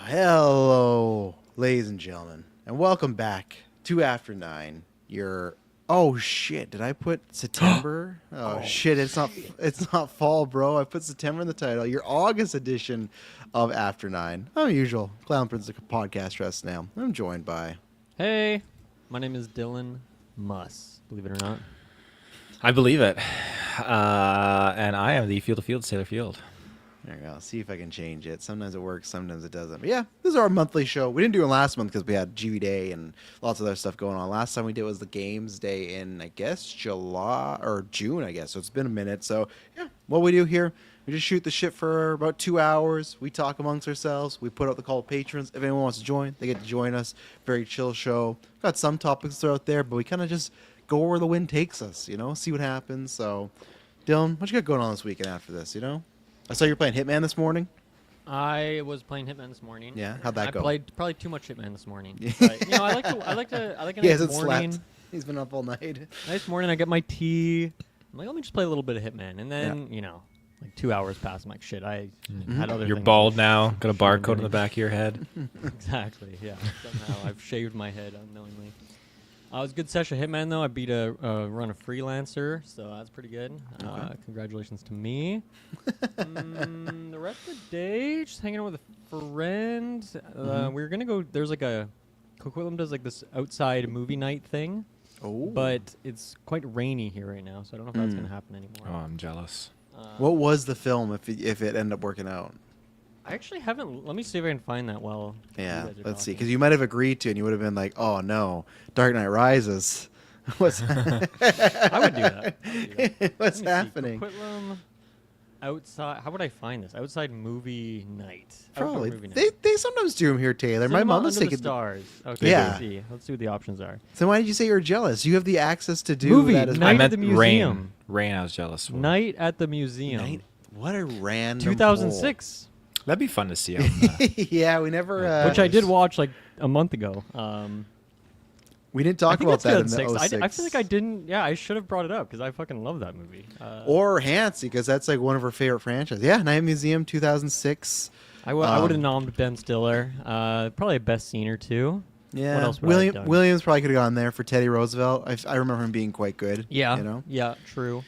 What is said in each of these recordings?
Hello, ladies and gentlemen, and welcome back to After 9. Oh shit, did I put September? Oh shit, it's not fall, bro. I put September in the title. Your August edition of After 9. Unusual. Clown Prince podcast dress now. I'm joined by... Hey, my name is Dylan Muss, believe it or not. I believe it. And I am the Field to Field Sailor Field. There we go. See if I can change it. Sometimes it works, sometimes it doesn't. But yeah, this is our monthly show. We didn't do it last month because we had GV Day and lots of other stuff going on. Last time we did was the Games Day in, I guess, July or June, I guess. So it's been a minute. So yeah, what we do here, we just shoot the shit for about 2 hours. We talk amongst ourselves. We put out the call to patrons. If anyone wants to join, they get to join us. Very chill show. Got some topics throughout there, but we kind of just go where the wind takes us, see what happens. So, Dylan, what you got going on this weekend after this, I saw you were playing Hitman this morning. I was playing Hitman this morning. Yeah, how'd that go? I played probably too much Hitman this morning. But, I like a He nice hasn't morning. slept. He's been up all night. Nice morning. I get my tea. I'm like, let me just play a little bit of Hitman, and then like 2 hours pass. I'm like, shit. I had other. You're things bald I now. Got a should have barcode on been the back of your head. Exactly. Yeah. Somehow I've shaved my head unknowingly. It was a good session of Hitman, though. I beat a run of Freelancer, so that's pretty good. Okay. Congratulations to me. The rest of the day, just hanging out with a friend. We were going to go, there's like Coquitlam does like this outside movie night thing. Oh. But it's quite rainy here right now, so I don't know if that's going to happen anymore. Oh, I'm jealous. What was the film if it ended up working out? I actually haven't. Let me see if I can find that while. Yeah, you guys are let's see. talking. Because you might have agreed to, and you would have been like, "Oh no, Dark Knight Rises." What's I would do that. What's Let me see. happening? Coquitlam outside. How would I find this? Outside movie night. Probably. Outdoor movie night. They sometimes do them here, Taylor. My Cinema mom was Under the taking. stars. Okay. Yeah. Let's see what the options are. So why did you say you're jealous? You have the access to do Movie that as night I well. at meant the museum. Rain. I was jealous for. Night at the museum. Night? What a random. 2006. That'd be fun to see. Yeah, we never. Which I did watch like a month ago. We didn't I talk think about that's that in the 06. 2006. I feel like I didn't. Yeah, I should have brought it up because I fucking love that movie. Or Hansi, because that's like one of her favorite franchises. Yeah, Night Museum 2006. I would have nommed Ben Stiller. Probably a best scene or two. Yeah, What else would I have done? Williams probably could have gone there for Teddy Roosevelt. I remember him being quite good. Yeah. Yeah. True.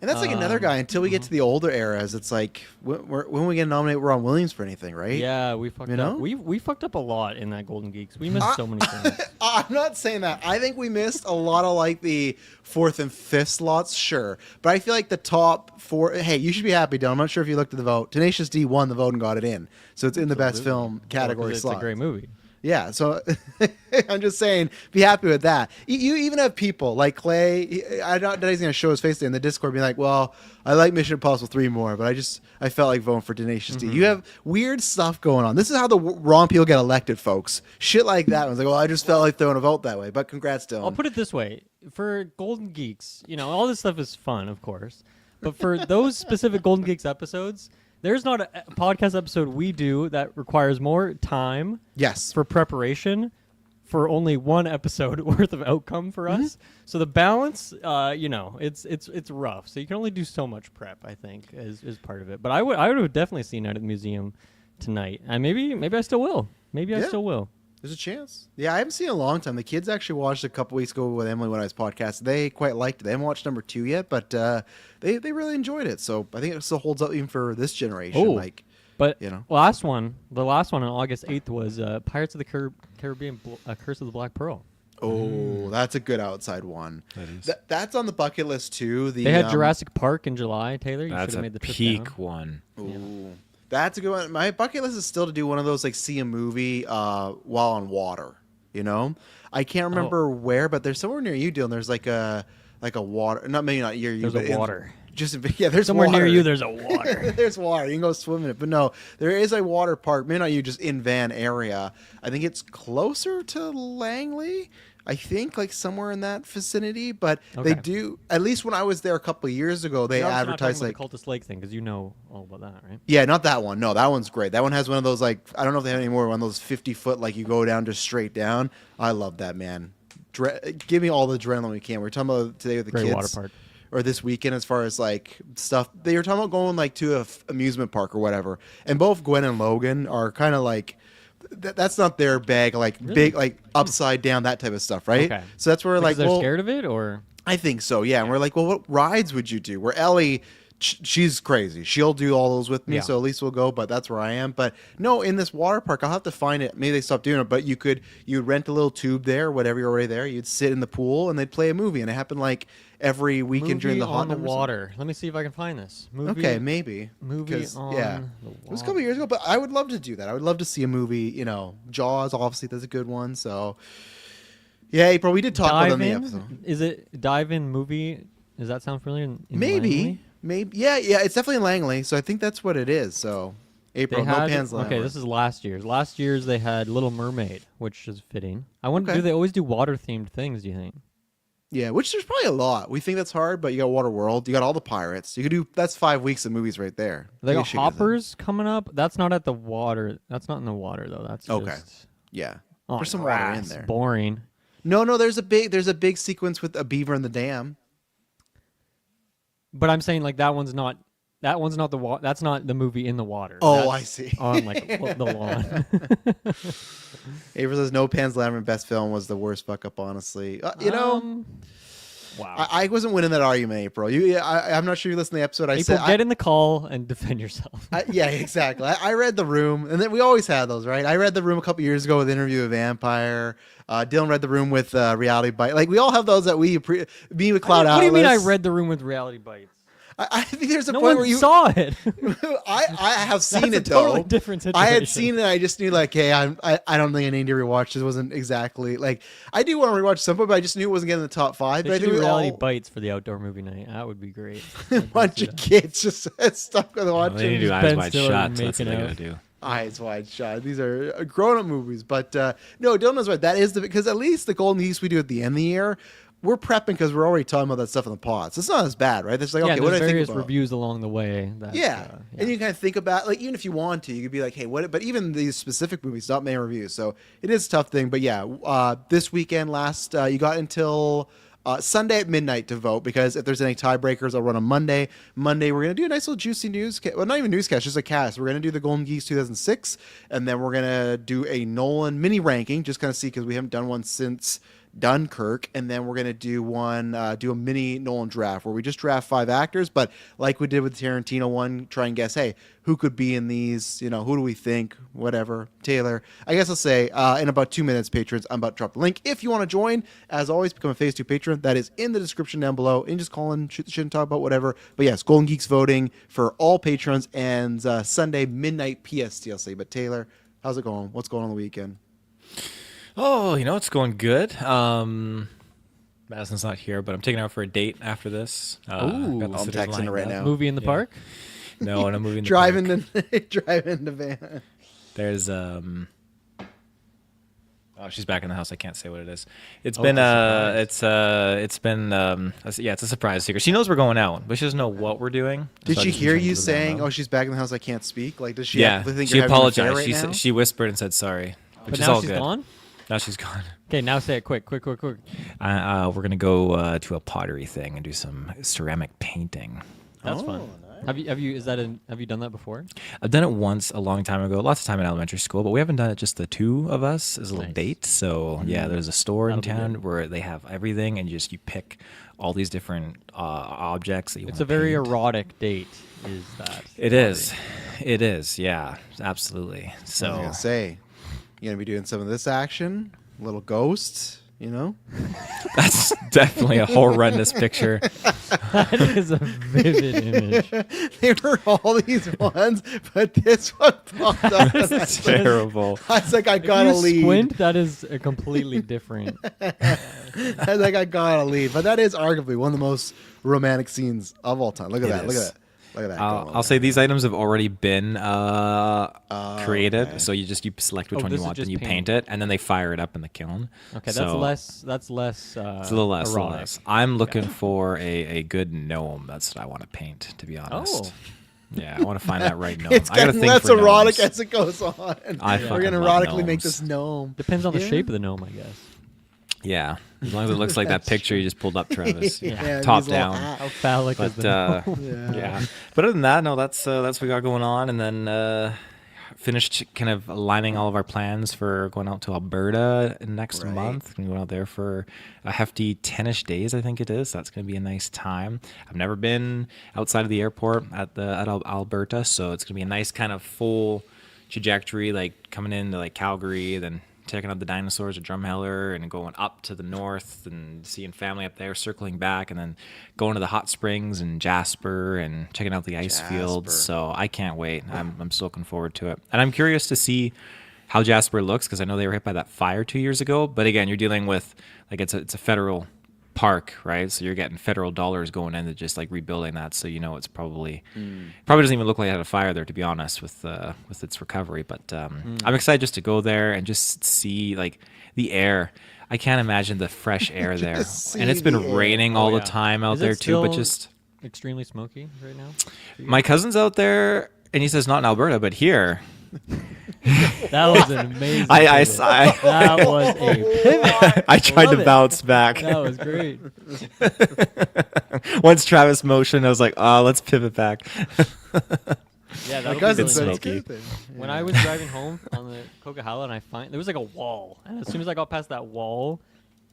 And that's like another guy. Until we get to the older eras, it's like when we get nominated, we're on Williams for anything, right? Yeah, we fucked You up. know? We fucked up a lot in that Golden Geeks. We missed so many things. I'm not saying that. I think we missed a lot of like the fourth and fifth slots, sure. But I feel like the top four. Hey, you should be happy, Dylan. I'm not sure if you looked at the vote. Tenacious D won the vote and got it in, so it's in the best film category It's slot. a great movie. Yeah, so I'm just saying, be happy with that. You even have people like Clay. I doubt that he's going to show his face in the Discord, being like, "Well, I like Mission Impossible 3 more, but I felt like voting for Tenacious D." You have weird stuff going on. This is how the wrong people get elected, folks. Shit like that. I was like, "Well, I just felt like throwing a vote that way." But congrats, Dylan. I'll put it this way: for Golden Geeks, all this stuff is fun, of course, but for those specific Golden Geeks episodes, there's not a podcast episode we do that requires more time Yes. for preparation for only one episode worth of outcome for us. So the balance, it's rough. So you can only do so much prep, I think, is part of it. But I would have definitely seen Night at the Museum tonight. And maybe I still will. Maybe I still will. There's a chance. Yeah, I haven't seen it in a long time. The kids actually watched a couple weeks ago with Emily when I was podcasting. They quite liked it. They haven't watched number 2 yet, but they really enjoyed it. So I think it still holds up even for this generation. Oh, like, but the last one on August 8th was Pirates of the Caribbean, Curse of the Black Pearl. Oh, that's a good outside one. That is. That's on the bucket list too. They had Jurassic Park in July. Taylor, you should That's have a made the trip peak down. one. Ooh, that's a good one. My bucket list is still to do one of those like see a movie while on water. I can't remember where, but there's somewhere near you, Dylan. There's like a water. Not maybe not near you. There's but a water. There's Somewhere water. near you, there's a water. There's water. You can go swim in it. But no, there is a water park. Maybe not you, just in Van area. I think it's closer to Langley. I think like somewhere in that vicinity. But they do, at least when I was there a couple of years ago, they You're obviously advertised not like... talking about the Cultist Lake thing because you know all about that, right? Yeah, not that one. No, that one's great. That one has one of those like, I don't know if they have any more, one of those 50-foot like you go down just straight down. I love that, man. Give me all the adrenaline we can. We were talking about it today with the Great kids. water park. or this weekend as far as like stuff. They were talking about going like to a amusement park or whatever, and both Gwen and Logan are kind of like. That's not their bag, like big, like upside down, that type of stuff, right? Okay. So that's where Because like, they're well, scared of it, or I think so, yeah. And we're like, well, what rides would you do? Where Ellie, she's crazy. She'll do all those with me, Yeah. so at least we'll go. But that's where I am. But no, in this water park, I'll have to find it. Maybe they stopped doing it, but you'd rent a little tube there, whatever you're already there. You'd sit in the pool and they'd play a movie, and it happened like every weekend during the movie hot on the numbers. water. Let me see if I can find this movie. Okay, maybe. Movie 'Cause, on yeah. the It was a couple years ago, but I would love to do that. I would love to see a movie. You know, Jaws, obviously, that's a good one. So, yeah, April, we did talk about it on the episode. Is it dive in movie? Does that sound familiar? In Maybe. Yeah, it's definitely in Langley. So I think that's what it is. So, April, They no had, pans okay, this is last year's. Last year's they had Little Mermaid, which is fitting. I wonder, Okay. do they always do water themed things? Do you think? Yeah, which there's probably a lot. We think that's hard, but you got Water World, you got all the pirates. You could do that's 5 weeks of movies right there. They You got should get them. hoppers coming up. That's not at the water. That's not in the water though. That's Okay. just Yeah, on there's some water in grass. there. Boring. No, there's a big sequence with a beaver in the dam. But I'm saying like that one's not the that's not the movie in the water. Oh, That's I see. On like the lawn. April says no Pan's Labyrinth best film was the worst fuck up. Honestly, Wow. I wasn't winning that argument, April. I'm not sure you listened to the episode. I People said get in the call and defend yourself. yeah, exactly. I read The Room, and then we always had those, right? I read The Room a couple years ago with Interview with a Vampire. Dylan read The Room with Reality Bite. Like we all have those that me with Cloud What do you mean I Atlas. read The Room with Reality Bites? I think there's a No point one where you saw it. I have seen That's it a totally though. different I had situation. seen it. I just knew like, hey, I don't think I need to rewatch. This wasn't exactly like I do want to rewatch some, but I just knew it wasn't getting in the top 5. They But I should think do we Reality all, Bites for the outdoor movie night. That would be great. a bunch of kids just stuck with Well, they need to watching do Eyes Ben Wide Stiller Shut. So that's what making they're out. gonna do. Eyes Wide Shut. These are grown-up movies, but no, Dylan knows right. That is because at least the Golden Geese we do at the end of the year, we're prepping because we're already talking about that stuff in the pods. It's not as bad, right? It's like, Yeah, okay, what do there's I think various about? reviews along the way. That, Yeah. And you kind of think about, like, even if you want to, you could be like, hey, what? But even these specific movies, not many reviews. So it is a tough thing. But yeah, this weekend, you got until Sunday at midnight to vote because if there's any tiebreakers, I'll run on Monday. Monday, we're going to do a nice little juicy newscast. Well, not even newscast, just a cast. We're going to do the Golden Geese 2006. And then we're going to do a Nolan mini ranking, just kind of see because we haven't done one since Dunkirk, and then we're gonna do a mini Nolan draft where we just draft 5 actors, but like we did with the Tarantino one, try and guess, hey, who could be in these? You know, who do we think? Whatever. Taylor, I guess I'll say in about 2 minutes, patrons, I'm about to drop the link. If you want to join, as always, become a Phase 2 patron. That is in the description down below. And just call in, shouldn't talk about whatever. But yes, Golden Geeks voting for all patrons and Sunday midnight PSTLC. But Taylor, how's it going? What's going on the weekend? Oh, it's going good. Madison's not here, but I'm taking her out for a date after this. Ooh. got the I'm sitters texting her lined right up. now. Movie in the Yeah. park? No, and I'm moving. Driving the van. There's Oh, she's back in the house. I can't say what it is. It's Oh, been it's a it's been it's a surprise secret. She knows we're going out, but she doesn't know what we're doing. Did So I she just hear wanted you to let her saying, know. "Oh, she's back in the house. I can't speak"? Like, does she? Yeah, Actually think she you're having an affair apologized. right She now? she whispered and said sorry, which But is now all she's good. gone? Now she's gone. Okay, now say it quick. We're gonna go to a pottery thing and do some ceramic painting. That's Oh, fun. nice. Have you have you done that before? I've done it once a long time ago, lots of time in elementary school, but we haven't done it just the two of us as a little Nice. date. So yeah, there's a store in That'll be town good. where they have everything, and you pick all these different objects that you It's want a very paint. erotic date. Is that? It is. It is. Yeah, absolutely. I was So gonna say, you're gonna be doing some of this action, little ghosts. You know, that's definitely a horrendous picture. That is a vivid image. they were all these ones, but this one popped up. and It's terrible. I was like, I If gotta you leave. squint, that is a completely different. I was like, I gotta leave. But that is arguably one of the most romantic scenes of all time. Look at It that. Look is. at that. Look at that. I'll say these items have already been created, okay. so you select which Oh, one this you is want, then just you paint it, and then they fire it up in the kiln. Okay, So- that's less. That's less. It's a little less. erotic. I'm looking for a good gnome. That's what I want to paint, to be honest. Oh. Yeah, I want to find that right gnome. It's I got a getting thing less for erotic gnomes. as it goes on. I We're fucking gonna love erotically make gnomes. this gnome. Depends on the Yeah. shape of the gnome, I guess. Yeah, as long as it looks like that picture you just pulled up, Travis. Yeah, Top these little down. hats. How phallic is But the yeah. But other than that, no, that's what we got going on, and then finished kind of aligning all of our plans for going out to Alberta next Right. month. We're going out there for a hefty 10-ish days, I think it is. That's going to be a nice time. I've never been outside of the airport at Alberta, so it's going to be a nice kind of full trajectory, like coming into like Calgary, then checking out the dinosaurs at Drumheller and going up to the north and seeing family up there, circling back, and then going to the hot springs and Jasper and checking out the ice fields. Jasper. So I can't wait. I'm still looking forward to it. And I'm curious to see how Jasper looks because I know they were hit by that fire 2 years ago. But again, you're dealing with like it's a federal park, right? So you're getting federal dollars going into just like rebuilding that. So you know it's probably doesn't even look like it had a fire there, to be honest, with its recovery. But I'm excited just to go there and just see like the air. I can't imagine the fresh air there, Just and it's see been the air. raining all the time out Is it there too. But still just extremely smoky right now. my cousin's out there, and he says not in Alberta, but here. That was an amazing. I pivot. I, That was a pivot. I tried Love to it. bounce back. That was great. Once Travis motioned, I was like, "Oh, let's pivot back." Yeah, My that cousin was It's said really it's smoky. good then. When Yeah. I was driving home on the Coquihalla, and there was like a wall, and as soon as I got past that wall,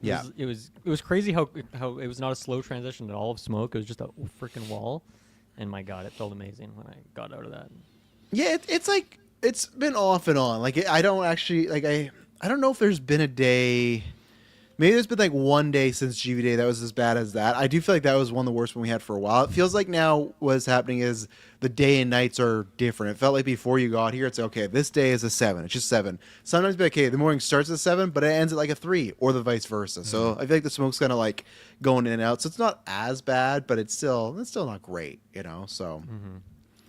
Yeah. it was crazy how it was not a slow transition at all of smoke. It was just a freaking wall, and my God, it felt amazing when I got out of that. Yeah, it's like it's been off and on. Like I don't actually like I don't know if there's been a day. Maybe there's been like one day since GV Day that was as bad as that. I do feel like that was one of the worst one we had for a while. It feels like now what's happening is the day and nights are different. It felt like before you got here, it's like, okay, this day is a 7. It's just 7. Sometimes it'd be like, okay, the morning starts at 7, but it ends at like a 3, or the vice versa. So I feel like the smoke's kind of like going in and out. So it's not as bad, but it's still not great, you know. So,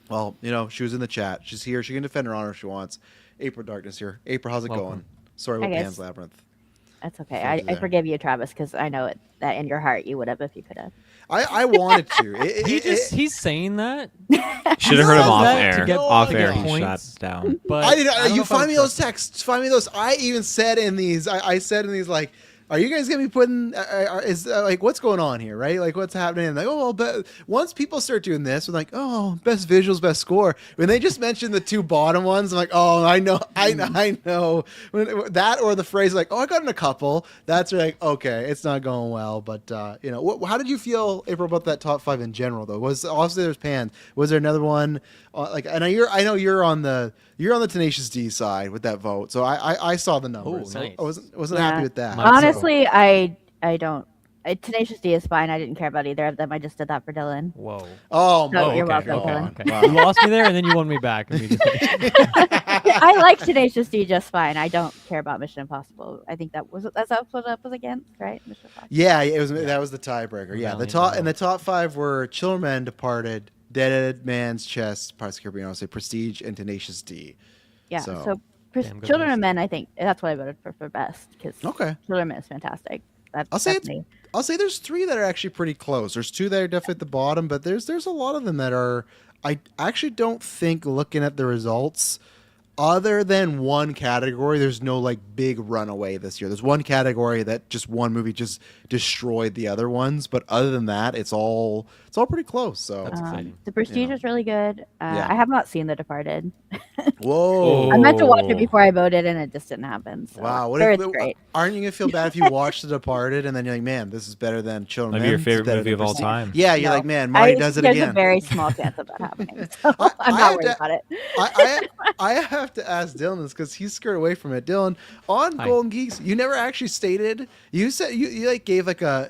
well, you know, she was in the chat. She's here. She can defend her honor if she wants. April Darkness here. April, how's it Welcome. going? Sorry Hi, about guys. Pan's Labyrinth. That's okay. Thank you I there. forgive you, Travis, because I know that in your heart you would have if you could have. I wanted to. He's saying that, Should have heard him says off that air. to get- Off to air, get he points. shut down. but I didn't. don't know You if I find me would those texts. Find me those. I even said in these. I said in these like, are you guys gonna be putting? Like what's going on here, right? Like what's happening? Like oh well, but once people start doing this, we're like oh best visuals, best score. When they just mentioned the 2 bottom ones, I'm like oh I know. When, that or the phrase like oh I got in a couple. That's like okay, it's not going well. But you know, how did you feel, April, about that top 5 in general though? Was obviously there's Pan. Was there another one? Like I know you're on the Tenacious D side with that vote. So I saw the numbers. Oh, nice. So I wasn't happy Yeah. with that. Mine- Honestly, I don't. Tenacious D is fine. I didn't care about either of them. I just did that for Dylan. Whoa. Oh, No, my you're God. welcome, Okay. Dylan. Okay. Wow. You lost me there, and then you won me back immediately. I like Tenacious D just fine. I don't care about Mission Impossible. I think that's what that was against, right? Mission Impossible. Yeah, it was. That was the tiebreaker. Yeah, the Valiant top as and the well. top 5 were Chiller Men, Departed, Dead Man's Chest, Pirates of the Caribbean, I would say Prestige, and Tenacious D. Yeah. So- So, Damn good Children list. of Men, I think that's what I voted for best because Okay. Children of Men is fantastic. That's I'll say it's- definitely- I'll say there's 3 that are actually pretty close. There's 2 that are definitely at the bottom, but there's a lot of them that are. I actually don't think looking at the results, other than one category, there's no like big runaway this year. There's one category that just one movie just destroyed the other ones, but other than that, it's all pretty close. So That's exciting. The Prestige know. is really good. Yeah. I have not seen The Departed. whoa, I meant to watch it Oh. before I voted, and it just didn't happen. So. Wow, Sure, it's great. Aren't you gonna feel bad if you watch The Departed and then you're like, man, this is better than Children of Might be your Men, it's favorite better movie than of all Prestige." time. Yeah, you're No. like, man, Marty I does think it there's again. a very small chance of that happening. So I I'm have not worried to- about it. I have to ask Dylan this because he's scared away from it. Dylan, on Hi. Golden Geeks, you never actually stated. You said you like gave like a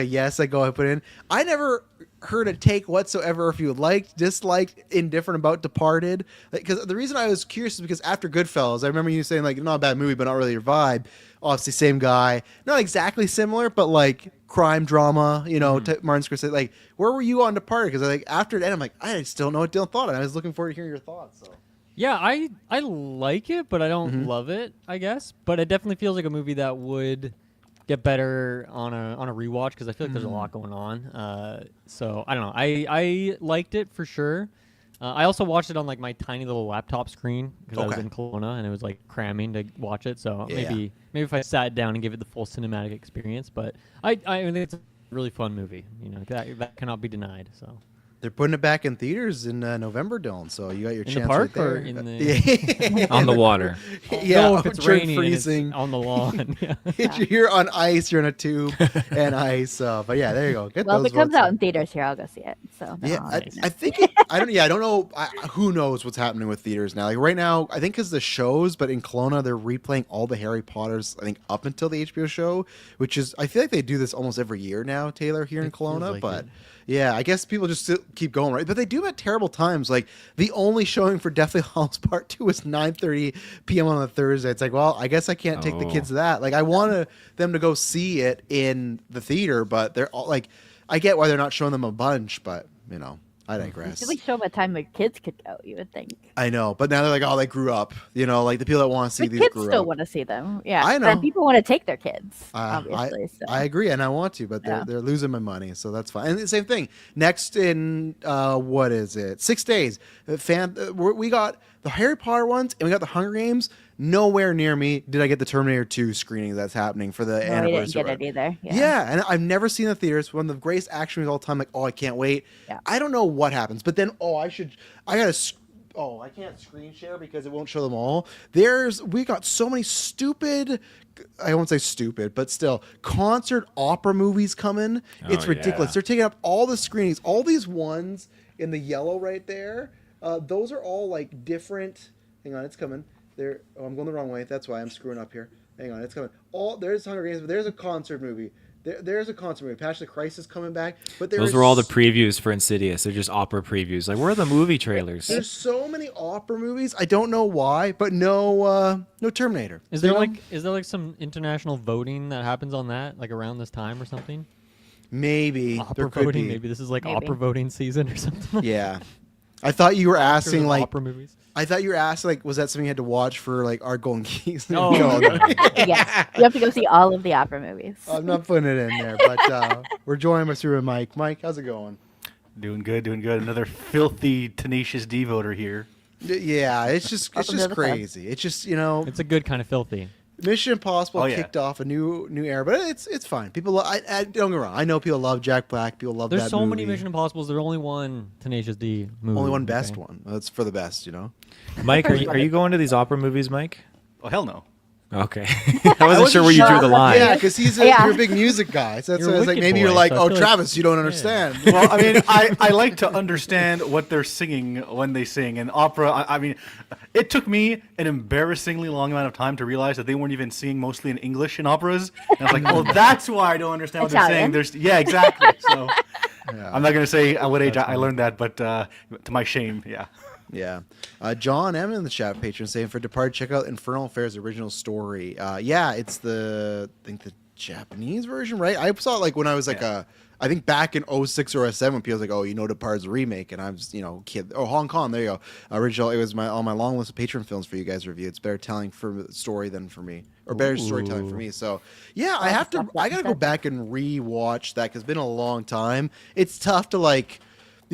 yes. I go ahead and put in. I never heard a take whatsoever if you liked, disliked, indifferent about Departed. Because the reason I was curious is because after Goodfellas, I remember you saying like not a bad movie, but not really your vibe. Obviously, same guy, not exactly similar, but like crime drama, you know, Martin Scorsese. Like, where were you on Departed? Because like after it ended, I'm like, I still don't know what Dylan thought, and I was looking forward to hearing your thoughts. So. Yeah, I like it, but I don't love it, I guess. But it definitely feels like a movie that would get better on a rewatch because I feel like there's a lot going on. So I don't know. I liked it for sure. I also watched it on like my tiny little laptop screen because I was Okay. in Kelowna and it was like cramming to watch it. So Yeah. maybe if I sat down and gave it the full cinematic experience, but I think it's a really fun movie. You know, that cannot be denied. So They're putting it back in theaters in November, Dylan. So you got your in chance the park right there. or in the On the water. Yeah, no, if it's during raining freezing. and it's on the lawn. Yeah. You're on ice. You're in a tube and ice. But yeah, there you go. Get Well, those if it comes votes out in. in theaters here, I'll go see it. So then Yeah, I'll I, let you know. I think I don't. Yeah, I don't know. Who knows what's happening with theaters now? Like right now, I think because the shows, but in Kelowna, they're replaying all the Harry Potters. I think up until the HBO show, which is I feel like they do this almost every year now, Taylor, here in It feels Kelowna. like But it. yeah, I guess people just still keep going, right? But they do them at terrible times. Like the only showing for Deathly Hallows Part 2 is 9:30 p.m. on a Thursday. It's like, well, I guess I can't take the kids to that. Like I wanted them to go see it in the theater, but they're all like, I get why they're not showing them a bunch, but you know, I You digress. should like show them a time where kids could go. You would think. I know, but now they're like, oh, they grew up. You know, like the people that want to see But these kids grew still up. want to see them. Yeah, I know. And people want to take their kids, Uh, obviously. So. I agree, and I want to, but Yeah. they're losing my money, so that's fine. And the same thing. Next in what is it? 6 days. We got the Harry Potter ones, and we got the Hunger Games. Nowhere near me did I get the Terminator 2 screening that's happening for the No, I didn't anniversary. get it either. Yeah. And I've never seen the theaters. One of the greatest action movies of all time. Like, oh, I can't wait. Yeah. I don't know what happens, but then I gotta. Oh, I can't screen share because it won't show them all. We got so many stupid. I won't say stupid, but still concert opera movies coming. It's Oh, ridiculous. yeah. They're taking up all the screenings. All these ones in the yellow right there. Those are all like different. Hang on, it's coming. I'm going the wrong way. That's why I'm screwing up here. Hang on, it's coming. There's Hunger Games, but there's a concert movie. There's a concert movie. Passion of the Christ is coming back. But Those were all the previews for Insidious. They're just opera previews. Like, where are the movie trailers? There's so many opera movies. I don't know why, but no Terminator. Is there You know? is there some international voting that happens on that, like around this time or something? Maybe Opera there could voting? be. Maybe this is like Maybe. opera voting season or something. Yeah, I thought you were Oscars asking of like. opera movies. I thought you were asking like, was that something you had to watch for like our Golden Geese? No, No, no, no. Yes, you have to go see all of the opera movies. I'm not putting it in there. But we're joining us through with Mike. Mike, how's it going? Doing good, doing good. Another filthy, tenacious D voter here. Yeah, it's just Welcome to the club. crazy. It's just It's a good kind of filthy. Mission Impossible Oh, yeah. kicked off a new era, but it's fine. People, I don't get me wrong. I know people love Jack Black. People love There's that so movie. many Mission Impossibles. There's only one Tenacious D movie. Only one best okay? one. That's for the best, you know. Mike, are you going to these opera movies, Mike? Oh, hell no. Okay. I wasn't sure where you drew the line. Yeah, because Yeah. you're a big music guy. So that's You're why I a was like, Wicked maybe boy, you're like, so I oh, feel like- Travis, you don't understand. Well, I mean, I like to understand what they're singing when they sing. And opera, I mean, it took me an embarrassingly long amount of time to realize that they weren't even singing mostly in English in operas. And I was like, oh, that's why I don't understand what they're Italian. saying. Yeah, exactly. So Yeah. I'm not going to say at what age I learned that, but to my shame, yeah. Yeah. John M. in the chat patron saying for Depart, check out Infernal Affairs original story. Yeah, it's I think the Japanese version, right? I saw it like when I was like I think back in 06 or 07 when people was like, oh, Depart's a remake. And I was, kid. Oh, Hong Kong. There you go. Original. It was on my long list of patron films for you guys to review. It's better telling for story than for me, or better storytelling for me. So yeah, I gotta go back and rewatch that because it's been a long time. It's tough to like.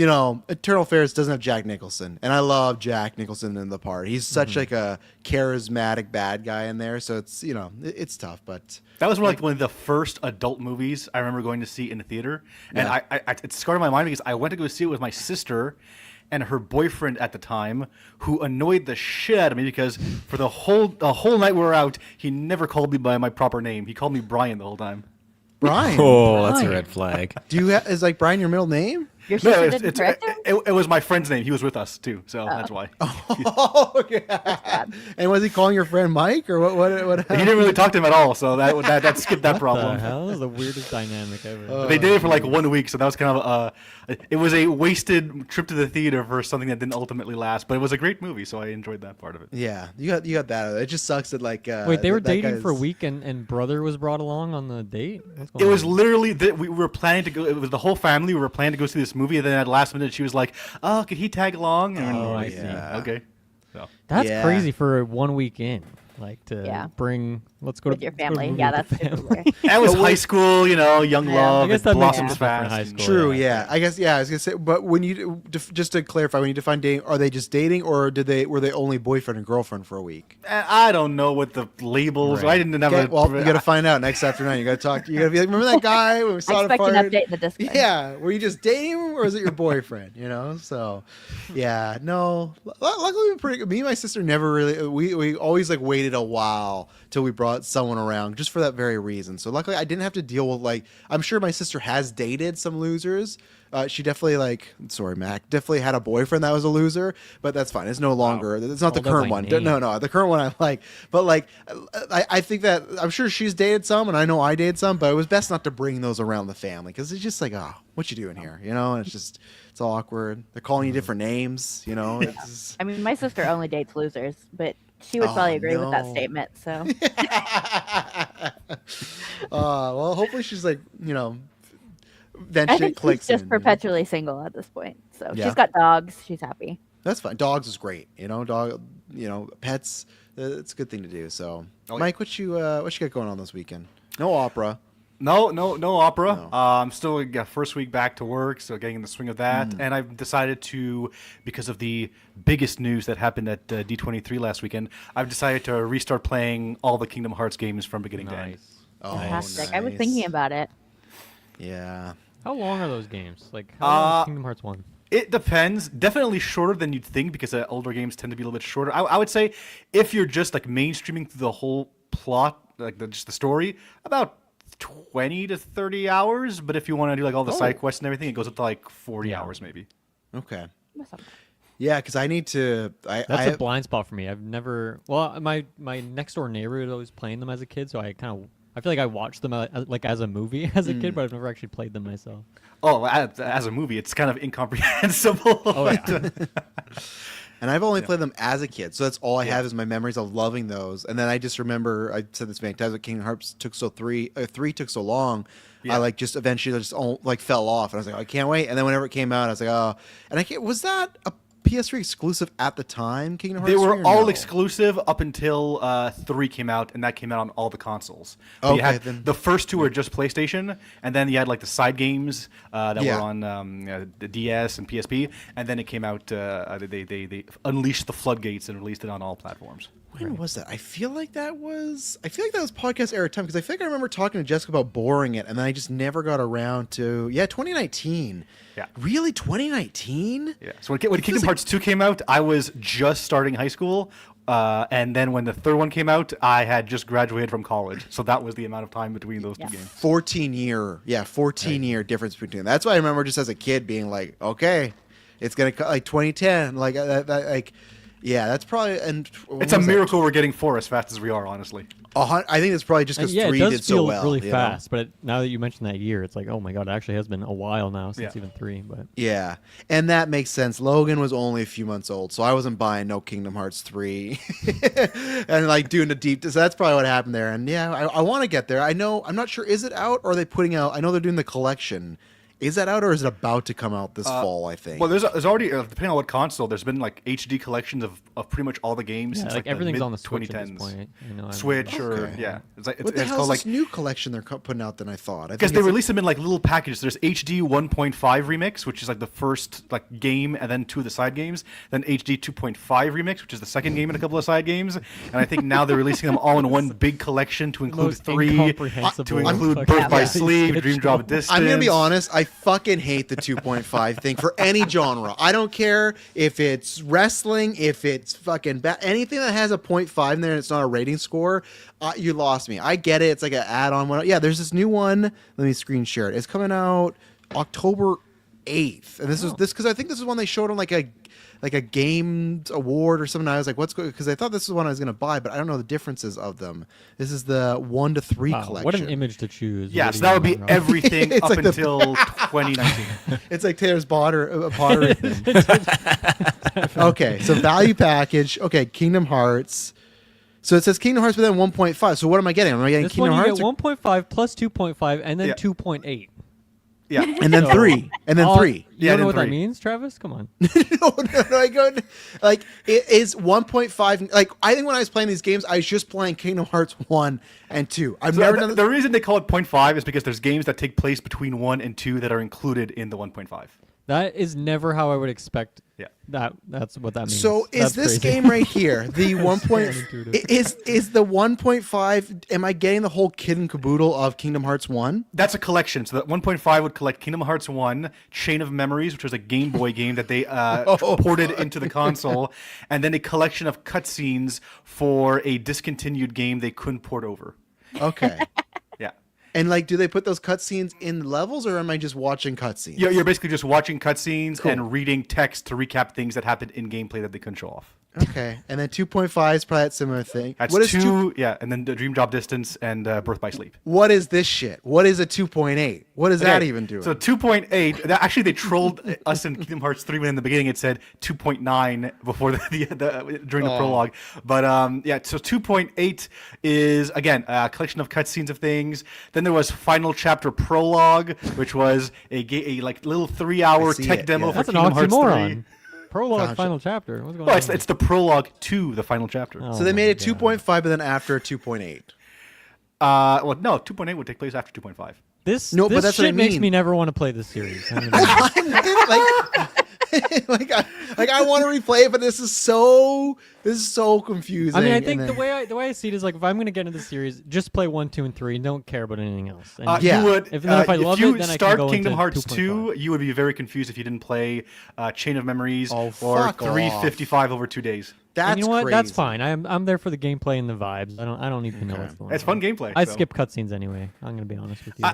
Eternal Affairs doesn't have Jack Nicholson, and I love Jack Nicholson in the part. He's such like a charismatic bad guy in there, so it's it's tough. But That was one of the first adult movies I remember going to see in the theater, and Yeah. I it scarred in my mind because I went to go see it with my sister and her boyfriend at the time, who annoyed the shit out of me because for the whole night we were out, he never called me by my proper name. He called me Brian the whole time. Brian, Oh, that's a Brian. red flag. is like Brian your middle name? Your No, sister didn't correct him? it was my friend's name. He was with us too, so that's why. Oh, yeah. And was he calling your friend Mike or what? What He happened? didn't really talk to him at all, so that skipped that What the problem. hell? This is the weirdest dynamic ever. They did it for like 1 week, so that was kind of it was a wasted trip to the theater for something that didn't ultimately last. But it was a great movie, so I enjoyed that part of it. Yeah, you got that. It just sucks that like. Wait, they were that dating for a guy's- week and brother was brought along on the date? What's It going was on? literally that we were planning to go. It was the whole family. We were planning to go see this movie, and then at the last minute, she was like, "Oh, could he tag along?" And Oh, I like, see. Okay. So That's Yeah. crazy for 1 week in. Like to Yeah. bring. Let's go with to your let's go to the family. movie Yeah, with the that's super family. weird. That was high school, young Yeah. love. I guess it that makes blossoms it different in fast. high and- school. True, yeah, yeah. I guess, yeah. I was gonna say, but when you just to clarify, when you define dating, are they just dating, or were they only boyfriend and girlfriend for a week? I don't know what the labels. Right. I didn't have Okay, a. well, you got to find out next afternoon. You got to talk. You got to be like, remember that guy when we I saw it expect an apart? update in the Discord. Yeah, were you just dating him, or is it your boyfriend? So yeah, no. Luckily, we're pretty good. Me and my sister never really. We always like waited a while till we brought someone around, just for that very reason. So luckily, I didn't have to deal with like. I'm sure my sister has dated some losers. She definitely sorry, Mac, definitely had a boyfriend that was a loser, but that's fine. It's no longer. It's not the Called out current by one. name. No, the current one I like. But I think that I'm sure she's dated some, and I know I dated some, but it was best not to bring those around the family because it's just like, oh, what you doing here? And it's all awkward. They're calling you different names. It's I mean, my sister only dates losers, but she would Oh, probably agree with that no. statement. So well, hopefully she's then I shit think she's clicks just in. perpetually single at this point. So Yeah. she's got dogs. She's happy. That's fine. Dogs is great. Pets. It's a good thing to do. So, Oh, yeah. Mike, what you got going on this weekend? No opera. No opera. No. I'm still first week back to work, so getting in the swing of that. And I've decided to, because of the biggest news that happened at D23 last weekend, I've decided to restart playing all the Kingdom Hearts games from beginning to end. Nice. Oh, Fantastic. I was nice. thinking about it. Yeah. How long are those games? Like how long is Kingdom Hearts 1? It depends. Definitely shorter than you'd think because older games tend to be a little bit shorter. I would say if you're just mainstreaming through the whole plot, just the story, about 20 to 30 hours. But if you want to do all the side quests and everything, it goes up to 40 Yeah. hours maybe. Okay. What's up? Yeah, because I need to. That's I a blind spot for me. I've never. Well, my next door neighbor was always playing them as a kid, so I feel like I watched them as a movie as a kid, but I've never actually played them myself. Oh, as a movie, it's kind of incomprehensible. Oh yeah. And I've only played them as a kid, so that's all I have is my memories of loving those. And then I just remember I said this many times, but Kingdom Hearts took three took so long. Yeah. I just eventually fell off, and I was like, I can't wait. And then whenever it came out, I was like, oh. And was that a PS3 exclusive at the time? Kingdom Hearts. They were 3, or all no? exclusive up until 3 came out, and that came out on all the consoles. But you Okay, had, then- the first 2 were just PlayStation, and then you had the side games that Yeah. were on the DS and PSP, and then it came out. They unleashed the floodgates and released it on all platforms. When was that? I feel like that was podcast era time because I feel like I remember talking to Jessica about borrowing it, and then I just never got around to 2019. Yeah. Really, 2019? Yeah. So when Kingdom Hearts 2 came out, I was just starting high school. And then when the third one came out, I had just graduated from college. So that was the amount of time between those two games. 14 year difference between them. That's why I remember just as a kid being like, okay, it's gonna 2010, that's probably and It's a miracle we're getting 4 as fast as we are, honestly. I think it's probably just because Yeah, it 3 does did feel so well. really you know? fast. But now that you mention that year, it's like, oh my god, it actually has been a while now since Yeah. even 3. But Yeah, and that makes sense. Logan was only a few months old, so I wasn't buying no Kingdom Hearts 3 and doing a deep. So that's probably what happened there. And yeah, I want to get there. I'm not sure. Is it out or are they putting out? I know they're doing the collection. Is that out or is it about to come out this fall? I think. Well, there's already, depending on what console, there's been HD collections of pretty much all the games yeah, since the everything's mid- on the Switch at 2010s. this point. Switch or Okay. yeah, what the it's hell is called this new collection they're putting out? Than I thought. because they release them in little packages. There's HD 1.5 remix, which is the first game, and then 2 of the side games. Then HD 2.5 remix, which is the second game and a couple of side games. And I think now they're releasing them all in one big collection to include Most 3, incomprehensible to include fucking Birth by yeah. Sleep, Dream Drop Distance. I'm gonna be honest. I fucking hate the 2.5 thing for any genre. I don't care if it's wrestling, if it's fucking anything that has a 0.5 in there and it's not a rating score. You lost me. I get it. It's like an add-on. Yeah, there's this new one. Let me screen share it. It's coming out October 8th, and this is because I think this is one they showed on like a games award or something. I was like, what's going? Because I thought this was one I was gonna buy, but I don't know the differences of them. This is the 1 to 3 Wow, collection. what an image to choose. Yeah, What so do that you would be want, Rob? everything It's up like the- until 2019. It's like Taylor's pottery thing. Okay, so value package. Okay, Kingdom Hearts. So it says Kingdom Hearts, but then 1.5. So what am I getting? Am I getting This Kingdom one you Hearts? get 1.5 plus 2.5 and then Yeah. 2.8. Yeah. and then So, 3, and then all- 3. You Yeah, don't know then what that 3. means, Travis? Come on. no. I go like it is 1.5. Like I think when I was playing these games, I was just playing Kingdom Hearts 1 and 2. I've So never the, done. the reason they call it 0.5 is because there's games that take place between 1 and 2 that are included in the 1.5. That is never how I would expect. Yeah. That's what that means. So is That's this crazy. game right here the 1. unintuitive. Is the 1.5? Am I getting the whole kit and caboodle of Kingdom Hearts 1? That's a collection. So that 1.5 would collect Kingdom Hearts 1, Chain of Memories, which was a Game Boy game that they ported into the console, and then a collection of cutscenes for a discontinued game they couldn't port over. Okay. Yeah. And like, do they put those cutscenes in levels, or am I just watching cutscenes? You're basically just watching cutscenes and reading text to recap things that happened in gameplay that they couldn't show off. Okay. And then 2.5 is probably that similar thing. That's What is 2, yeah, and then the Dream Job Distance and Birth by Sleep. What is this shit? What is a 2.8? What is that Okay, even doing? So 2.8. Actually, they trolled us in Kingdom Hearts 3 when in the beginning it said 2.9 before during the prologue. But yeah, so 2.8 is again a collection of cutscenes of things. Then there was Final Chapter Prologue, which was a like little 3-hour I see tech it, demo yeah. for That's an Kingdom Hearts 3. oxymoron. Prologue, Gotcha. final chapter. What's going Well, on? it's the prologue to the final chapter. Oh So they my made it God. 2.5, but then after a 2.8. Well, no, 2.8 would take place after 2.5. This No, but this that's what shit I makes mean. me never want to play this series. I'm gonna be honest. like I want to replay it, but this is so confusing. I mean, I and think then- the way I see it is like if I'm gonna get into the series, just play 1, 2, and 3, and don't care about anything else. And Yeah. You would. If I love you it, then I can start go Kingdom into Hearts 2.5. 2, you would be very confused if you didn't play Chain of Memories Oh, or fuck 355 over 2 days. that's and you know what? That's crazy. fine. I'm there for the gameplay and the vibes. I don't need to know what's going on. It's fun gameplay. I so. skip cutscenes anyway. I'm gonna be honest with you.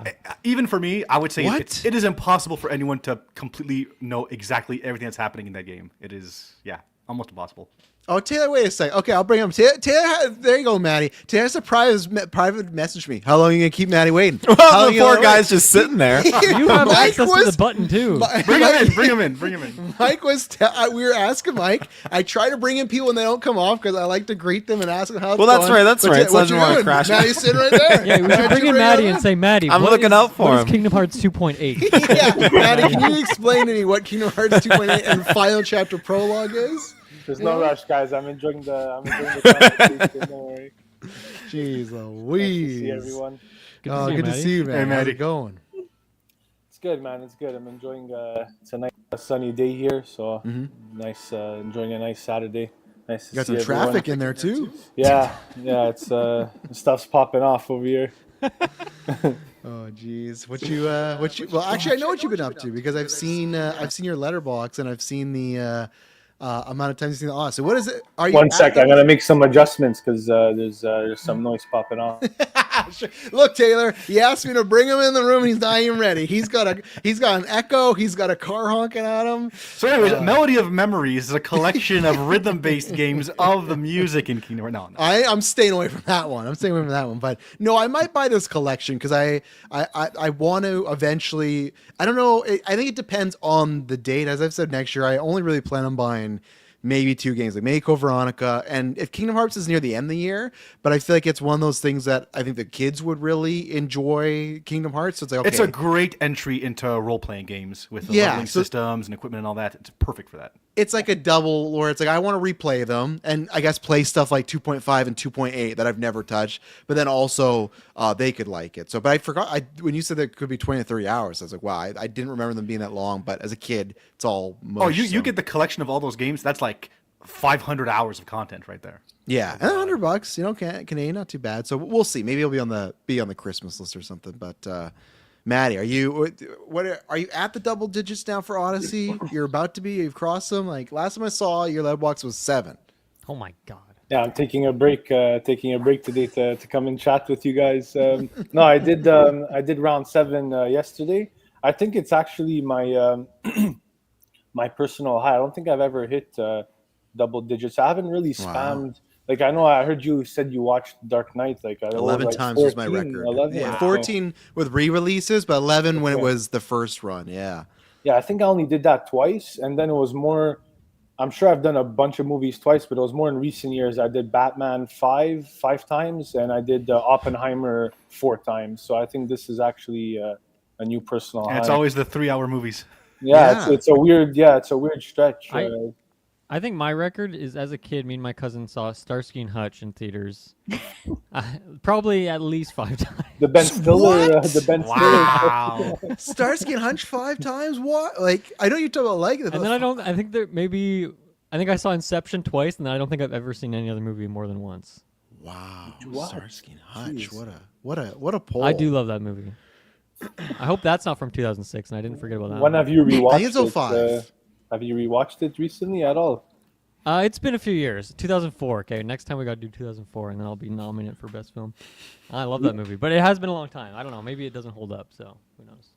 Even for me, I would say What? it is impossible for anyone to completely know exactly everything that's happening in that game. It is, yeah, almost impossible. Oh, Taylor, wait a sec. Okay, I'll bring him. Taylor, there you go, Maddie. Taylor has a private message me. How long are you gonna keep Maddie waiting? How Well, long the you poor gonna guy's just sitting there. You have Mike access to was- the button too. Bring him in. Bring him in. Bring him in. Mike was. We were asking Mike. I try to bring in people and they don't come off because I like to greet them and ask them how. It's Well, that's going. right, that's But right. yeah, So what I didn't you wanna doing? crash. Maddie's sitting right there. Yeah, we Why should don't bring you in her Maddie and in? say, Maddie, I'm what looking is- out for what is him. Kingdom Hearts 2.8? Yeah, Maddie, can you explain to me what Kingdom Hearts 2.8 and Final Chapter Prologue is? There's no rush, guys. I'm enjoying the conversation. Don't worry. Jeez Nice to Louise. see everyone. Good to Oh, see you, good to Maddie. see you, man. Hey, How's Maddie. it going? It's good, man. It's good. I'm enjoying. It's a nice sunny day here, so nice. Enjoying a nice Saturday. Nice to You got see some everyone. traffic in there too. Yeah. It's stuff's popping off over here. Oh, jeez. What you? Well, actually, I know what you've been up to because I've seen your Letterboxd and I've seen the amount of times you've seen the. So what is it? Are you? One at sec. the- I'm gonna make some adjustments because there's some noise popping off. Look, Taylor. He asked me to bring him in the room. He's not even ready. He's got an echo. He's got a car honking at him. So, anyways, Melody of Memories is a collection of rhythm-based games of the music in Kingdom Hearts. No. I'm staying away from that one. But no, I might buy this collection because I want to eventually. I don't know. I think it depends on the date. As I've said, next year I only really plan on buying maybe 2 games, like maybe Code Veronica, and if Kingdom Hearts is near the end of the year. But I feel like it's one of those things that I think the kids would really enjoy. Kingdom Hearts. So it's like okay, It's a great entry into role-playing games with the Yeah, leveling so- systems and equipment and all that. It's perfect for that. it's like a double where it's like I want to replay them and I guess play stuff like 2.5 and 2.8 that I've never touched, but then also they could like it. So, but I forgot when you said that it could be 20 to 30 hours. I was like, wow, I didn't remember them being that long. But as a kid, it's all mush, Oh, you so- get the collection of all those games. That's like 500 hours of content right there. yeah, and $100, Canadian, not too bad. So we'll see. Maybe it'll be on the Christmas list or something. But Maddie, are you at the double digits now for Odyssey? You're about to be. You've crossed them. Like last time I saw your Letterboxd was 7. Oh my God. Yeah, I'm taking a break. Taking a break today to come and chat with you guys. No, I did round 7 yesterday. I think it's actually my my personal high. I don't think I've ever hit double digits. I haven't really spammed. Like I know I heard you said you watched Dark Knight. Like 11 times was my 14, record. 11. Yeah, Wow. 14 with re-releases, but 11 when it Okay. was the first run. Yeah. Yeah, I think I only did that twice, and then it was more. I'm sure I've done a bunch of movies twice, but it was more in recent years. I did Batman five times, and I did Oppenheimer 4 times. So I think this is actually a new personal And high. it's always the 3-hour movies. Yeah, Yeah. it's a weird stretch. I think my record is, as a kid, me and my cousin saw Starsky and Hutch in theaters, probably at least 5 times. the Ben Stiller, What? the Ben Wow. Starsky and Hutch 5 times? What? Like, I know you talk about like it. And then I think I saw Inception twice, and then I don't think I've ever seen any other movie more than once. Wow. What? Starsky and Hutch. Jeez. What a poll. I do love that movie. I hope that's not from 2006, and I didn't forget about that. When have you rewatched I think it's it? 05. Have you rewatched it recently at all? It's been a few years. 2004. Okay, next time we got to do 2004, and then I'll be nominated for best film. I love that movie, but it has been a long time. I don't know. Maybe it doesn't hold up. So who knows?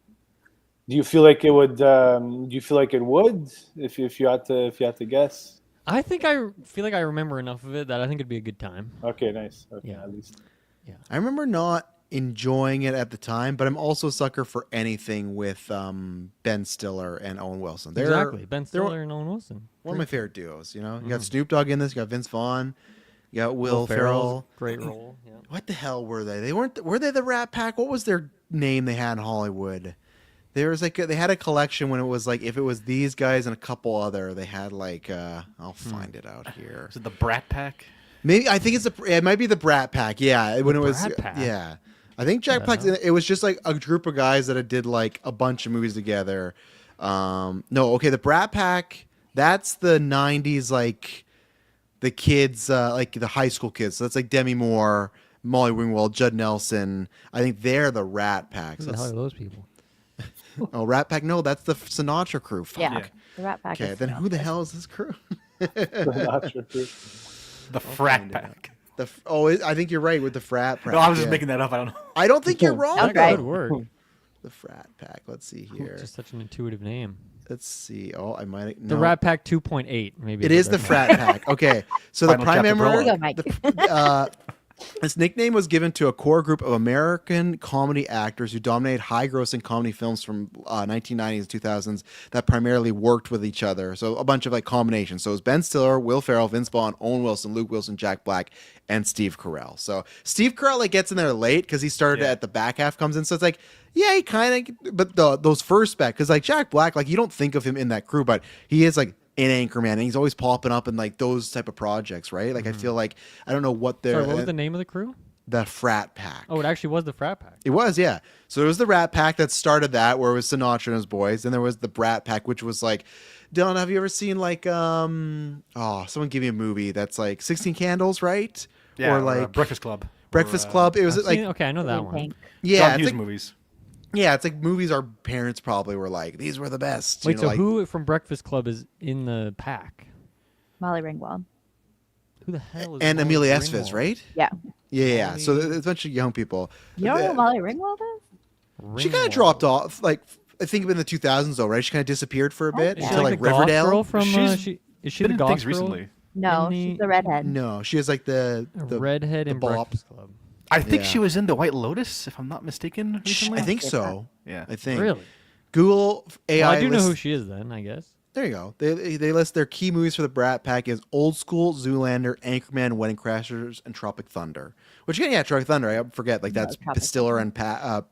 Do you feel like it would? Do you feel like it would if you had to guess? I feel like I remember enough of it that I think it'd be a good time. Okay, nice. Okay, Yeah. at least. I remember not enjoying it at the time, but I'm also a sucker for anything with Ben Stiller and Owen Wilson. They're Exactly. Ben they're Stiller and Owen Wilson. one of my favorite duos. You know, you got Snoop Dogg in this. You got Vince Vaughn. You got Will Ferrell. Great role. Yeah. What the hell were they? They weren't. Were they the Rat Pack? What was their name they had in Hollywood? There was they had a collection when it was like if it was these guys and a couple other. They had like I'll find it out here. Is it the Brat Pack? Maybe I think it might be the Brat Pack. Yeah, when it was Brat Pack? yeah. I think Jack Black's in it. It was just like a group of guys that did like a bunch of movies together. No, okay, the Brat Pack. That's the '90s, like the kids, like the high school kids. So that's like Demi Moore, Molly Ringwald, Judd Nelson. I think they're the Rat Pack. Who So the hell are that's- those people? oh, Rat Pack. No, that's the Sinatra crew. Fuck. Yeah. The Rat Pack. Okay, is then who the hell is this crew? Not sure. The Frat find it Pack. I think you're right with the Frat Pack. No, I was just yeah. making that up. I don't know. I don't think you're wrong. Sounds though. right. Good work. The Frat Pack. Let's see here. Just such an intuitive name. Let's see. Oh, I might. The no. Rat Pack 2.8, maybe. It is the Frat Pack. Okay, so the Final chapter prime prologue. Here member. you go, Mike. This nickname was given to a core group of American comedy actors who dominated high-grossing comedy films from 1990s and 2000s that primarily worked with each other. So a bunch of like combinations. So it was Ben Stiller, Will Ferrell, Vince Vaughn, Owen Wilson, Luke Wilson, Jack Black, and Steve Carell. So Steve Carell like gets in there late because he started Yeah. at the back half comes in. So it's like, yeah, he kind of, but those first back because like Jack Black, like you don't think of him in that crew, but he is like in Anchorman, and he's always popping up in like those type of projects, right? Like I feel like I don't know what they're Sorry, what was the name of the crew? the Frat Pack. Oh, it actually was the Frat Pack. It was, yeah. So there was the Rat Pack that started that, where it was Sinatra and his boys. Then there was the Brat Pack, which was like, Dylan, have you ever seen like, someone give me a movie that's like 16 Candles, right? Yeah, or like Breakfast Club. Breakfast Or, Club. It was I've like, seen- okay, I know that one. Tank. yeah, John it's Hughes like, movies. yeah, it's like movies our parents probably were like, these were the best. Wait, you know, so like, who from Breakfast Club is in the pack? Molly Ringwald. Who the hell is and Molly Amelia Ringwald? Estevez, right? Yeah. Yeah. So there's a bunch of young people. You don't know The- who Molly Ringwald is? She kind of Ringwald. dropped off, like I think in the 2000s though, right? She kind of disappeared for a bit Is Is she she until like, like the goth Riverdale. girl from? She's Is she the Been in goth things girl? recently. No, In the- she's the redhead. No, she has like the redhead in bop. Breakfast Club. I think Yeah. she was in The White Lotus, if I'm not mistaken. Recently. I think so. Yeah. I think. Really? Google AI. Well, I do know lists- who she is then, I guess. There you go. They list their key movies for the Brat Pack is Old School, Zoolander, Anchorman, Wedding Crashers, and Tropic Thunder. Which again, yeah, Tropic Thunder. I forget like that's Tropic Stiller and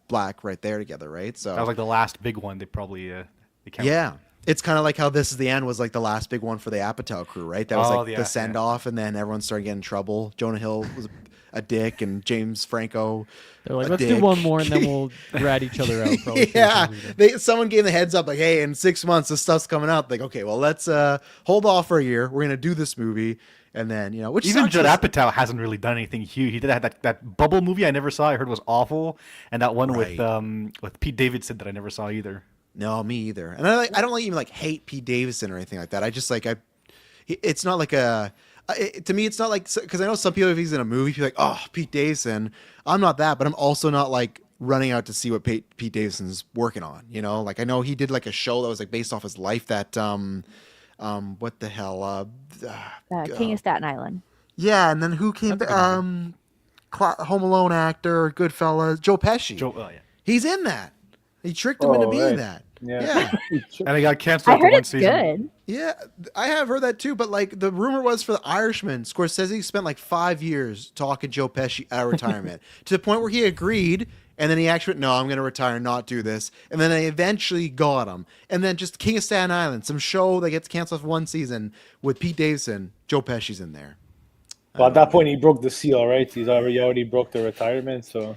Black right there together, right? So That was like the last big one. They probably they counted. yeah. It's kind of like how This Is the End was like the last big one for the Apatow crew, right? That was Oh, like yeah, the send off, and then everyone started getting in trouble. Jonah Hill was a dick, and James Franco. They're like, a let's do dick. one more and then we'll rat each other out. Probably for Yeah, some reason. someone gave the heads up like, hey, in 6 months this stuff's coming out. Like, okay, well let's hold off for a year. We're gonna do this movie, and then which Even sucks Judd 'cause- Apatow hasn't really done anything huge. He did that Bubble movie I never saw. I heard was awful, and that one Right. with Pete Davidson that I never saw either. No, me either. And I don't even like hate Pete Davidson or anything like that. I just like it's not like to me it's not like because I know some people if he's in a movie, people are like, oh, Pete Davidson. I'm not that, but I'm also not like running out to see what Pete Davidson's working on. You know, like I know he did like a show that was like based off his life that what the hell King of Staten Island. yeah, and then who came That's a good Home Alone actor, Goodfellas, Joe Pesci. Oh yeah. He's in that. He tricked him into Oh, being right. that. Yeah. And he got canceled I after heard one it's season. good. Yeah, I have heard that too. But like the rumor was for The Irishman, Scorsese spent like 5 years talking Joe Pesci out of retirement to the point where he agreed, And then he actually went, no, I'm going to retire and not do this. And then they eventually got him. And then just King of Staten Island, some show that gets canceled for one season with Pete Davidson. Joe Pesci's in there. Well, at that point, he broke the seal, right? He already broke the retirement, so.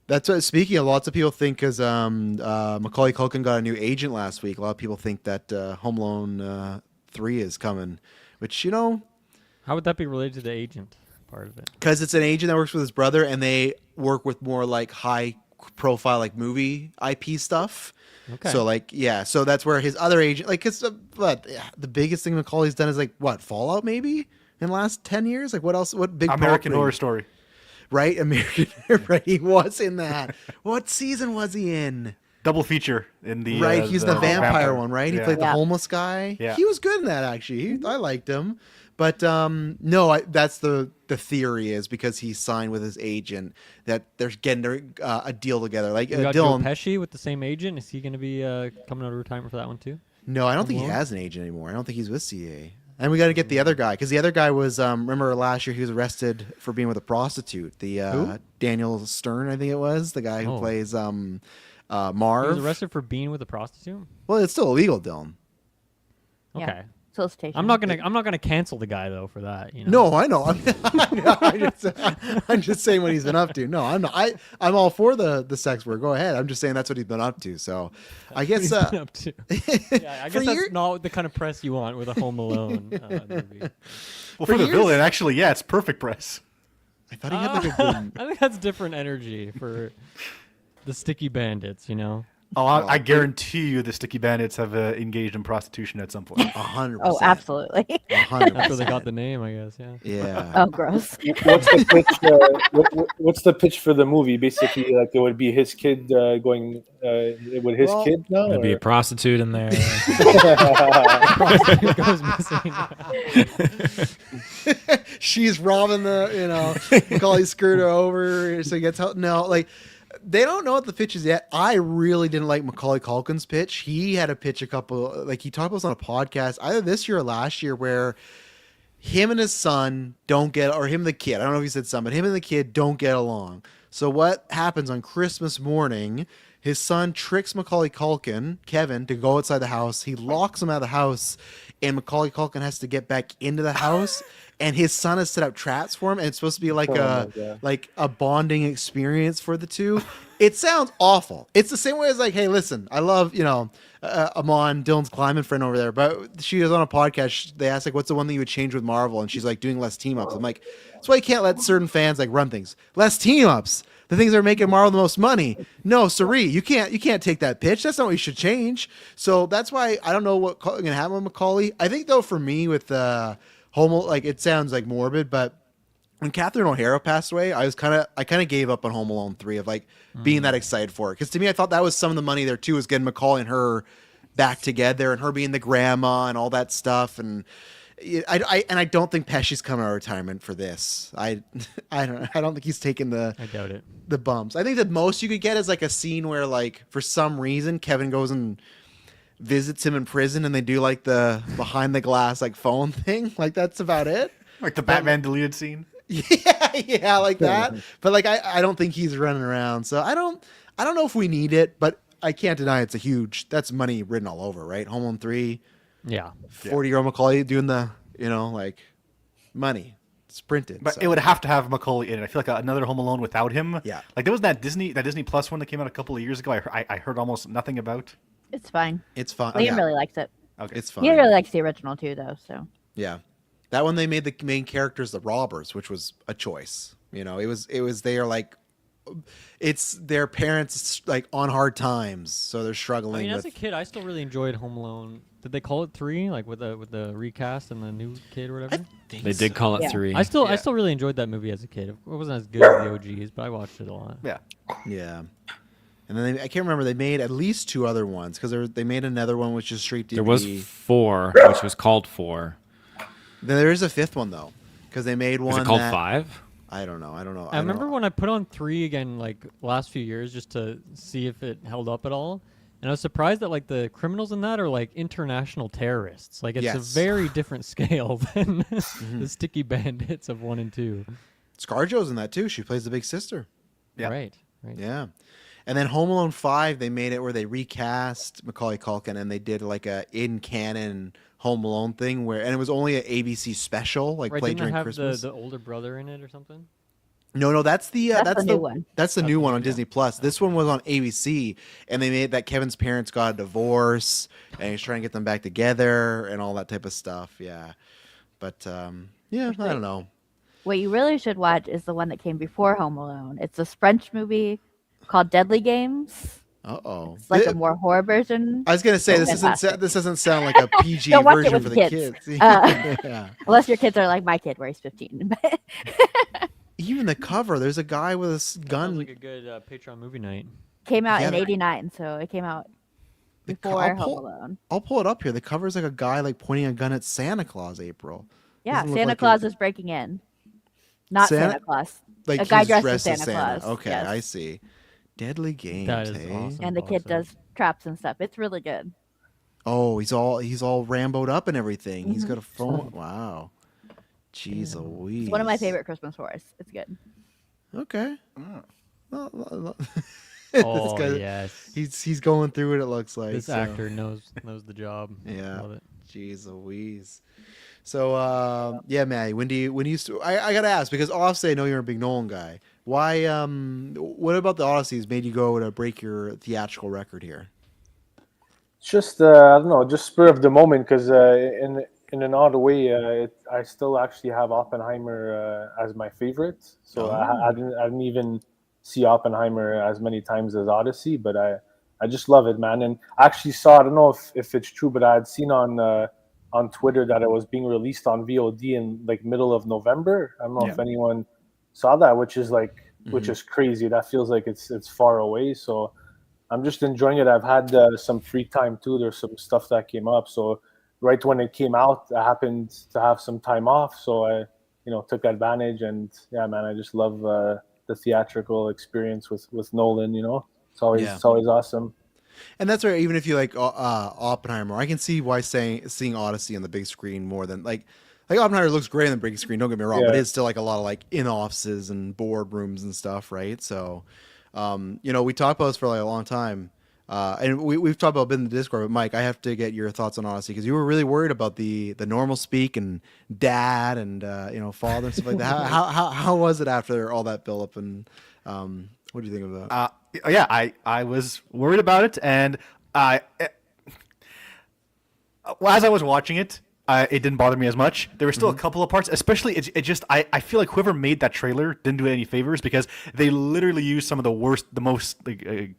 That's what, speaking of, lots of people think because Macaulay Culkin got a new agent last week. A lot of people think that Home Alone 3 is coming, which, you know, How would that be related to the agent part of it? because it's an agent that works with his brother, and they work with more like high profile like movie IP stuff. Okay. So like so that's where his other agent the biggest thing Macaulay's done is like what, Fallout maybe in the last 10 years. Like what else? What big American property? Horror Story. Right, American right. He was in that. What season was he in? Double feature in the Right, he's the vampire one, right? He Yeah. played the Yeah. homeless guy. Yeah. He was good in that actually. I liked him. But no, that's the theory is because he signed with his agent that they're getting a deal together. Like We got Joe Dylan. Pesci with the same agent. Is he going to be coming out of retirement for that one too? No, I don't think he Alone? has an agent anymore. I don't think he's with CA. And we got to get the other guy because the other guy was remember last year he was arrested for being with a prostitute. The Who? Daniel Stern, I think it was the guy who Oh. plays He was Marv. arrested for being with a prostitute. Well, it's still illegal, Dylan. Yeah. Okay. Solicitation. I'm not gonna cancel the guy though for that. You know? No, I know. I'm just saying what he's been up to. No, I'm not. I'm all for the sex work. Go ahead. I'm just saying that's what he's been up to. So, I guess. What he's been up to. Yeah, I For guess that's your- not the kind of press you want with a Home Alone movie. Well, For for the years- villain, actually, yeah, it's perfect press. I thought he had like a good. I think that's different energy for the sticky bandits. You know. Oh, I guarantee you the Sticky Bandits have engaged in prostitution at some point. 100%. Oh, absolutely. 100%. That's where they got the name, I guess. Yeah. Yeah. Oh, gross. What's the pitch? What's the pitch for the movie? Basically, like it would be his kid going with his Well, kid now. There'd be a or- prostitute in there. It goes missing. She's robbing Macaulay screwed her over, so he gets help. No, like they don't know what the pitch is yet. I really didn't like Macaulay Culkin's pitch. He had a pitch he talked about this on a podcast either this year or last year where him and his son don't get, or him and the kid, I don't know if he said son, but him and the kid don't get along. So what happens on Christmas morning, his son tricks Macaulay Culkin, Kevin, to go outside the house. He locks him out of the house, and Macaulay Culkin has to get back into the house. And his son has set up traps for him, and it's supposed to be like Oh my God. a bonding experience for the two. It sounds awful. It's the same way as like, hey, listen, I love Amon, Dylan's climbing friend over there, but she was on a podcast. They asked like, what's the one thing you would change with Marvel, and she's like, doing less team ups. I'm like, that's why you can't let certain fans like run things. Less team ups. The things that are making Marvel the most money. No, sorry, you can't take that pitch. That's not what you should change. So that's why I don't know what's gonna happen with Macaulay. I think though for me with Homo, like it sounds like morbid, but when Catherine O'Hara passed away, I kind of gave up on Home Alone 3 of like being that excited for it. Because to me, I thought that was some of the money there too, was getting Macaulay and her back together and her being the grandma and all that stuff. And I don't think Pesci's coming out of retirement for this. I don't think he's taking I doubt it. the bumps. I think the most you could get is like a scene where like for some reason Kevin goes and visits him in prison and they do like the behind the glass like phone thing. Like that's about it. Like the Batman deleted scene. Yeah, like that. But like I don't think he's running around. So I don't know if we need it, but I can't deny that's money written all over, right? Home Alone 3, Yeah. 40-year-old Macaulay doing the, like money. It's printed. But so. it would have to have Macaulay in it. I feel like another Home Alone without him. Yeah. Like there was that Disney Plus one that came out a couple of years ago. I heard almost nothing about. It's fine. It's fine. Liam Yeah, really likes it. Okay. it's fine. He really likes the original too, though. So Yeah. That one they made the main characters the robbers, which was a choice. It was they are like it's their parents like on hard times, so they're I struggling mean, with as a kid, I still really enjoyed Home Alone. Did they call it 3, like with the recast and the new kid or whatever? They did call it Yeah. 3. I still really enjoyed that movie as a kid. It wasn't as good as the OGs, but I watched it a lot. Yeah. Yeah. And then I can't remember, they made at least 2 other ones because they made another one which is straight DVD. There was 4, which was called 4. Then there is a 5th one though, because they made one Was it called that, 5? I don't know. I remember when I put on 3 again, like last few years, just to see if it held up at all. And I was surprised that like the criminals in that are like international terrorists. Like it's Yes. a very different scale than the sticky bandits of 1 and 2. ScarJo's in that too. She plays the big sister. Yeah. Right. Right. Yeah. And then Home Alone 5, they made it where they recast Macaulay Culkin and they did like a in canon Home Alone thing and it was only an ABC special, like Right, played didn't it during have Christmas. the older brother in it or something? No, that's the That's the new one. That's the That's new the one new- on yeah. Disney Plus. This one was on ABC, and they made that Kevin's parents got a divorce, and he's trying to get them back together and all that type of stuff. Yeah, but yeah, I don't know. What you really should watch is the one that came before Home Alone. It's this French movie called Deadly Games. Uh-oh. It's like a more horror version. I was gonna say It's this fantastic. doesn't sound like a PG Don't watch it version with for the kids. kids. Yeah. Unless your kids are like my kid, where he's 15. Even the cover, there's a guy with a Sounds gun. like a good Patreon movie night. Came out Yeah, in that- '89, so it came out The co- before I'll Home pull- Alone. I'll pull it up here. The cover's like a guy like pointing a gun at Santa Claus. April. Yeah, Doesn't look Santa like Claus it- is breaking in. Not Santa- Santa Claus. Like A guy he's dressed as dressed as Santa Santa. Claus, Okay, yes. I see. Deadly Games. That is hey? awesome. And the kid Awesome. does traps and stuff. It's really good. Oh, he's all Ramboed up and everything. He's Mhm. got a phone. Wow. Jeez Yeah. Louise. It's one of my favorite Christmas horrors. It's good. Okay. Oh. Well, Oh, this guy, yes. he's going through it. It looks like This so. actor knows the job. Yeah. Love it. Jeez Louise. So yeah, Maddie, when do you I gotta ask because obviously I know you're a big Nolan guy. Why what about the Odysseys made you go to break your theatrical record here? It's just I don't know, just spur of the moment because in an odd way, I still actually have Oppenheimer as my favorite. So I didn't even see Oppenheimer as many times as Odyssey, but I just love it, man. And I actually saw, I don't know if it's true, but I had seen on Twitter that it was being released on VOD in like middle of November. I don't know if anyone saw that, which is like which is crazy. That feels like it's far away. So I'm just enjoying it. I've had some free time too. There's some stuff that came up. So right when it came out, I happened to have some time off. So I, took advantage. And yeah, man, I just love the theatrical experience with Nolan. It's always awesome. And that's where even if you like Oppenheimer, I can see why seeing Odyssey on the big screen more than like Oppenheimer looks great on the big screen. Don't get me wrong, but it's still like a lot of like in offices and boardrooms and stuff, right? So, we talked about this for like a long time, and we've talked about it in the Discord. But Mike, I have to get your thoughts on Odyssey because you were really worried about the normal speak and dad and father and stuff like that. How was it after all that build up and what do you think of that? Yeah, I was worried about it, and as I was watching it, it didn't bother me as much. There were still a couple of parts, especially it just I feel like whoever made that trailer didn't do it any favors because they literally used some of the most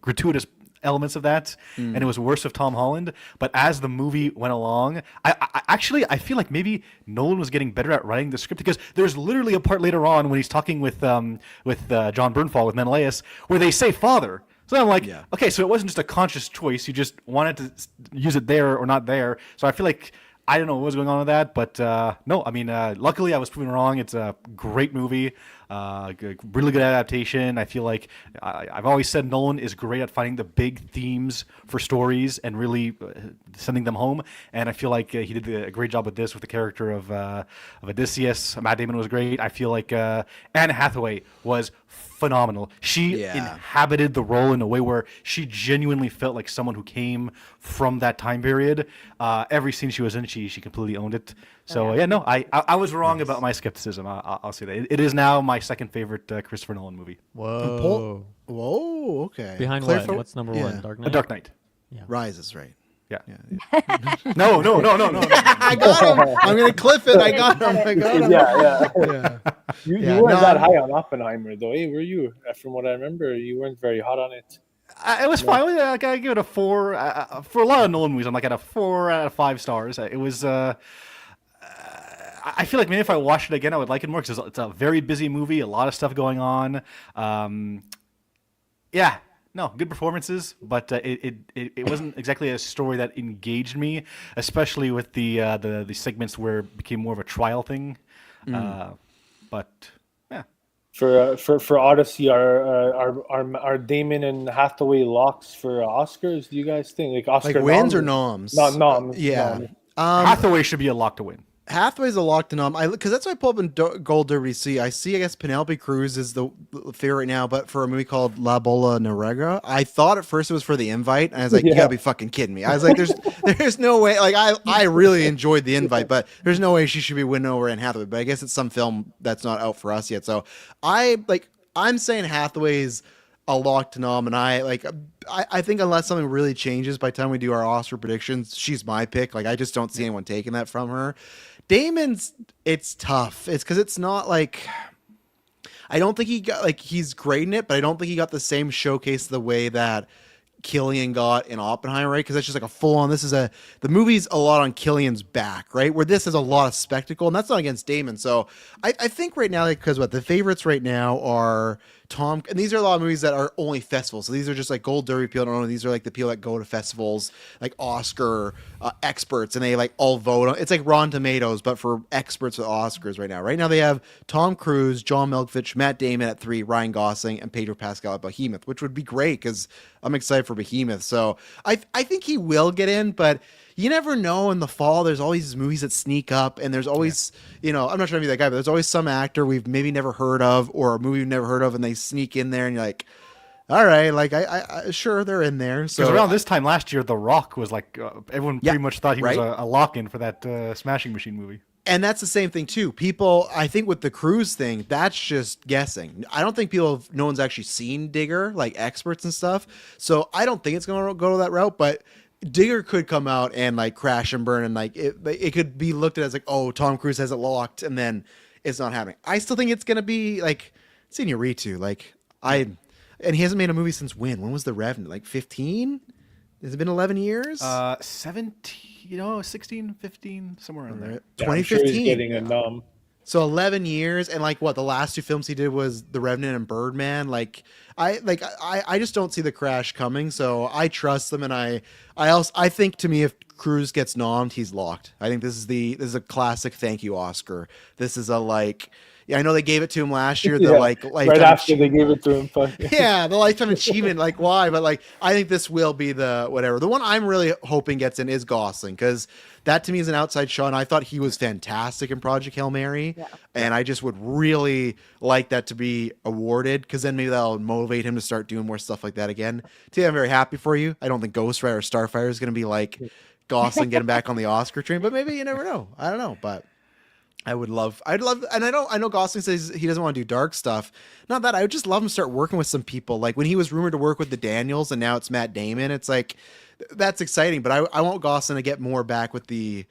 gratuitous elements of that, and it was worse with Tom Holland. But as the movie went along, I feel like maybe Nolan was getting better at writing the script because there's literally a part later on when he's talking with John Bernthal with Menelaus where they say father. So I'm like, okay, so it wasn't just a conscious choice. You just wanted to use it there or not there. So I feel like I don't know what was going on with that, but no, I mean, luckily I was proven wrong. It's a great movie, really good adaptation. I feel like I've always said Nolan is great at finding the big themes for stories and really sending them home. And I feel like he did a great job with this, with the character of Odysseus. Matt Damon was great. I feel like Anne Hathaway was phenomenal. She inhabited the role in a way where she genuinely felt like someone who came from that time period. Every scene she was in, she completely owned it. So no, I was wrong about my skepticism. I'll say that it is now my second favorite Christopher Nolan movie. Whoa. Whoa, okay. Behind Clarify- what? What's number one? Dark Knight? Dark Knight. Rises, right? Yeah. Yeah. No. I got him. I'm gonna clip it. I got him. Yeah. You Yeah, weren't no, that I'm- high on Oppenheimer, though. Hey, were you? From what I remember, you weren't very hot on it. It was fine. I give it a 4. For a lot of Nolan movies, I'm like at a 4 out of 5 stars. It was. I feel like maybe if I watched it again, I would like it more because it's a very busy movie, a lot of stuff going on. No, good performances, but it wasn't exactly a story that engaged me, especially with the segments where it became more of a trial thing. But yeah. For Odyssey, are Damon and Hathaway locks for Oscars? Do you guys think Oscar Like wins or noms? noms? No, noms. Yeah. noms. Hathaway should be a lock to win. Hathaway's a locked in on. Because that's why I pull up in Gold Derby to see. I guess Penelope Cruz is the favorite right now, but for a movie called La Bola Negra, I thought at first it was for The Invite, and I was like, you Yeah. gotta be fucking kidding me. I was like, there's no way. Like I really enjoyed The Invite, but there's no way she should be winning over Anne Hathaway. But I guess it's some film that's not out for us yet. So I'm saying Hathaway's a locked nom, and I think unless something really changes by the time we do our Oscar predictions, she's my pick. Like I just don't see anyone taking that from her. Damon's, it's tough. It's because it's not like, I don't think he got, like, he's great in it, but I don't think he got the same showcase the way that Killian got in Oppenheimer, right? Because that's just like a full on. The movie's a lot on Killian's back, right? Where this is a lot of spectacle, and that's not against Damon. So I think right now, like, because the favorites right now are Tom, and these are a lot of movies that are only festivals. So these are just like Gold Derby people. Don't know. These are like the people that go to festivals, like Oscar experts, and they like all vote. It's like Rotten Tomatoes, but for experts with Oscars right now. Right now they have Tom Cruise, John Malkovich, Matt Damon at 3, Ryan Gosling, and Pedro Pascal at Behemoth, which would be great because I'm excited for Behemoth. So I think he will get in, but you never know. In the fall, there's always these movies that sneak up, and there's always, I'm not trying to be that guy, but there's always some actor we've maybe never heard of or a movie we've never heard of, and they sneak in there, and you're like, all right, like I sure they're in there. So Because around this time last year, The Rock was like everyone pretty much thought he was right. a lock-in for that Smashing Machine movie. And that's the same thing too. People, I think with the Cruise thing, that's just guessing. I don't think no one's actually seen Digger, like experts and stuff. So I don't think it's going to go that route, but Digger could come out and like crash and burn, and like it could be looked at as like, oh, Tom Cruise has it locked, and then it's not happening. I still think it's going to be like Señoritu. And he hasn't made a movie since when? When was The Revenant? Like 15? Has it been 11 years? 17, 16, 15, somewhere in there. Yeah, I'm sure 2015. he's getting a nom. So 11 years, and like the last 2 films he did was The Revenant and Birdman. I just don't see the crash coming. So I trust them, and I think, to me, if Cruise gets nommed, he's locked. I think this is a classic thank you Oscar. This is I know they gave it to him last year. The right after they gave it to him. yeah, the lifetime achievement. Like, why? But like, I think this will be the whatever. The one I'm really hoping gets in is Gosling, because that to me is an outside shot, and I thought he was fantastic in Project Hail Mary, and I just would really like that to be awarded, because then maybe that'll motivate him to start doing more stuff like that again. Today, I'm very happy for you. I don't think Ghost Rider or Starfire is going to be like Gosling getting back on the Oscar train, but maybe you never know. I don't know, but. I'd love, and I know Gosling says he doesn't want to do dark stuff. Not that, I would just love him to start working with some people. Like when he was rumored to work with the Daniels, and now it's Matt Damon. It's like, that's exciting, but I want Gosling to get more back with the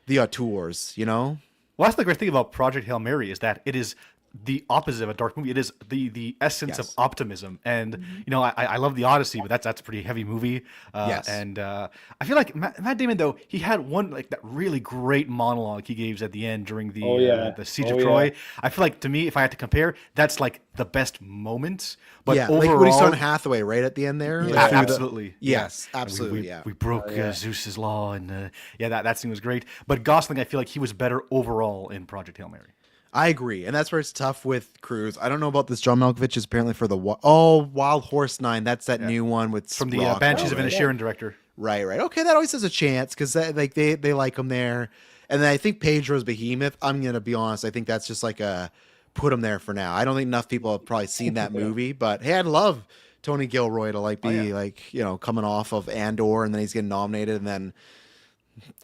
auteurs, Well, that's the great thing about Project Hail Mary, is that it is the opposite of a dark movie. It is the essence of optimism, and I love The Odyssey, but that's a pretty heavy movie. And I feel like Matt Damon, though, he had one like that really great monologue he gave at the end during the Siege of Troy. Yeah. I feel like, to me, if I had to compare, that's like the best moment. But overall, like when he's on Hathaway right at the end there. Yeah, like absolutely. Yes, absolutely. We broke Zeus's law, and that scene was great. But Gosling, I feel like he was better overall in Project Hail Mary. I agree, and that's where it's tough with Cruise. I don't know about this. John Malkovich is apparently for the Wild Horse 9. That's that new one with from the Rock, Banshees of right? Inisherin director. Right. Okay, that always has a chance, because they like him there. And then I think Pedro's Behemoth. I'm gonna be honest. I think that's just like a put him there for now. I don't think enough people have probably seen that movie, but hey, I'd love Tony Gilroy to be coming off of Andor, and then he's getting nominated, and then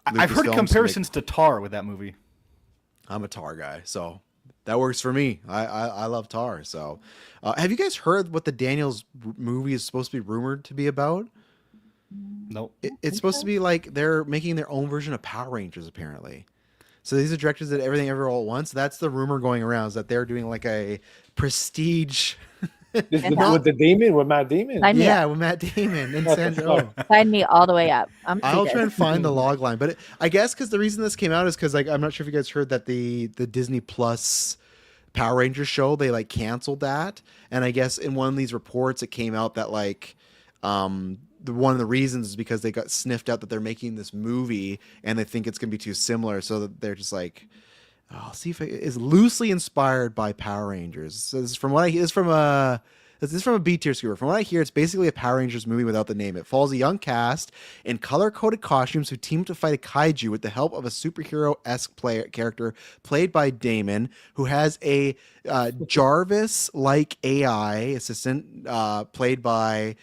I've heard comparisons to Tar with that movie. I'm a Tar guy, so that works for me. I love Tar. So, have you guys heard what the Daniels movie is supposed to be rumored to be about? No. It's supposed to be like they're making their own version of Power Rangers, apparently. So these are directors that Everything Ever All at Once. That's the rumor going around, is that they're doing like a prestige. With Matt Damon? With Matt Damon and Sandra. Sign me all the way up. I'll try and find the log line, but I guess because the reason this came out is because I'm not sure if you guys heard that the Disney Plus Power Rangers show, they canceled that, and I guess in one of these reports it came out that one of the reasons is because they got sniffed out that they're making this movie and they think it's gonna be too similar, so that they're just like, I'll see if it's loosely inspired by Power Rangers. So this is from This is from a B tier scooper. From what I hear, it's basically a Power Rangers movie without the name. It follows a young cast in color-coded costumes who team to fight a kaiju with the help of a superhero-esque character played by Damon, who has a Jarvis-like AI assistant played by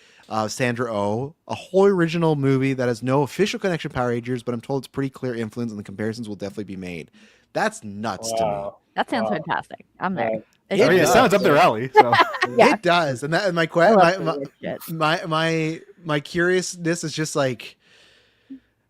Sandra Oh. A whole original movie that has no official connection to Power Rangers, but I'm told it's pretty clear influence and the comparisons will definitely be made. That's nuts to me. Wow. That sounds Wow. fantastic. I'm there. It I mean, it does. sounds up their alley. So. Yeah. It does, and that and I love weird shit. my curiousness is just like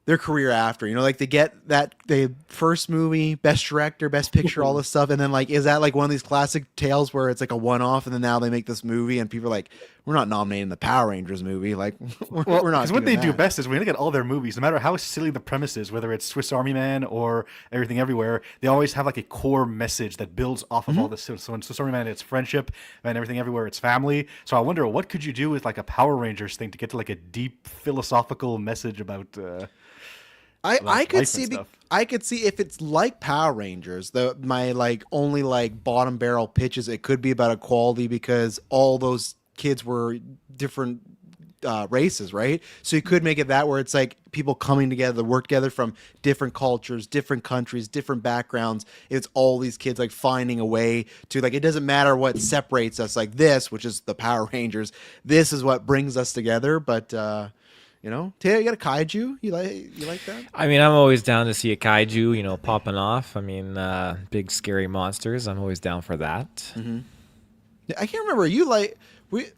their career after, like they get that the first movie, best director, best picture, all this stuff, and then like is that like one of these classic tales where it's like a one-off, and then now they make this movie, and people are like, we're not nominating the Power Rangers movie, like we're not. Because what they doing do that. best is when you look at all their movies, no matter how silly the premise is, whether it's Swiss Army Man or Everything Everywhere, they always have like a core message that builds off of all this. So in Swiss Army Man, it's friendship, and Everything Everywhere, it's family. So I wonder, what could you do with like a Power Rangers thing to get to like a deep philosophical message about? I like could life see and stuff. I could see if it's like Power Rangers, my like only like bottom barrel pitches, it could be about equality because all those kids were different races, right? So you could make it that where it's like people coming together, work together from different cultures, different countries, different backgrounds. It's all these kids like finding a way to like, it doesn't matter what separates us, like this, which is the Power Rangers. This is what brings us together. But Taylor, you got a kaiju? You like that? I mean, I'm always down to see a kaiju, popping off. I mean, big scary monsters. I'm always down for that. Mm-hmm. I can't remember.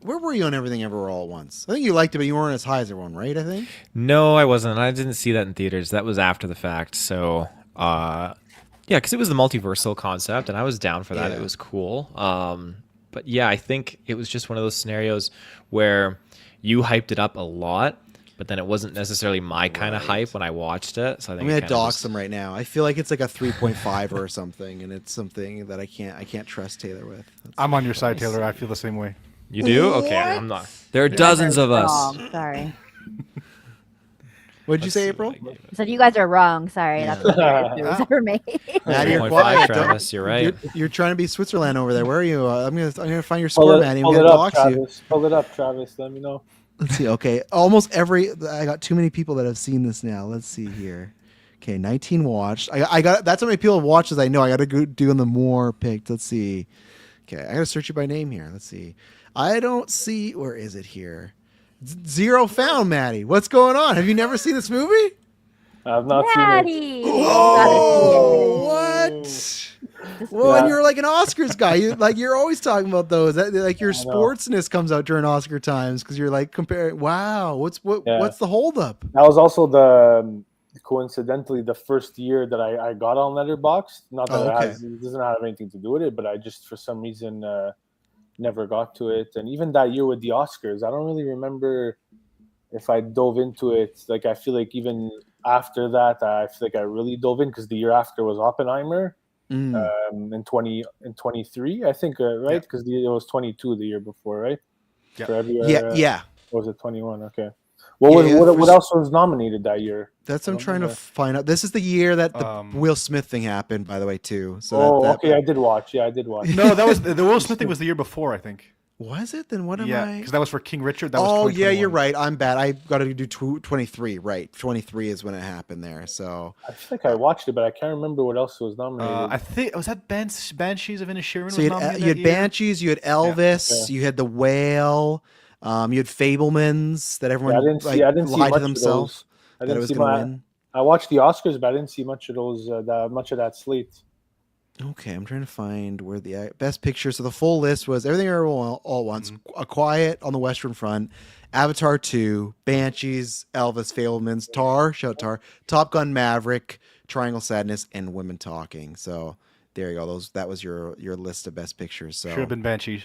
Where were you on Everything Everywhere All at Once? I think you liked it, but you weren't as high as everyone, right? I think. No, I wasn't. I didn't see that in theaters. That was after the fact. So, yeah, because it was the multiversal concept, and I was down for that. Yeah. It was cool. But yeah, I think it was just one of those scenarios where you hyped it up a lot, but then it wasn't necessarily my kind of hype when I watched it. So I think I'm gonna it kinda dox just- them right now. I feel like it's like a 3.5 or something, and it's something that I can't trust Taylor with. I'm on your side, Taylor. I feel the same way. You do? Okay, I'm not. There are dozens of us. Wrong. Sorry. What did you Let's say, see April? what I gave it. I said you guys are wrong. Sorry. That's the weirdest news ever made. Maddie, you're 1.5, quiet. Travis, you're right. You're trying to be Switzerland over there. Where are you? I'm gonna find your score, Maddie. I'm Pull gonna it up, dox you. Travis. Pull it up, Travis. Let me know. Let's see. Okay, I got too many people that have seen this now. Let's see here. Okay, 19 watched. I got that's how many people have watched as I know. I got to go doing the more picked. Let's see. Okay, I got to search you by name here. Let's see. I don't see. Where is it here? Zero found, Maddie. What's going on? Have you never seen this movie? I've not seen it. Maddie. Oh, what? Well, and Yeah. you're like an Oscars guy. You're always talking about those. Like your I know. sportsness comes out during Oscar times because you're like comparing. Wow, what's Yeah. the holdup? That was also coincidentally the first year that I got on Letterboxd. Not that Oh, okay. it doesn't have anything to do with it, but I just for some reason never got to it. And even that year with the Oscars, I don't really remember if I dove into it. Like I feel like even after that, I feel like I really dove in because the year after was Oppenheimer. Mm. In 23, I think, right? Because it was 22 the year before, right? Yeah. For everywhere, Yeah. or was it 21? Okay. What for- else was nominated that year? That's what I'm I don't trying to remember. find out. This is the year that the Um, Will Smith thing happened, by the way, too. So Okay, I did watch. Yeah, I did watch. No, that was the Will Smith thing was the year before, I think. was it? Then what am Yeah, I? because that was for King Richard. That was Oh yeah, 2021. you're right. I'm bad. I got to do 23. Right, 23 is when it happened there. So I feel like I watched it, but I can't remember what else was nominated. I think was that Banshees of Inisherin. you had Banshees, you had Elvis, you had The Whale, you had Fablemans that everyone I didn't see lied much to of themselves those. I that it didn't was see going to my. win. I watched the Oscars, but I didn't see much of those. Much of that slate. Okay, I'm trying to find where the best picture. So the full list was Everything Everywhere All at Once, A Quiet on the Western Front, Avatar 2, Banshees, Elvis, Fablemans, Tar, shout Tar, Top Gun Maverick, Triangle Sadness, and Women Talking. So there you go. That was your list of best pictures. So Should have been Banshees.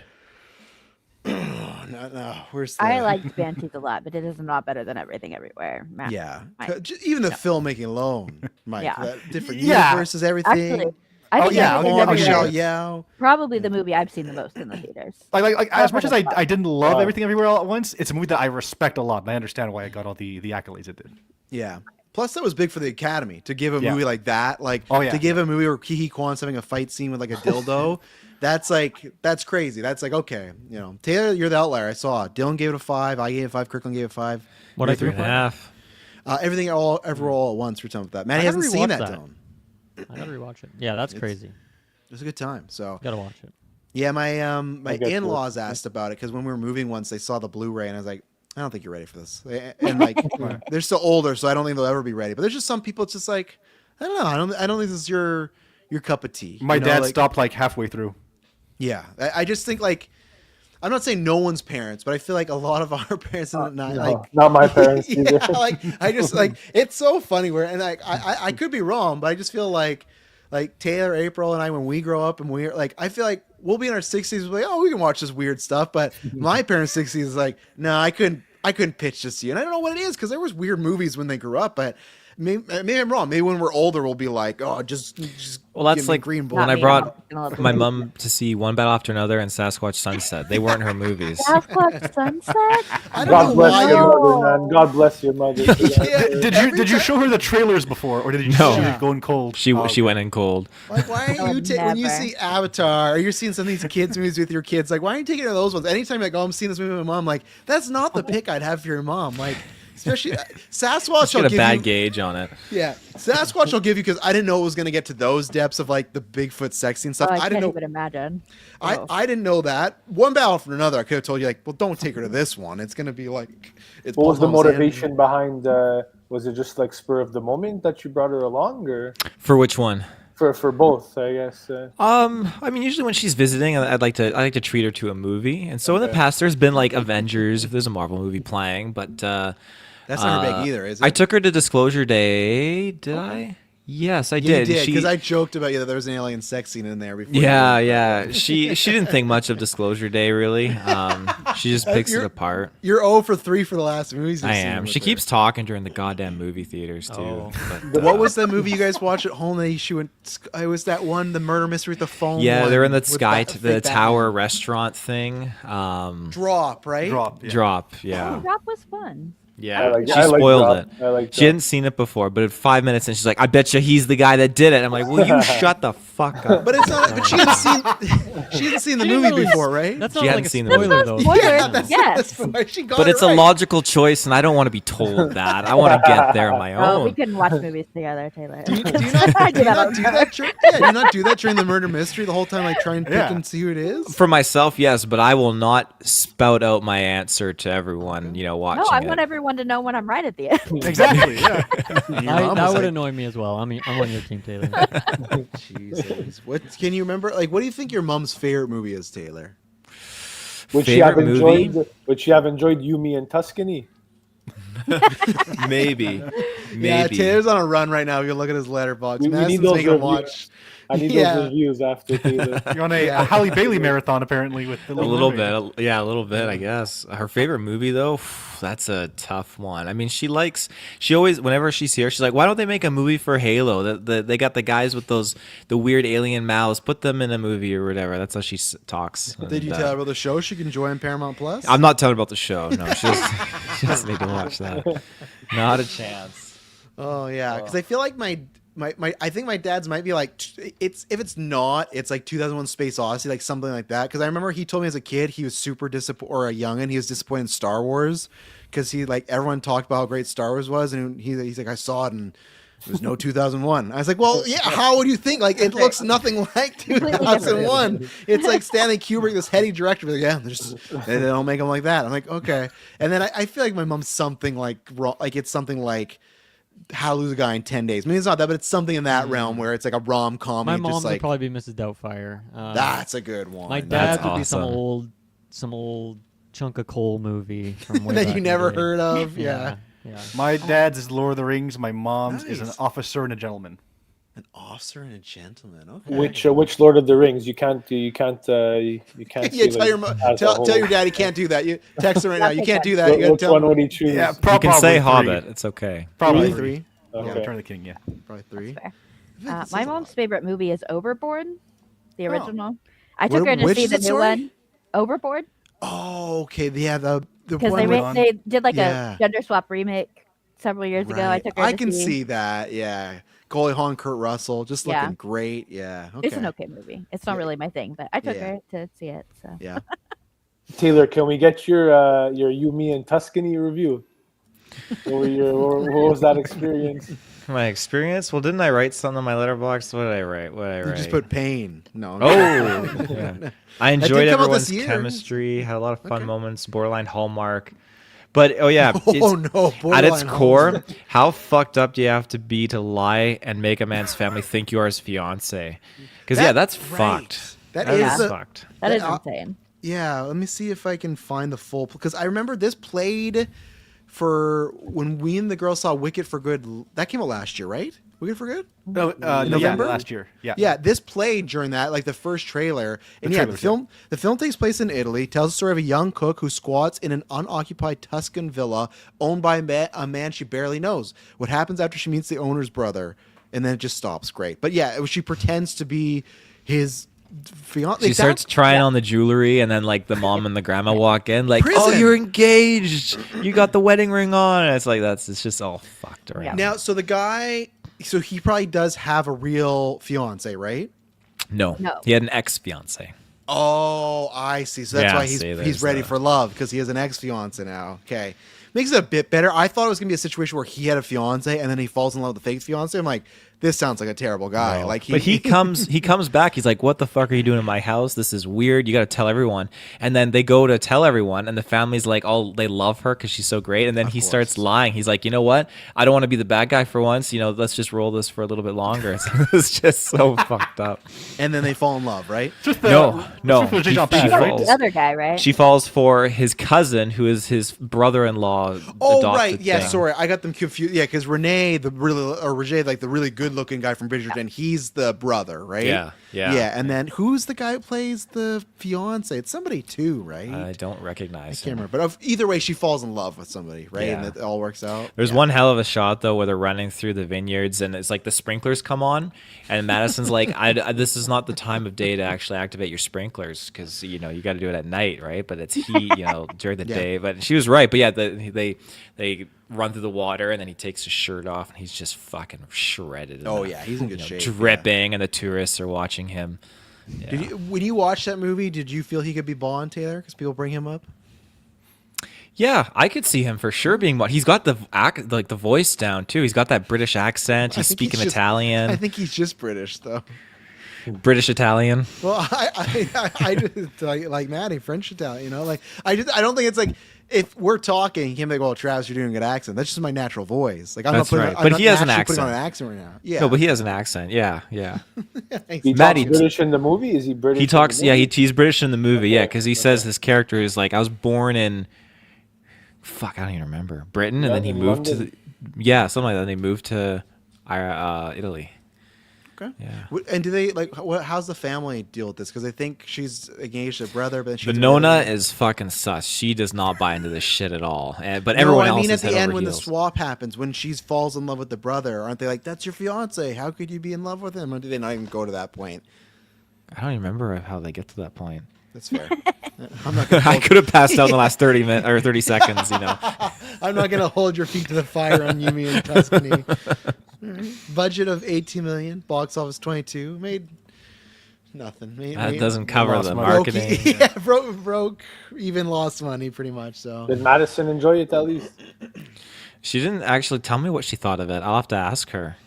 no. Where's the? I liked Banshees a lot, but it is not better than Everything Everywhere. Matt. Yeah, Mike. even the filmmaking alone, Mike. Yeah. That different Yeah. universes, everything. Actually, I think yeah, Everything oh, Everywhere Michelle is Yao. probably the movie I've seen the most in the theaters. Like as much as I Probably. didn't love Wow. Everything Everywhere All at Once, it's a movie that I respect a lot, and I understand why it got all the accolades it did. Yeah. Plus, that was big for the Academy to give a movie like that, like to give a movie where Kiki Kwan's having a fight scene with like a dildo. That's crazy. That's like, okay, you know, Taylor, you're the outlier. I saw Dylan gave it a 5. I gave it a 5. Kirkland gave it a 5. What I 3.5. Everything everywhere all at once. We're talking about that. Maddie I gotta hasn't seen rewatch that, that. Dylan. I gotta rewatch it. Yeah, that's crazy. It was a good time. So Gotta watch it. yeah, my get to it. in-laws asked about it because when we were moving once, they saw the Blu-ray, and I was like, I don't think you're ready for this. And like, they're still older, so I don't think they'll ever be ready. But there's just some people. It's just like, I don't know. I don't think this is your cup of tea. My you know, dad like, stopped like halfway through. Yeah, I just think like, I'm not saying no one's parents, but I feel like a lot of our parents are not No, like. not my parents either. Yeah, like I just like it's so funny where and like I could be wrong, but I just feel like Taylor, April, and I when we grow up and we're like I feel like we'll be in our 60s, we're like, oh, we can watch this weird stuff, but my parents' 60s is like, no, I couldn't pitch this to you, and I don't know what it is because there was weird movies when they grew up, but maybe I'm wrong. Maybe when we're older, we'll be like, oh, just Well, that's give me like Green Book. when I me, brought I'm gonna my mom to see One Battle After Another and Sasquatch Sunset. They weren't her movies. Sasquatch Sunset. I don't God know bless why your you. mother, man. God bless your mother. Yeah, Did every you time- show her the trailers before, or did you No. just see it going cold? She Oh, she went in cold. Like, why I are you would when you never. see Avatar or you're seeing some of these kids movies with your kids? Like, why are you taking those ones? Anytime you're like, oh, I'm seeing this movie with my mom, like, that's not the pick I'd have for your mom. Like, especially Sasquatch. Just I'll get a give bad you, gauge on it. yeah, Sasquatch. I'll give you because I didn't know it was gonna get to those depths of like the Bigfoot sex scene stuff. Oh, I I can't didn't know. even imagine. I, Oh. I didn't know that. One battle for another. I could have told you like, well, don't take her to this one. It's gonna be like, it's What was the Paul Thomas motivation behind? Was it just like spur of the moment that you brought her along, or For which one? for both? I guess. I mean, usually when she's visiting, I like to treat her to a movie. And so in the past, there's been like Avengers, if there's a Marvel movie playing, but That's not her big either, is it? I took her to Disclosure Day. Did I? Yes, I Yeah, you did. did She- because I joked about you that there was an alien sex scene in there before. Yeah, yeah. She didn't think much of Disclosure Day, really. She just picks it You're- apart. You're 0 for 3 for the last movies. You've I seen am. with She her. keeps talking during the goddamn movie theaters too. Oh. But, What was that movie you guys watched at home? That she went. It was that one, the murder mystery with the phone. Yeah, they're in the with sky, Bat- the fake tower Batman. restaurant thing. Drop, right? Drop. Yeah. Drop. Yeah. Drop was fun. Yeah, she I like spoiled Drop. it. I like She Drop. hadn't seen it before, but at 5 minutes in, she's like, "I bet you he's the guy that did it." I'm like, "Will you shut the fuck up?" But it's not. But she hadn't seen. She hadn't seen the She movie didn't really- before, right? That's She not like hadn't a seen the spoiler movie. though. Spoiler. yeah, that's Yes. why she got But it it's right. a logical choice, and I don't want to be told that. I want to get there on my Oh, we own. couldn't watch movies together, Taylor. Do you not, I do you that all not the do time. that? Yeah, do you not do that during the murder mystery the whole time, like try and pick Yeah. and see who it is? For myself, yes, but I will not spout out my answer to everyone. Watching No, I it. want everyone to know when I'm right at the end. Exactly. Yeah. Your mom That was would like, annoy me as well. I'm on your team, Taylor. Jesus. What can you remember? Like, what do you think your mom's favorite movie is, Taylor? Would she have Favorite movie? enjoyed? Would she have enjoyed Yumi and Tuscany? Maybe. Yeah, Taylor's on a run right now. You look at his letterbox. We need Madison's those making him reviews. watch. I need Yeah. those reviews after Taylor. You're on a Halle Bailey marathon apparently with the A little bit, yeah, a little bit, I guess. Her favorite movie, though, that's a tough one. I mean, she always, whenever she's here, she's like, "Why don't they make a movie for Halo? They got the guys with the weird alien mouths. Put them in a movie or whatever." That's how she talks. Did you And, tell her about the show she can enjoy on Paramount Plus? I'm not telling about the show. No, she doesn't need to watch that. Not a chance. Oh yeah, because I feel like my I think my dad's might be like it's if it's not, it's like 2001 Space Odyssey, like something like that. Because I remember he told me as a kid he was super disappointed, or a youngin, he was disappointed in Star Wars because he like everyone talked about how great Star Wars was, and he's like I saw it and there was no 2001. I was like, well, yeah, how would you think? Like it looks nothing like 2001. It's like Stanley Kubrick, this heady director. Like, yeah, they don't make them like that. I'm like, okay. And then I feel like my mom's something like wrong, like it's something like How to Lose a Guy in 10 Days. I mean, it's not that, but it's something in that realm where it's like a rom-com. My and mom just would like, probably be Mrs. Doubtfire. that's a good one. My That's dad would be awesome. some old chunk of coal movie from way that back you in the never day. heard of. Yeah. Yeah. My dad's is Lord of the Rings. My mom's is an Nice. officer and a gentleman. An officer and a gentleman. Okay. Which Lord of the Rings? You can't. You can't Yeah, see tell your tell your dad he can't do that. You text him right now. You can't do that. You gotta Which tell one him. would he choose? Yeah, You can probably say three. Hobbit. It's okay. Probably Three. three. Yeah, I'm Okay. trying to kidding you. Probably 3. Fair. This is My a mom's lot. favorite movie is Overboard, the Oh. original. I took her to Which see is the it, new sorry? one, Overboard, Oh, okay. Yeah, the because one they with, on- they did like Yeah. a gender swap remake several years ago. I took her I to can see. see that. Yeah, Goldie Hawn, Kurt Russell, just Yeah. looking great. Yeah, okay. It's an okay movie. It's not Yeah. really my thing, but I took Yeah. her to see it. So Yeah. Taylor, can we get your You, Me, and Tuscany review? What was that experience? My experience? Well, didn't I write something on my letterbox? What did I write? You just put pain. No. Oh, yeah. I enjoyed come out everyone's this year. chemistry. Had a lot of fun Okay. moments. Borderline Hallmark. But oh yeah, Oh it's- no! at its Borderline core, Hallmark. how fucked up do you have to be to lie and make a man's family think you are his fiance? Because yeah, that's right. fucked. That That is is the- fucked. that is That- insane. Yeah, let me see if I can find the full, because I remember this played for when we and the girl saw Wicked for Good. That came out last year, right? Wicked for Good. No, November? yeah, last year. Yeah. Yeah, this played during that, like the first trailer. And yeah, trailers, the film takes place in Italy, tells the story of a young cook who squats in an unoccupied Tuscan villa owned by a man she barely knows. What happens after she meets the owner's brother, and then it just stops. Great. But yeah, she pretends to be his fiance. She starts trying on the jewelry, and then like the mom and the grandma walk in, like, "Oh, Prison. you're engaged. You got the wedding ring on." And it's like it's just all fucked right Yeah. Now, so the guy, so he probably does have a real fiance, right? No, No. he had an ex-fiance. Oh, I see. So that's Yeah, why see, he's there's ready that. for love, because he has an ex-fiance now. Okay. Makes it a bit better. I thought it was going to be a situation where he had a fiance and then he falls in love with the fake fiance. I'm like, this sounds like a terrible guy. No. Like but he comes back. He's like, "What the fuck are you doing in my house? This is weird. You got to tell everyone." And then they go to tell everyone, and the family's like, "Oh, they love her because she's so great." And then he starts lying. He's like, "You know what? I don't want to be the bad guy for once. Let's just roll this for a little bit longer." It's just so fucked up. and then they fall in love, right? No. She She falls. Like the other guy, right? She falls for his cousin, who is his brother-in-law. Oh, adopted right. Yeah, thing. sorry. I got them confused. Yeah, because Roger, like the really good-looking guy from Bridgerton, he's the brother, right? Yeah. Yeah, and then who's the guy who plays the fiance? It's somebody too, right? I don't recognize I can't him. remember. But either way, she falls in love with somebody, right? Yeah. And it all works out. There's Yeah. one hell of a shot though where they're running through the vineyards and it's like the sprinklers come on and Madison's like, "This is not the time of day to actually activate your sprinklers because you got to do it at night, right? But it's heat, during the Yeah. day." But she was right. But yeah, they run through the water and then he takes his shirt off and he's just fucking shredded. Oh, yeah, he's in good shape, yeah. dripping, and the tourists are watching him. Yeah. When you watched that movie, did you feel he could be Bond, Taylor? Because people bring him up. Yeah, I could see him for sure being one. He's got the the voice down too. He's got that British accent. He's I think speaking just- Italian, I think he's just British, though. British Italian. Well, I just like Maddie, French Italian. I don't think it's like if we're talking, he can't be like, "Well, Travis, you're doing a good accent." That's just my natural voice. Like I'm That's not putting, right. I'm But not he has an naturally putting accent. on an accent right now. Yeah, No, but he has an accent. Yeah. He Maddie- talks British in the movie. Is he British? He in the talks. Yeah, movie? he's British in the movie. Yeah, Okay, because he says his character is like, "I was born in, fuck, I don't even remember, Britain, and then he in moved to, London. something like that. They moved to, Italy. Okay. Yeah. And do they how's the family deal with this? Because they think she's engaged to a brother, but then she's Venona is fucking sus. She does not buy into this shit at all. But No, everyone I else mean is at the head end over when the heels. swap happens, when she falls in love with the brother, aren't they like, "That's your fiance? How could you be in love with him?" Or do they not even go to that point? I don't even remember how they get to that point. That's fair. I'm not gonna I hold, could have passed out in the last 30 minutes or 30 seconds. I'm not gonna hold your feet to the fire on Yumi and Tuscany. Budget of 18 million, box office 22, made nothing. That doesn't cover lost the money. marketing. Yeah, broke, even lost money pretty much. So Did Madison enjoy it at least? She didn't actually tell me what she thought of it. I'll have to ask her.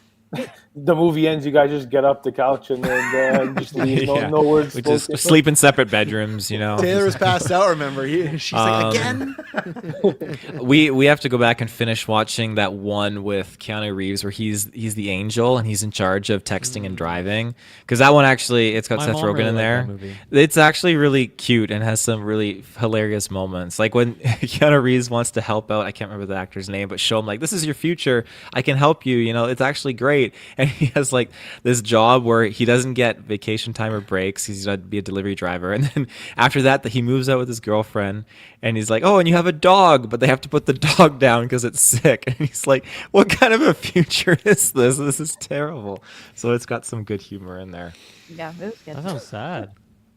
The movie ends. You guys just get up the couch and then just leave. No, Yeah. no words We spoken. just sleep in separate bedrooms, Taylor was passed out. Remember, she's like, Um, again. We have to go back and finish watching that one with Keanu Reeves where he's the angel and he's in charge of texting and driving, because that one actually it's got My Seth mom Rogen really in liked there. that movie. It's actually really cute and has some really hilarious moments, like when Keanu Reeves wants to help out. I can't remember the actor's name, but show him like, "This is your future. I can help you. It's actually great." And he has like this job where he doesn't get vacation time or breaks. He's got to be a delivery driver, and then after that he moves out with his girlfriend, and he's like, "Oh, and you have a dog," but they have to put the dog down because it's sick. And he's like, "What kind of a future is this? This is terrible." So it's got some good humor in there. Yeah, it was good. That sounds sad.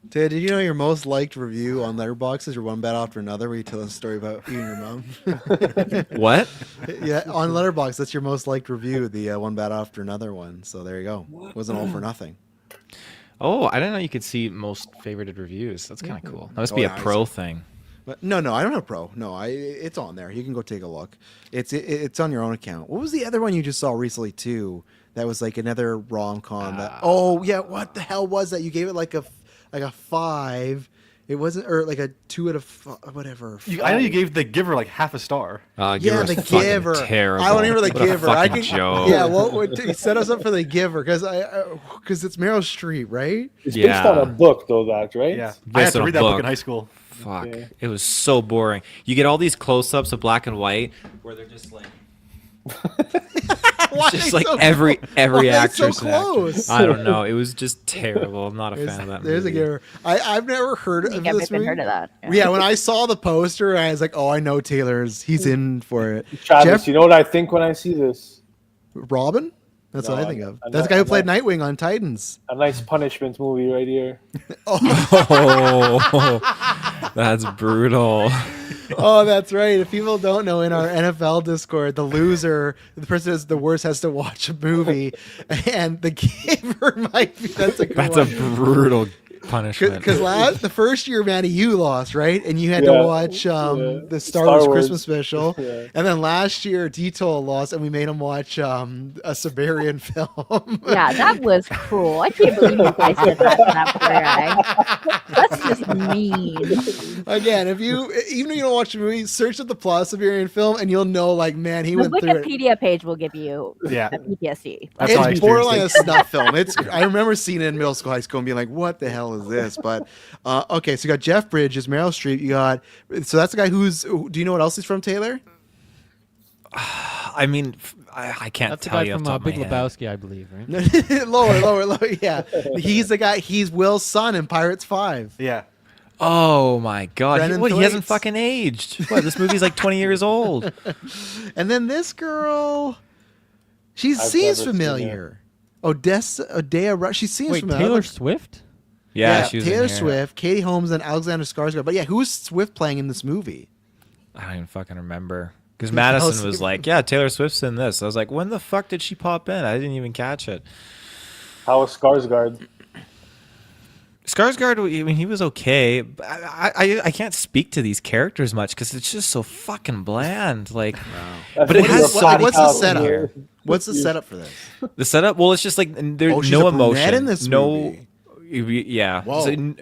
Ted, did you know your most liked review on Letterboxd is your one bad after another, where you tell a story about you and your mom? What? Yeah, on Letterboxd, that's your most liked review, the one bad after another one. So there you go. It wasn't all for nothing. Oh, I didn't know you could see most favorited reviews. That's kind of cool. That must be yeah, a I pro thing. But no, I don't have Pro. No, it's on there. You can go take a look. It's on your own account. What was the other one you just saw recently too? That was like another rom com. Oh yeah, what the hell was that? You gave it like a 5. It wasn't, or like a 2 out of 5, whatever. I know you gave The Giver like half a star. Yeah, Giver's The fucking Giver. Terrible. I don't even remember The What a Giver. fucking joke. Yeah, what set us up for The Giver? Because it's Meryl Streep, right? It's based on a book, though, that, right? Yeah, I had Based to on a read that book book. in high school. Fuck. Yeah. It was so boring. You get all these close-ups of black and white where they're just like Why just are like they so every why are they actress so and actor. close? I don't know. It was just terrible. I'm not a fan of that There's movie. a Giver. I've never heard I of think I've this even movie. heard of that. Yeah, when I saw the poster, I was like, "Oh, I know he's in for it." Travis, Jeff you know what I think when I see this? Robin? That's what I No, think of. I'm That's the not- guy who I'm played not- Nightwing on Titans. A nice punishment movie right here. Oh, that's brutal. Oh, that's right. If people don't know, in our NFL Discord, the loser, the person that's the worst, has to watch a movie, and the Giver might be. That's a good That's one. a brutal punishment. Because the first year, Manny, you lost, right? And you had to Yeah. watch Yeah. the Star Star Wars Wars. Christmas special. Yeah. And then last year, Detour lost, and we made him watch a Siberian film. Yeah, that was cruel. I can't believe you guys did that to that poor guy. That's just mean. Again, even if you don't watch the movie, search up the plot of Siberian film, and you'll know, like, man, he The went through it. Wikipedia page will give you Yeah. the PTSD. That's how I It's experienced borderline a it. snuff film. I remember seeing it in middle school, high school, and being like, "What the hell is this?" But okay, so you got Jeff Bridges, Meryl Streep. You got that's the guy do you know what else he's from, Taylor? I mean, I can't That's the tell guy you off from the top of Big my head. Lebowski, I believe, right? lower. Yeah, he's the guy. He's Will's son in Pirates 5. Yeah. Oh my god! Brennan He hasn't Thwaites. fucking aged. What? This movie's like 20 years old. And then this girl, she I've seems never seen familiar. Odea Rush. She seems Wait, familiar. Taylor Swift? Yeah, she was in Taylor here. Swift, Katie Holmes, and Alexander Skarsgård. But yeah, who's Swift playing in this movie? I don't even fucking remember. Because Madison was like, "Yeah, Taylor Swift's in this." I was like, "When the fuck did she pop in?" I didn't even catch it. How was Skarsgård? Skarsgård, I mean, he was okay. But I can't speak to these characters much because it's just so fucking bland. Like, But it has- What's the setup? What's the setup for this? the setup, well, it's just like there's Oh, she's no a brunette emotion in this movie. Yeah. Whoa. So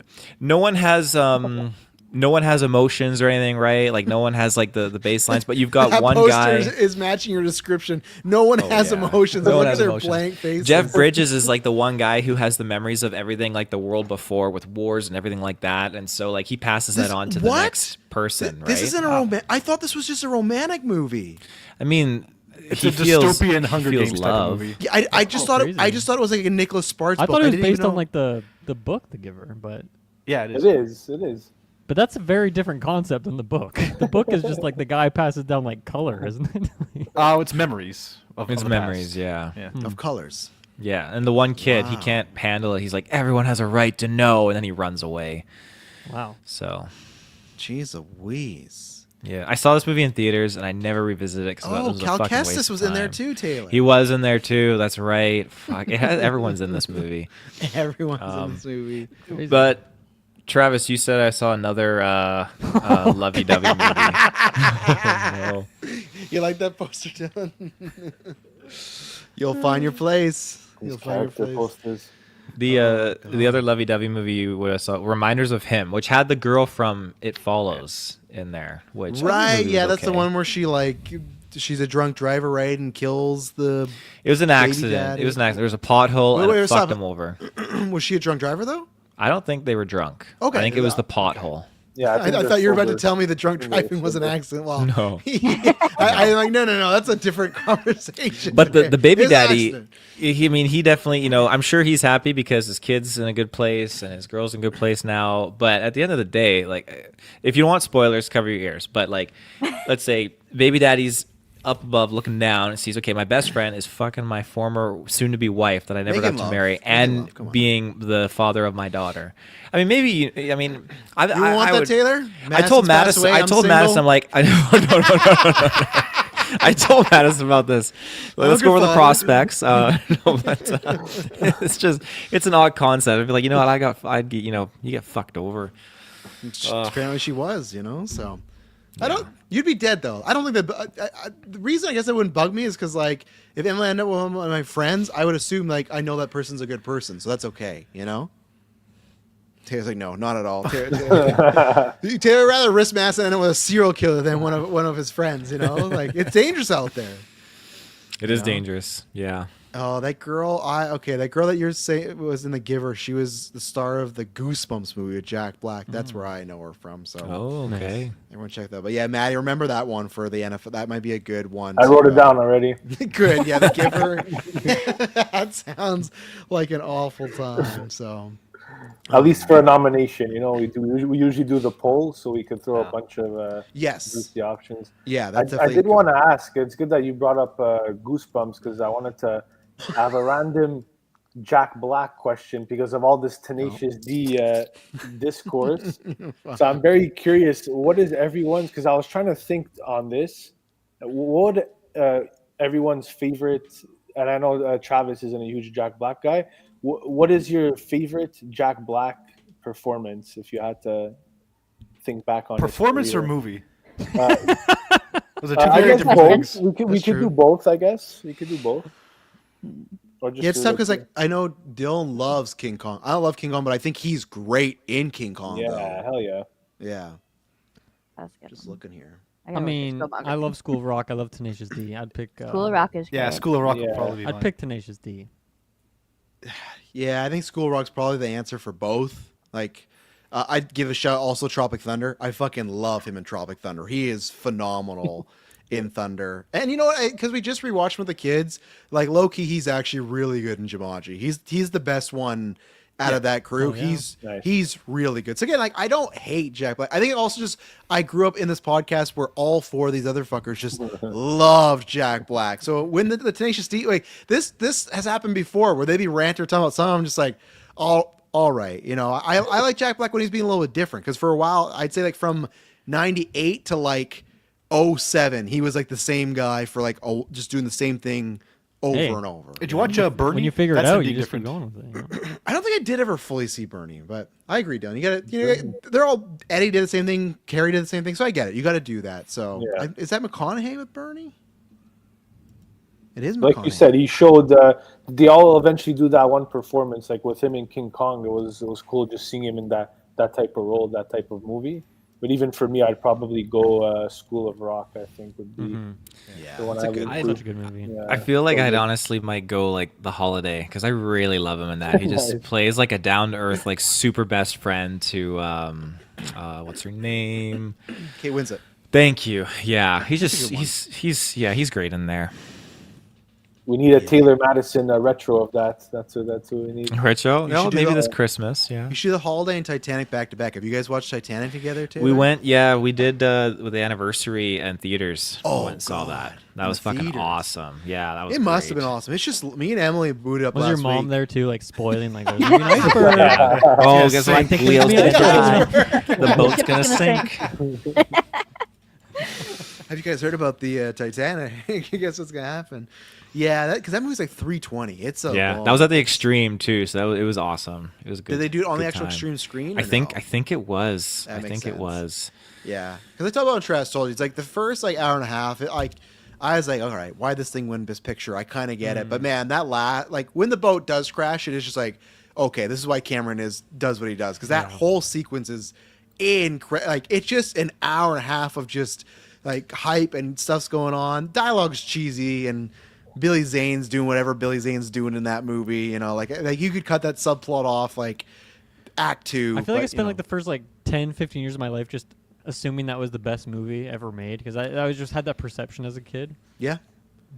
no one has emotions or anything, right? Like no one has like the baselines, but you've got That one poster guy. is matching your description. No one has yeah. emotions. No Look one at has their emotions. blank faces. Jeff Bridges is like the one guy who has the memories of everything, like the world before with wars and everything like that, and so like he passes that on to the what? next person, right? This isn't a romantic. I thought this was just a romantic movie. I mean, It's he a feels, dystopian he Hunger feels Games type of love. movie. Yeah, I just thought crazy. I just thought it was like a Nicholas Sparks I book. thought it was didn't based even on know- like the book, The Giver, but Yeah, it It is. is. but that's a very different concept than the book. The book is just like the guy passes down like color, isn't it? Oh, it's memories. It's of the memories, past. yeah. Yeah. of colors. Yeah, and the one kid, he Wow. can't handle it. He's like, everyone has a right to know, and then he runs away. Wow. So, Jeez Louise. yeah, I saw this movie in theaters, and I never revisited it because it Oh, was a Cal fucking waste Kestis of was in there time. too, Taylor. He was in there too. That's right. Fuck, everyone's in this movie. Everyone's in this movie. Crazy. But Travis, you said I saw another lovey-dovey movie. Oh, no. You like that poster, Dylan? You'll find your place. These You'll find your character place. posters. The other lovey-dovey movie you would have saw, Reminders of Him, which had the girl from It Follows in there. Which I think the Right, movie yeah, was that's the okay. one where she's a drunk driver, right, and kills the. It was an Baby accident. daddy. It was an accident. There was a pothole and Wait, it stop fucked it. them over. Was she a drunk driver though? I don't think they were drunk. Okay. I think it was the pothole. Yeah, I think thought you were about to they're tell me the drunk Yeah, driving was an accident. Well, No. I'm like, no, that's a different conversation. But the baby It's an daddy, accident. he definitely, I'm sure he's happy because his kid's in a good place and his girl's in a good place now. But at the end of the day, like, if you don't want spoilers, cover your ears. But like, let's say baby daddy's up above looking down and sees, okay, my best friend is fucking my former soon-to-be wife that I never Making got to love. marry, Making and love. Come on. being the father of my daughter. I mean, maybe. I mean, I You don't want I that, would, Taylor? I told Madison's passed Madison. away, I I'm told Madison. single. I'm like, no. I told Madison about this. Like, let's good go over the father. prospects. No, but, it's an odd concept. I'd be like, you know what? You get fucked over. Apparently she was, so. I don't. You'd be dead though. I don't think that. The reason I guess that wouldn't bug me is because like if Emily ended up with one of my friends, I would assume like I know that person's a good person, so that's okay, Taylor's like, no, not at all. Taylor would rather risk mass and end up with a serial killer than one of his friends. Like it's dangerous out there. It is dangerous. Yeah. Oh, that girl! That girl that you're saying was in The Giver. She was the star of the Goosebumps movie with Jack Black. That's where I know her from. So, Oh, okay. everyone check that. But yeah, Maddie, remember that one for the NFL. That might be a good one. I wrote it down already. Good, yeah, The Giver. That sounds like an awful time. So, At least for a nomination, we usually do the poll so we could throw a bunch of yes, juicy options. yeah, I that's definitely. did want to ask. It's good that you brought up Goosebumps because I wanted to have a random Jack Black question because of all this Tenacious D discourse. So I'm very curious. What is everyone's? Because I was trying to think on this. What everyone's favorite? And I know Travis isn't a huge Jack Black guy. What is your favorite Jack Black performance? If you had to think back on his Performance or career? movie? Those are two I very guess different both. things. We could That's do true. both. I guess we could do both. Or just Yeah, it's do tough like because like I know Dylan loves King Kong. I don't love King Kong, but I think he's great in King Kong. yeah, though. hell yeah. Yeah. That's a good. Just one. looking here. I gotta look at mean, his filmography. I love School of Rock. I love Tenacious D. I'd pick. School of Rock is Yeah, great. School of Rock Yeah. would probably be I'd mine. pick Tenacious D. Yeah, I think School Rock's probably the answer for both. Like, I'd give a shout also Tropic Thunder. I fucking love him in Tropic Thunder. He is phenomenal in Thunder. And you know what? Because we just rewatched him with the kids, like low-key, he's actually really good in Jumanji. He's the best one out of that crew. Oh, yeah. Nice. He's really good. So again, like I don't hate Jack Black. I think it also just I grew up in this podcast where all four of these other fuckers just loved Jack Black. So when the Tenacious D, like this has happened before where they be ranting or talking about something, I'm just like, all right. I like Jack Black when he's being a little bit different because for a while I'd say like from 98 to like 07, he was like the same guy for like just doing the same thing over Hey. and over. Did you watch Bernie? When you figure it That's out, indeed you just keep different. going with it. I don't think I did ever fully see Bernie, but I agree, Dylan. They're all Eddie did the same thing, Carrie did the same thing, so I get it. You got to do that. So Yeah. is that McConaughey with Bernie? It is McConaughey. Like you said, he showed. They all eventually do that one performance, like with him in King Kong. It was cool just seeing him in that type of role, that type of movie. But even for me, I'd probably go School of Rock. I think would be yeah, the one that's a I good would one. Such a good movie. Yeah. I feel like So I'd good. honestly might go like The Holiday because I really love him in that. He just Nice. plays like a down to earth, like super best friend to what's her name? Kate Winslet. Thank you. Yeah, he's That's a just good one. he's great in there. We need a Taylor Madison retro of that. That's what we need. Retro? You No, should do maybe that. this Christmas. Yeah. You should do The Holiday and Titanic back to back. Have you guys watched Titanic together too? We went, yeah, we did with the anniversary and theaters. Oh, We went and saw God. that. That In was the fucking theaters. awesome. Yeah, that was. It must have great. been awesome. It's just me and Emily booted up Was last your mom week. there too, like spoiling, like there's gonna be an iceberg? Oh, Yes, guess what? I sink. think Leo's Leo's gonna gonna die. The boat's gonna Ship's gonna sink. Have you guys heard about the Titanic? You guess what's gonna happen? Yeah, because that movie's like 320. It's a Yeah, long- that was at the extreme too, so it was awesome. It was good. Did they do it on the good actual time. extreme screen? I or think no? I think it was. That I makes think it sense. was. Yeah, because I talked about Trash told you it's like the first like hour and a half. I was like, all right, why this thing win Best Picture? I kind of get it, but man, that like when the boat does crash, it is just like, okay, this is why Cameron does what he does because that whole sequence is incredible. Like it's just an hour and a half of just like hype and stuff's going on. Dialogue's cheesy and Billy Zane's doing whatever Billy Zane's doing in that movie. Like you could cut that subplot off like Act 2. I feel like I but, spent like the first like 10, 15 years of my life just assuming that was the best movie ever made because I just had that perception as a kid. yeah.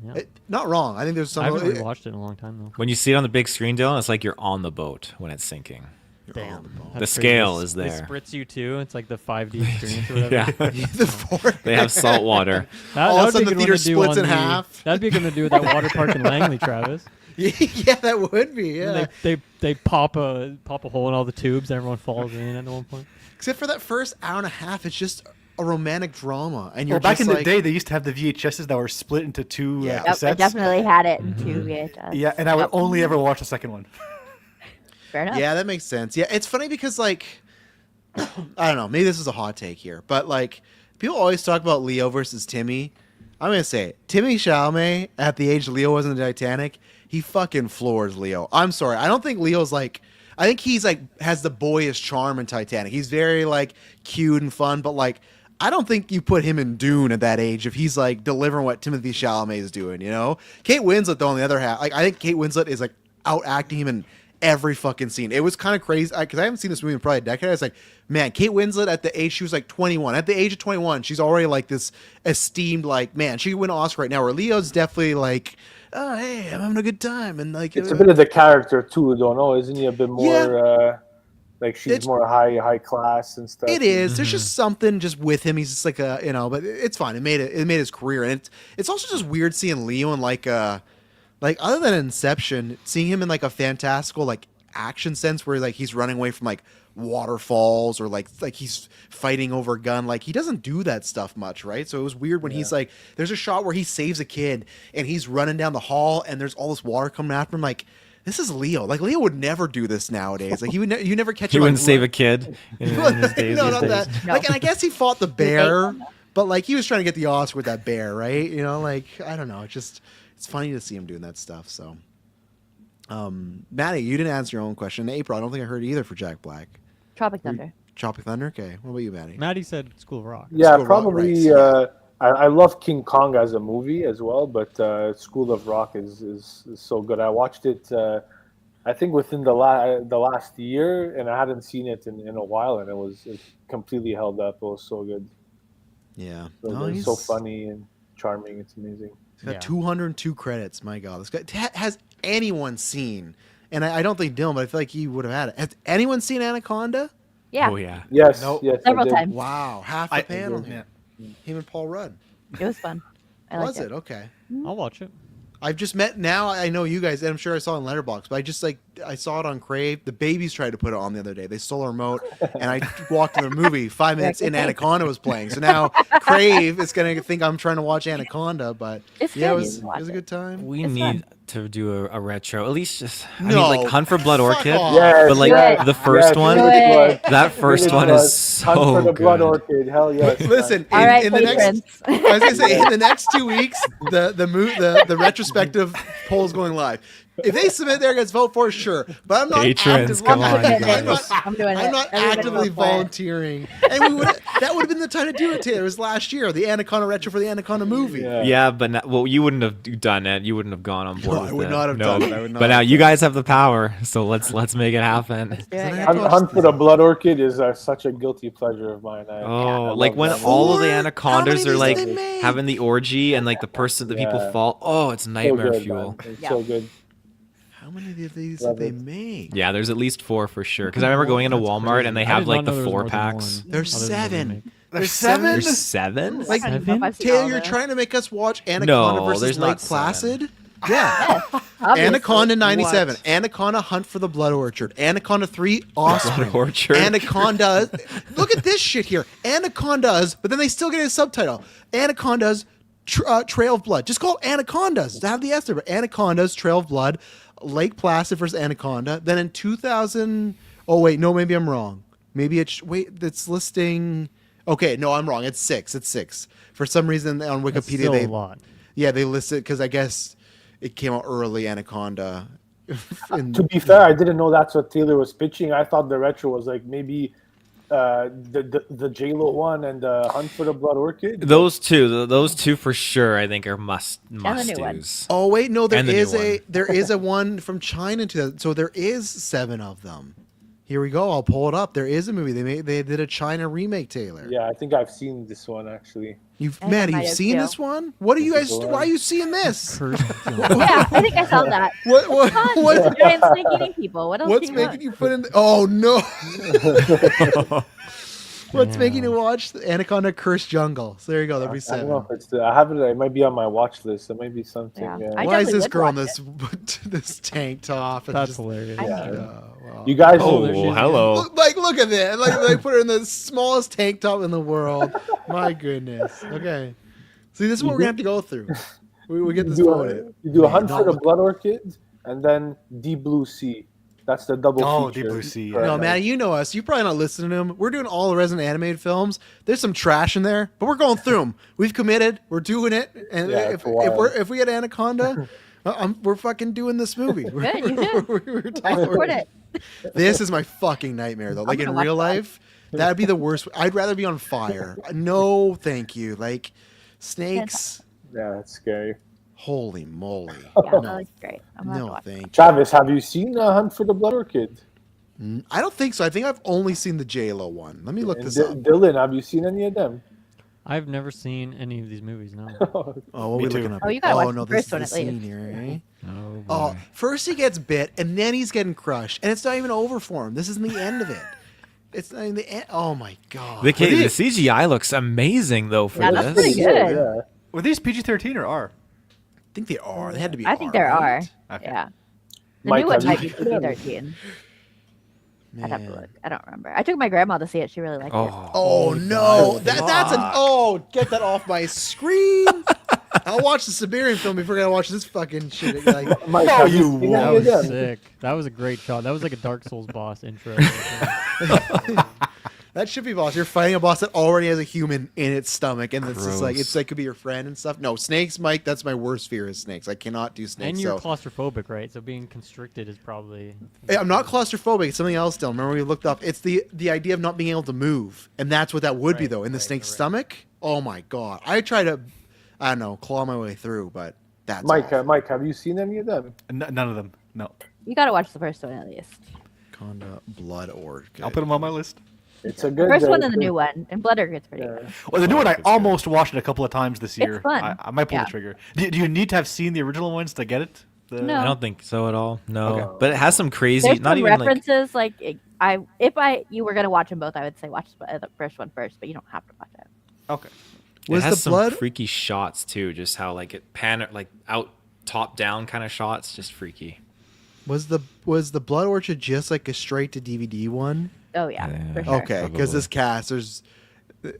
Yeah. Not wrong. I think there's some. I haven't rewatched it in a long time though. When you see it on the big screen, Dylan, it's like you're on the boat when it's sinking. Damn. The That's scale crazy. is They there. spritz you too. It's like the 5D experience or whatever. Yeah. The four. They have salt water. That, All of a that would sudden be a the good one theater to do splits on in the- half. That'd be a good one to do with that water park in Langley, Travis. Yeah, that would be. And Yeah. they pop a hole in all the tubes. And everyone falls in at one point. Except for that first hour and a half, it's just a romantic drama, and you're Well, back just in like, the day, they used to have the VHSs that were split into two Yeah. Yep, I cassettes. definitely had it in 2 VHS. Yeah, and I would only ever watch the second one. Fair enough. Yeah, that makes sense. Yeah, it's funny because like I don't know, maybe this is a hot take here, but like people always talk about Leo versus Timmy. I'm gonna say it. Timmy Chalamet at the age Leo was in the Titanic, he fucking floors Leo. I'm sorry, I don't think Leo's like. I think he's like has the boyish charm in Titanic. He's very like cute and fun, but like I don't think you put him in Dune at that age if he's like delivering what Timothy Chalamet is doing. You know, Kate Winslet though on the other hand, like I think Kate Winslet is like out acting him in every fucking scene. It was kind of crazy because I haven't seen this movie in probably a decade. I was like, man, Kate Winslet at the age she was like 21. At the age of 21, she's already like this esteemed like man. She could win an Oscar right now. Where Leo's definitely like, oh hey, I'm having a good time and like It's a bit of the character too, don't know? Isn't he a bit more like she's It's- more high class and stuff? It is. There's just something just with him. He's just like a but it's fine. It made his career, and it's also just weird seeing Leo in like other than Inception, seeing him in like a fantastical like action sense where like he's running away from like waterfalls or like he's fighting over a gun. Like he doesn't do that stuff much, right? So it was weird when he's like, there's a shot where he saves a kid and he's running down the hall and there's all this water coming after him. Like this is Leo. Like Leo would never do this nowadays. Like he would you never catch He him. wouldn't like, save a kid in his days. no, these not days. that. No. Like, and I guess he fought the bear, but like he was trying to get the Oscar with that bear, right? You know, like I don't know. It's funny to see him doing that stuff. So, Maddie, you didn't answer your own question. April, I don't think I heard either for Jack Black. Tropic Thunder. Tropic Thunder. Okay, what about you, Maddie? Maddie said School of Rock. Yeah, School of Rock, probably. right. I love King Kong as a movie as well, but School of Rock is so good. I watched it. I think within the last year, and I hadn't seen it in a while, and it completely held up. It was so good. Yeah, So no, it's so funny and charming. It's amazing. He's got Yeah. 202 credits. My God, this guy has anyone seen? And I don't think Dylan, but I feel like he would have had it. Has anyone seen Anaconda? Yeah, Oh yeah. Yes, Nope. yes, I several did. times. Wow, half the I- panel. yeah. Him and Paul Rudd. It was fun. I liked Was it? Okay. I'll watch it. I've just met now. I know you guys, and I'm sure I saw it on Letterboxd, but I saw it on Crave. The babies tried to put it on the other day. They stole a remote, and I walked to the movie 5 minutes in. Anaconda was playing, so now Crave is gonna think I'm trying to watch Anaconda. But It's yeah, good. it You was can watch a it. good time. We It's need to do a retro. At least just I No. mean like Hunt for Blood Fuck Orchid. off. Yes, But like yes, the first yes, one, Do it. that first Village one Blood, is Hunt so for the Blood good. Orchid. Hell yes. Listen, All right, in the next, patrons. I was gonna say in the next 2 weeks, the retrospective poll is going live. If they submit there, guys vote for it, sure. But I'm not Patrons, actively. come on, you I'm guys. not, I'm doing it. I'm not Everybody actively vote for it. volunteering. And that would have been the time to do it, Taylor. It was last year, the Anaconda retro for the Anaconda movie. Yeah. Yeah, but you wouldn't have done it. You wouldn't have gone on board. No, with I would it. not have done it. I would not But now have you done it. guys have the power, so let's make it happen. Do it, Then I yeah. have to watch Hunt for the Blood Orchid is such a guilty pleasure of mine. I Oh, love like when that all of the Four? How anacondas many are of like these did they make? having the orgy and like the people Yeah. fall. Oh, it's movie. nightmare So good, fuel. man. It's Yeah. so good. How many of these Love did they it. make? Yeah, there's at least 4 for sure. Because I remember going into That's Walmart crazy. and they I have did like not know the there was 4 more than packs. one, There's other than what they 7. make. There's 7. There's 7. Like, I don't know if I've seen all Taylor, you're of it. trying to make us watch Anaconda No, versus there's Lake not 7. Placid? Yeah. Obviously. Anaconda 97, What? Anaconda Hunt for the Blood Orchard, Anaconda 3 Offspring, Orchard. Anaconda. Look at this shit here. Anacondas, but then they still get a subtitle. Anacondas Trail of Blood. Just call it Anacondas. To have the S there, but Anacondas Trail of Blood, Lake Placid versus Anaconda. Then in 2000, oh wait, no, maybe I'm wrong. Maybe it's it's listing. Okay, no, I'm wrong. It's 6. It's 6. For some reason on Wikipedia That's still they a lot. yeah, they listed because I guess it came out early. Anaconda. To be fair, I didn't know that's what Taylor was pitching. I thought the retro was like maybe the J-Lo one and the Hunt for the Blood Orchid. Those two for sure. I think are must the new one. dos. Oh wait, no, And the new one. there is a one from China to so there is 7 of them. Here we go. I'll pull it up. There is a movie. They did a China remake, Taylor. Yeah, I think I've seen this one actually. You've I think I Maddie, might you've have seen too. this one? What are you This guys? is the Why one. are you seeing this? Cursed Yeah, I think I saw that. What Fun. what Giant snake eating people. What else what's do you making want? you put in? Oh no! What's making you watch the Anaconda Cursed Jungle? So there you go. That'll be I don't know seven. if it's I have it. It might be on my watch list. It might be something. Yeah. Yeah. I Why is definitely this would girl in watch this this tank top? And That's just, hilarious. Yeah. wow. You guys. Oh, there she Oh, is. hello. Look at that! Like they put her in the smallest tank top in the world. My goodness. Okay. See, this is what we're gonna have to go through. We get this voted. You do a Man, Hunt no, for the Blood Orchid and then Deep Blue Sea. That's the double Oh, feature. Deep Blue Sea, for yeah. No, night. Maddie, you know us. You're probably not listening to them. We're doing all the Resident Animated films. There's some trash in there, but we're going through them. We've committed. We're doing it. And Yeah, if for a while. if we get Anaconda, we're fucking doing this movie. Good, you should. We're I support it. This is my fucking nightmare, though. Like in gonna watch real that. life, that'd be the worst. I'd rather be on fire. No, thank you. Like snakes. Yeah, that's scary. Holy moly. Yeah, No, that looks great. I'm gonna have to no, watch it. thank you. Travis, have you seen Hunt for the Blood Orchid? I don't think so. I think I've only seen the J-Lo one. Let me look And this up. Dylan, have you seen any of them? I've never seen any of these movies. No. Oh, what are Me we too. looking up? Oh, you gotta watch no, the this first one is at the least. scene here, eh? Oh, Oh, boy. first he gets bit, and then he's getting crushed, and it's not even over for him. This isn't the end of it. It's not even the end. Oh my god! The CGI looks amazing though for Yeah, that's this. pretty good. Yeah. Were these PG-13 or R? I think they are. They had to be. I think there are. right? Okay. Yeah. The Mike, new one have you might be seen them? PG-13. I'd have to Man. look. I don't remember. I took my grandma to see it. She really liked it. Oh, Oh no! God. That's an. Oh, get that off my screen! I'll watch the Siberian film before I watch this fucking shit. Like, Mike, No, have you you seen That any of was them? sick. That was a great shot. That was like a Dark Souls boss intro. that should be boss. You're fighting a boss that already has a human in its stomach, and it's just like Gross. could be your friend and stuff. No, snakes, Mike. That's my worst fear is snakes. I cannot do snakes. And you're so- claustrophobic, right? So being constricted is probably. Hey, I'm not claustrophobic. It's something else, Dylan. Remember we looked up. It's the idea of not being able to move, and that's what that would be Right, though. In the right, snake's right. stomach. Oh my god! I try to, I don't know, claw my way through, but that's Mike, awful. Mike, have you seen any of them? None of them. No. You gotta watch the first one at least. Conda Blood Orchid. I'll put them on my list. It's a The good. first one and the good- new one. And Blood Orchid's pretty Yeah. good. Well, the new one I it's good. almost watched it a couple of times this year. fun. I might pull Yeah. the trigger. Do you need to have seen the original ones to get it? No. I don't think so at all. No, Okay. but it has some crazy. There's Not some even references you were gonna watch them both, I would say watch the first one first, but you don't have to watch it. Okay. Was it has the some blood? freaky shots too. Just how like it like out top down kind of shots. Just freaky. Was the Blood Orchid just like a straight to DVD one? Oh yeah, Yeah. for sure. Okay, because Probably. this cast, there's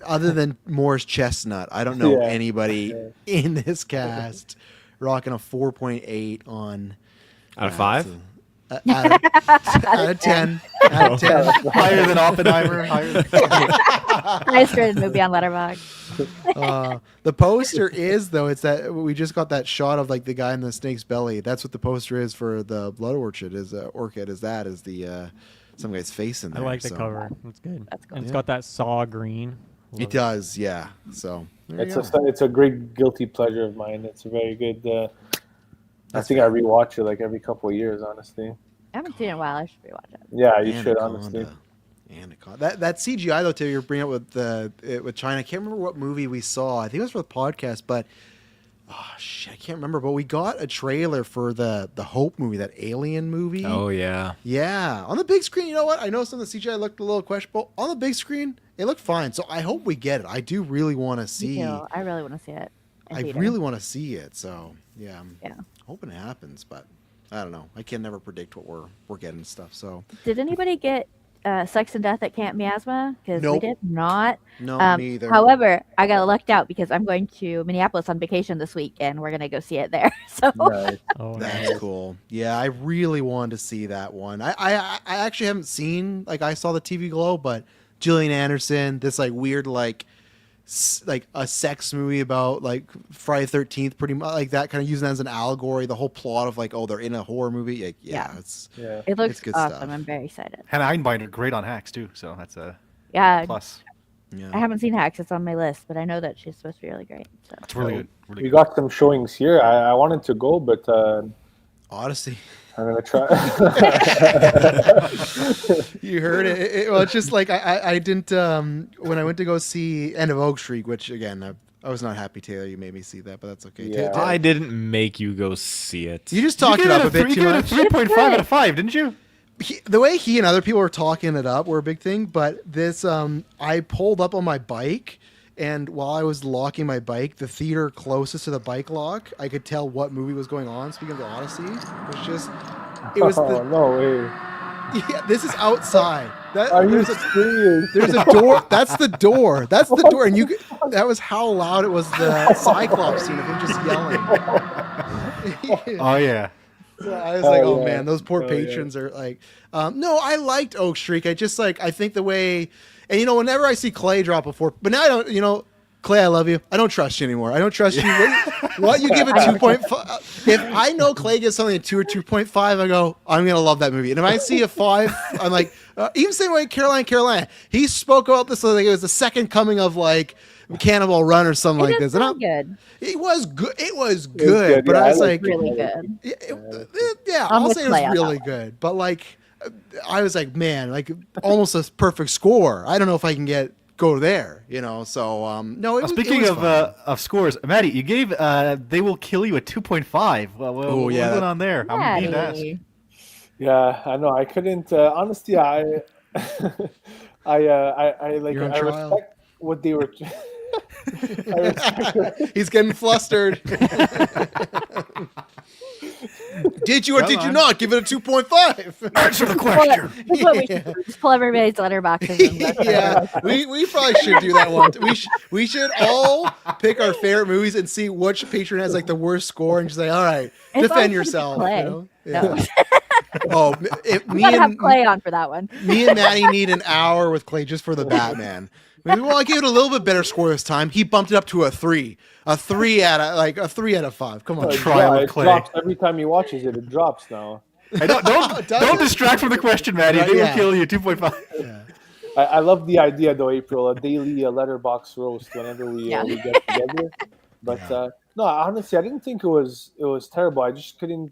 other than Morris Chestnut, I don't know Yeah. anybody in this cast rocking a 4.8 on Out of 5. out of 10. Out of 10. Higher than Oppenheimer. Higher than... Highest rated movie on Letterboxd. The poster is though. It's that we just got that shot of like the guy in the snake's belly. That's what the poster is for the Blood Orchid. Is orchid? Is the some guy's face in I there? like the so- cover. It's good. That's cool. And it's got that saw green. Love It does, yeah. So there you It's go. it's a great guilty pleasure of mine. It's a very good. I That's think I rewatch it like every couple of years, honestly. I haven't seen it in a while. I should rewatch it. Yeah, you should Anaconda. honestly. Anaconda. That CGI though too. You're bringing up with China. I can't remember what movie we saw. I think it was for the podcast, but oh shit, I can't remember. But we got a trailer for the Hope movie, that Alien movie. Oh yeah. Yeah, on the big screen. You know what? I know some of the CGI looked a little questionable. On the big screen, it looked fine. So I hope we get it. I do really want to Me see. too. I really want to see it. in I theater. really want to see it. So yeah, I'm Yeah. hoping it happens, but I don't know. I can never predict what we're getting and stuff. So Did anybody get Sex and Death at Camp Miasma? Because we Nope. did not. no, me either. However, I got lucked out because I'm going to Minneapolis on vacation this week, and we're gonna go see it there. So Nice. Oh, That's nice. cool. Yeah, I really wanted to see that one. I actually haven't seen, like, I saw the TV Glow, but Gillian Anderson, this like weird like a sex movie about like Friday the 13th, pretty much like that, kind of using it as an allegory. The whole plot of like, oh, they're in a horror movie. Like, yeah, Yeah. it's Yeah. it looks It's good awesome. stuff. I'm very excited. Hannah Einbinder, great on Hacks too. So that's a Yeah, plus. yeah. I haven't seen Hacks. It's on my list, but I know that she's supposed to be really great. So It's really good. Really We good. got some showings here. I wanted to go, but Odyssey. I'm gonna try. You heard it. Well, it's just like I didn't when I went to go see End of Oak Street, which again I was not happy, Taylor. You made me see that, but that's okay. Yeah. I didn't make you go see it. You just talked it up a bit too much. 3.5 out of 5, didn't you? The way he and other people were talking it up were a big thing, but this I pulled up on my bike, and while I was locking my bike, the theater closest to the bike lock, I could tell what movie was going on. Speaking of the Odyssey, it was Oh, no way. yeah, this is outside. Are you serious? There's a door. That's the door. That's the door. And that was how loud it was. The Cyclops scene of him just yelling. Oh yeah. So I was like, oh yeah. man, those poor patrons are like, no, I liked Oak Street. I think the way, and whenever I see Clay drop before, but now I don't, Clay, I love you. I don't trust you anymore. I don't trust you. What you give it 2.5? If I know Clay gives something a 2 or 2.5, I go, I'm gonna love that movie. And if I see a 5, I'm like, even same way Carolina. He spoke about this like it was the second coming of like Cannibal Run or something like this. And good. it was good. It was good, good, but yeah, I was I like, Really good. yeah, I'm I'll with say it Clay was on that really one. good. But like, I was like, man, like almost a perfect score. I don't know if I can go there, So no. Speaking it was fun. of scores, Maddie, you gave They Will Kill You a 2.5. Well, what's going on there? I'm being asked. Maddie. Yeah, I know. I couldn't. Honestly, I like. You're on I trial. respect what they were. I respect, He's getting flustered. Did you or did you not give it a 2.5? Answer the Well, question. that's what we should do. Just pull everybody's letterboxes. And look. Yeah, we probably should do that one. We should all pick our favorite movies and see which patron has like the worst score and just say, all right, It's defend always yourself. Clay. Yeah. No. Oh, if We me gotta have and Clay on for that one. me and Maddie need an hour with Clay just for the Batman. Well, I gave it a little bit better score this time. He bumped it up to a 3 out of 5. Come on. Trial of it Clay. drops every time he watches it. It drops now. Hey, don't distract from the question, Maddie. They Yeah. Will Kill You 2.5. I love the idea though, April. A daily letterbox roast whenever we get together. But no, honestly, I didn't think it was terrible. I just couldn't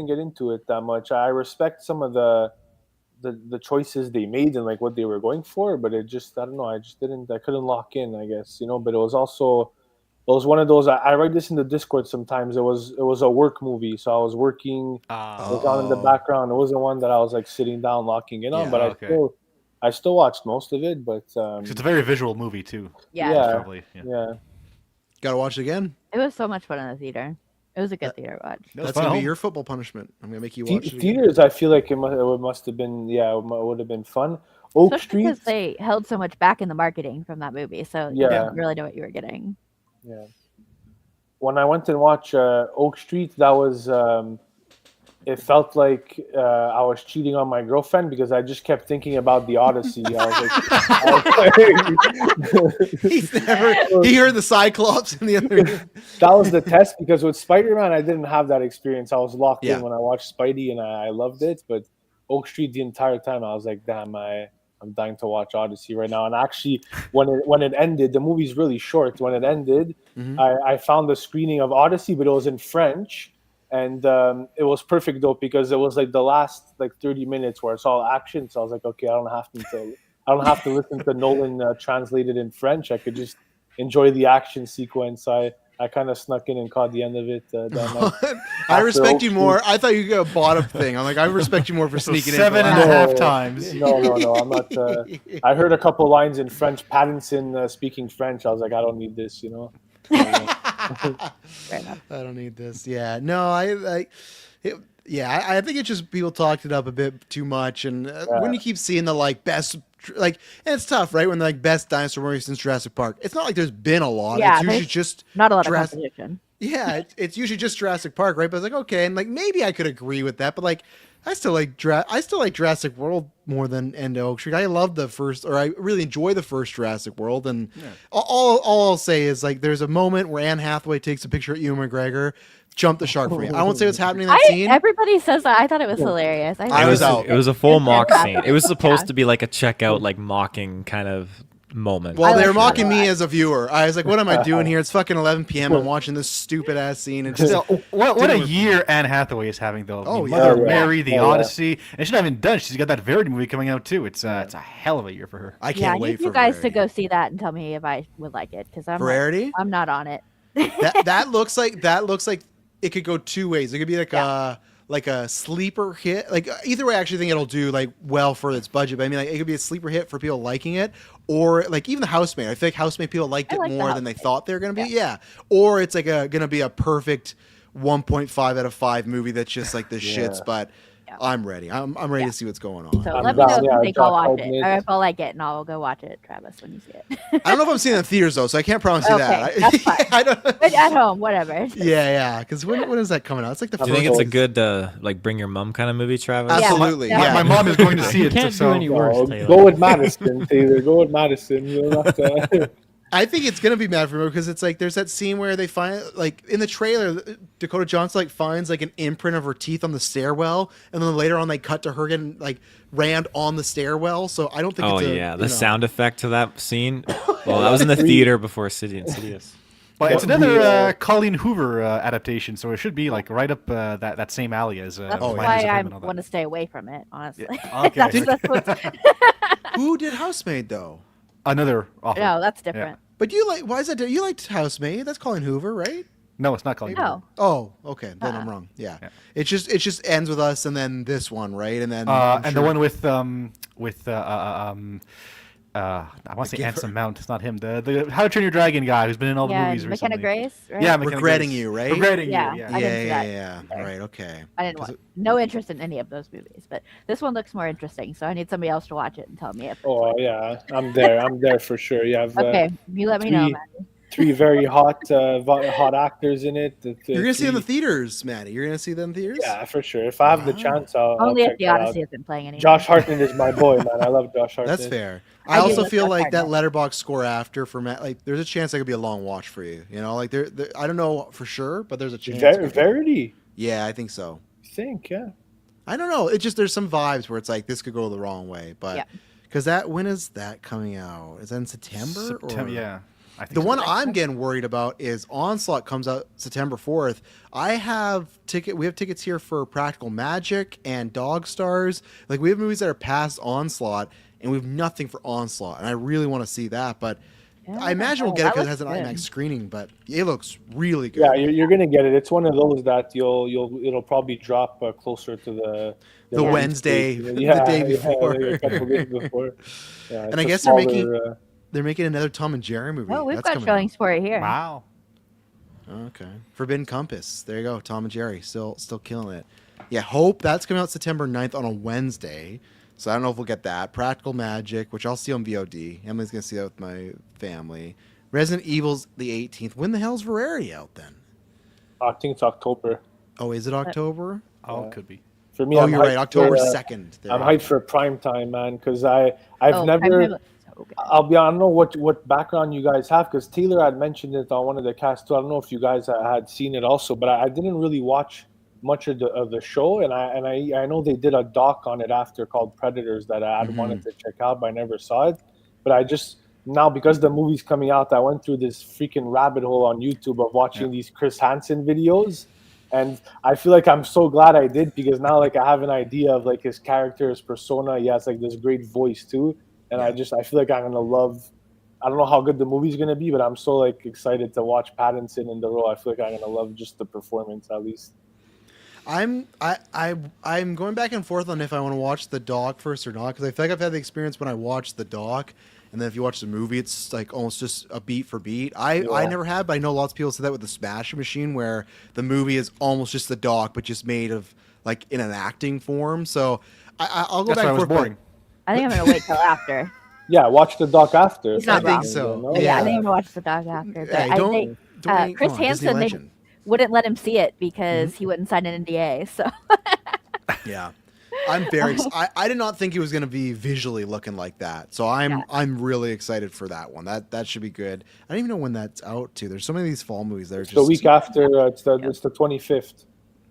get into it that much. I respect some of the choices they made and like what they were going for, but it just, I don't know, I couldn't lock in, I guess, but it was one of those, I write this in the Discord sometimes. It was a work movie, so I was working, it was on in the background. It wasn't one that I was like sitting down locking in on, Yeah, but okay. I still watched most of it, but It's a very visual movie too. Yeah. Yeah. Probably. Yeah. yeah. Gotta watch it again. It was so much fun in the theater. It was a good theater watch. That was That's fun. gonna be your football punishment. I'm gonna make you watch it again. Theaters, I feel like it must have been, it would have been fun. Oak Especially Street, because they held so much back in the marketing from that movie, so you Yeah. didn't really know what you were getting. yeah. When I went and watched Oak Street, that was it felt like I was cheating on my girlfriend because I just kept thinking about the Odyssey. He heard the Cyclops and the other. That was the test because with Spider-Man, I didn't have that experience. I was locked Yeah. in when I watched Spidey, and I loved it. But Oak Street, the entire time, I was like, damn, I'm dying to watch Odyssey right now. And actually, when it ended, the movie's really short. When it ended, I found the screening of Odyssey, but it was in French. And it was perfect though because it was like the last like 30 minutes where it's all action. So I was like, okay, I don't have to listen to Nolan translated in French. I could just enjoy the action sequence. I kind of snuck in and caught the end of it. That night. I respect Oak you more. I thought you got a bottom thing. I'm like, I respect you more for So sneaking 7.5 in. times. No, I'm not. I heard a couple lines in French. Pattinson speaking French. I was like, I don't need this, Fair enough. I don't need this. Yeah, no, I think it's just people talked it up a bit too much, and when you keep seeing the like best, like, and it's tough, right? When the like best dinosaur movie since Jurassic Park, it's not like there's been a lot. Yeah, it's usually there's just Not a lot Jurassic- of competition. Yeah, it's usually just Jurassic Park, right? But it's like okay, and like maybe I could agree with that, but like I still like Jurassic World more than End of Oak Street. I love the first, or I really enjoy the first Jurassic World, and all I'll say is like there's a moment where Anne Hathaway takes a picture at Ewan McGregor, jump the shark for me. I won't say what's happening in that scene. Everybody says that. I thought it was hilarious. I was out. It was a full mock Yeah. scene. It was supposed to be like a checkout, like mocking kind of moment. Well, I they're like mocking that. me as a viewer. I was like, what am I doing here? It's fucking 11 p.m. I'm watching this stupid ass scene. And just Still, what a Didn't work. year Anne Hathaway is having though. Oh, The yeah. Mother Oh, yeah. Mary, The Oh, yeah. Odyssey, and she's not even done. She's got that Verity movie coming out too. It's a hell of a year for her. I Yeah, I can't need wait for you guys Verity. to go see that and tell me if I would like it because Verity? I'm not on it. That looks like it could go two ways. It could be like a sleeper hit. Like either way, I actually think it'll do like well for its budget. But I mean, like it could be a sleeper hit for people liking it, or like even the Housemaid. I feel like Housemaid people liked I it like The more than they Housemaid. thought they were gonna be. Yeah, or it's like gonna be a perfect 1.5 out of 5 movie that's just like the shits. But Yeah. I'm ready. I'm ready to see what's going on. So I'm let me know down, if you yeah, think I'll Josh watch it, Hartnett. or if I like it, and I'll go watch it, Travis, when you see it. I don't know if I'm seeing it in theaters though, so I can't promise you Okay, that. that's fine. I don't. But at home, whatever. Yeah. Because when is that coming out? It's like the Do you first. think it's a good like bring your mom kind of movie, Travis? Absolutely. Yeah, Yeah. My mom is going to see You it. can't so do any worse, Oh, Taylor. go with Madison, Taylor. Go with Madison. You don't have to. I think it's gonna be mad for me because it's like there's that scene where they find like in the trailer Dakota Johnson like finds like an imprint of her teeth on the stairwell, and then later on they cut to her getting like rammed on the stairwell. So I don't think. Oh it's a, yeah, you the know. sound effect to that scene. Well, that was in the theater before City Insidious. But it's What another the, Colleen Hoover adaptation, so it should be like right up that same alley as. That's Oh, why Miners of I Heaven and all that. want to stay away from it, honestly. Yeah, okay. that's what's, Who did Housemaid though? Another awful. no, that's different. But you like? Why is that? You liked Housemaid? That's Colin Hoover, right? No, it's not Colleen. Hoover. No. Oh, okay. Then I'm wrong. Yeah. Yeah. It just ends with us, and then this one, right? And then And the one with I want to say Give Anson her- Mount. It's not him. The How to Train Your Dragon guy who's been in all the Yeah, movies McKenna recently. Grace, right? Yeah, McKenna Regretting Grace. You, right? Regretting Yeah. You. Yeah. I didn't see that. Yeah. Right. Okay. I didn't want no interest in any of those movies, but this one looks more interesting, so I need somebody else to watch it and tell me if. Oh yeah, I'm there. I'm there for sure. You have Okay, you let me know, three- man. three very hot actors in it. You're gonna see it in the three- theaters, Maddie. You're gonna see them in theaters. Yeah, for sure. If I have the Wow. chance, I'll Only check if the that out. Odyssey isn't playing anymore. Josh Hartnett is my boy, man. I love Josh Hartnett. That's fair. I I do also like feel Josh like that Hartnett. letterbox score after for Matt, like there's a chance that could be a long watch for you. You know, like there I don't know for sure, but there's a chance. Verity, Yeah, I think so. I think, yeah. I don't know. It's just there's some vibes where it's like this could go the wrong way, but Yeah. because when is that coming out? Is that in September? September, or? yeah. I think The so. one I'm getting worried about is Onslaught comes out September 4th. We have tickets here for Practical Magic and Dog Stars. Like we have movies that are past Onslaught and we have nothing for Onslaught. And I really want to see that, but Yeah, I imagine we'll oh, get it that because it has an looks IMAX good. screening, but it looks really good. Yeah, you're gonna get it. It's one of those that it'll probably drop closer to The release Wednesday, date. the Yeah, day yeah, before. a couple days before. Yeah, And it's I a guess they're making- smaller, They're making another Tom and Jerry movie. Oh, we've That's got coming showings for it here. Wow. out. Okay. Forbidden Compass. There you go. Tom and Jerry still killing it. Yeah, Hope. That's coming out September 9th on a Wednesday. So I don't know if we'll get that. Practical Magic, which I'll see on VOD. Emily's going to see that with my family. Resident Evil's the 18th. When the hell's Verity out then? I think it's October. Oh, is it October? Oh, it could be. For me, Oh, I'm you're right. hyped October for, 2nd. There I'm you hyped go. for prime time, man, because I've Oh, never. Prime Time looks so good. I don't know what background you guys have, because Taylor had mentioned it on one of the casts too. I don't know if you guys had seen it also, but I didn't really watch much of the show, and I know they did a doc on it after called Predators that I had wanted to check out, but I never saw it. But I just now, because the movie's coming out, I went through this freaking rabbit hole on YouTube of watching these Chris Hansen videos. And I feel like I'm so glad I did, because now like I have an idea of like his character, his persona. He has like this great voice too. And I feel like I'm gonna love. I don't know how good the movie's gonna be, but I'm so like excited to watch Pattinson in the role. I feel like I'm gonna love just the performance at least. I'm going back and forth on if I want to watch the doc first or not, because I feel like I've had the experience when I watched the doc, and then if you watch the movie, it's like almost just a beat for beat. I never had, but I know lots of people say that with the Smash Machine, where the movie is almost just the doc, but just made of like in an acting form. So I'll go That's back why I and was forth. but- boring. I think I'm gonna wait till after. Yeah, watch the doc after. He's not I think wrong. so. You know? Yeah, I Yeah. think I'm gonna watch the dog after. But Hey, I don't- think don't Chris come on, Disney Hansen, they legend. wouldn't let him see it because Mm-hmm. he wouldn't sign an NDA. So Yeah. I'm very. I did not think he was going to be visually looking like that, so I'm really excited for that one. That should be good. I don't even know when that's out too. There's so many of these fall movies that are just The week after, it's the 25th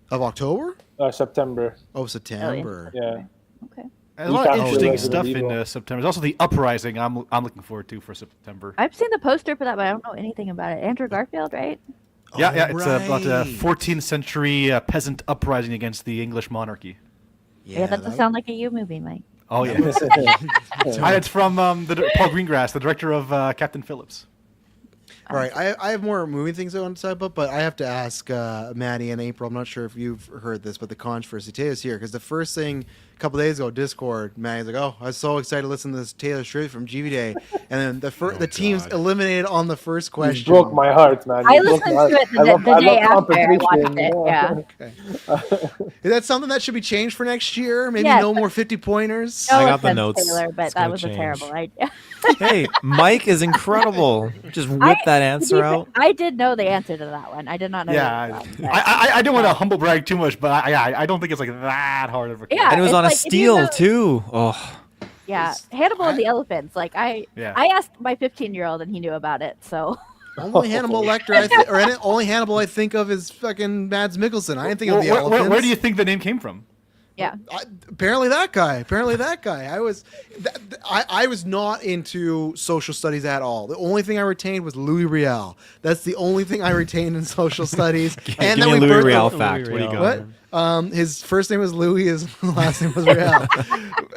of October. September. Oh, September. Yeah. okay. There's a lot of Recapture interesting Resident stuff in Evil. September. There's also the Uprising. I'm looking forward to for September. I've seen the poster for that, but I don't know anything about it. Andrew Garfield, right? Yeah, it's about a Right. 14th century peasant uprising against the English monarchy. Yeah, that does sound like a you movie, Mike. Oh yeah, it's from Paul Greengrass, the director of Captain Phillips. All right, I have more movie things I want to talk about, but I have to ask Maddie and April. I'm not sure if you've heard this, but the controversy. Taylor's here because the first thing a couple days ago, Discord, Maddie's like, "Oh, I was so excited to listen to this Taylor Swift from GV Day," and then the team's God. eliminated on the first You question. broke my heart, man. I You broke listened my to heart. it the day after I watched it. Yeah. Okay. Is that something that should be changed for next year? Maybe Yes. no more 50 pointers. No I got the offense, notes. Taylor, but It's that gonna was a change. terrible idea. Hey, Mike is incredible. Just whip that answer out. I did know the answer to that one. I did not know. Yeah, the answer, but- I don't want to humble brag too much, but I don't think it's like that hard of a. Yeah. And it was it's on a like, if you steal know- too. Oh, Yeah, Hannibal and the Elephants. Like I asked my 15-year-old and he knew about it. So Only Hannibal Lecter, only Hannibal I think of is fucking Mads Mikkelsen. I didn't think of the Where elephants. do you think the name came from? yeah, Apparently that guy. I was not into social studies at all. The only thing I retained was Louis Riel. That's the only thing I retained in social studies. give and me then a we Louis birthed Riel the- fact. What do you got? What? His first name was Louis. His last name was Riel.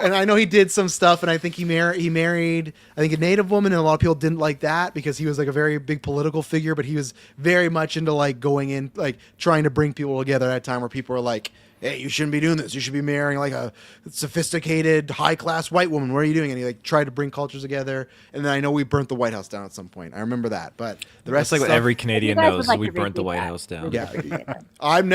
And I know he did some stuff, and I think he married I think a native woman, and a lot of people didn't like that because he was like a very big political figure, but he was very much into like going in, like trying to bring people together at a time where people were like, hey, you shouldn't be doing this. You should be marrying like a sophisticated, high-class white woman. What are you doing? And he like tried to bring cultures together. And then I know we burnt the White House down at some point. I remember that. But the rest That's like of what stuff, every Canadian You guys would knows. like We to burnt the repeat White that. House down. Yeah. I'm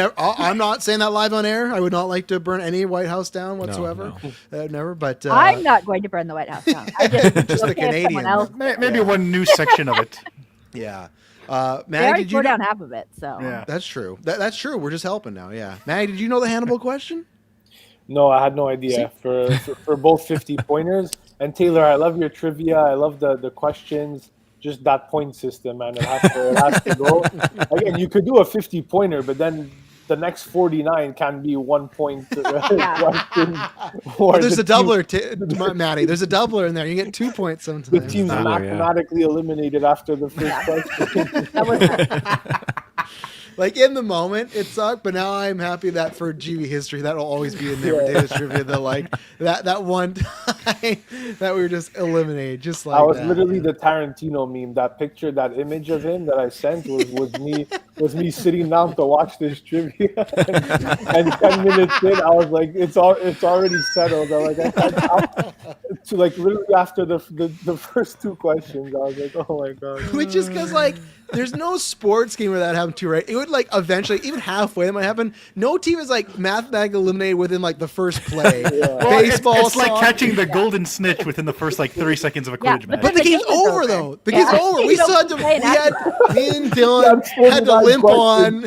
not saying that live on air. I would not like to burn any White House down whatsoever. Never. But I'm not going to burn the White House down. I just, Just the okay if someone Canadian. else- Maybe one news section of it. Yeah. They Maggie, already did tore you down half of it. So Yeah. That's true. That's true. We're just helping now. Yeah. Maggie, did you know the Hannibal question? No, I had no idea for both 50 pointers. And Taylor, I love your trivia. I love the questions. Just that point system, man. It has to go. Again, you could do a 50 pointer, but then the next 49 can be 1 point question. But there's a doubler, Maddie. There's a doubler in there. You get 2 points The sometimes. team's yeah. mathematically eliminated after the first question. that was Like in the moment, it sucked, but now I'm happy that for GV history, that'll always be in there for Davis trivia. That like that one time that we were just eliminated, just like I was that. literally the Tarantino meme. That picture, that image of him that I sent was me sitting down to watch this trivia. And 10 minutes in, I was like, it's already settled. I'm like, to like literally after the first two questions, I was like, oh my god. Which is because like there's no sports game where that happened too, right? It would like eventually, even halfway, that might happen. No team is like mathematically eliminated within like the first play. Well, Baseball, it's like soccer. catching the golden snitch within the first like 30 seconds of a Yeah, Quidditch but match. But the game's game is over over. though. The Yeah. game's over. We You don't still had to. play We had that. me and Dylan had to limp on.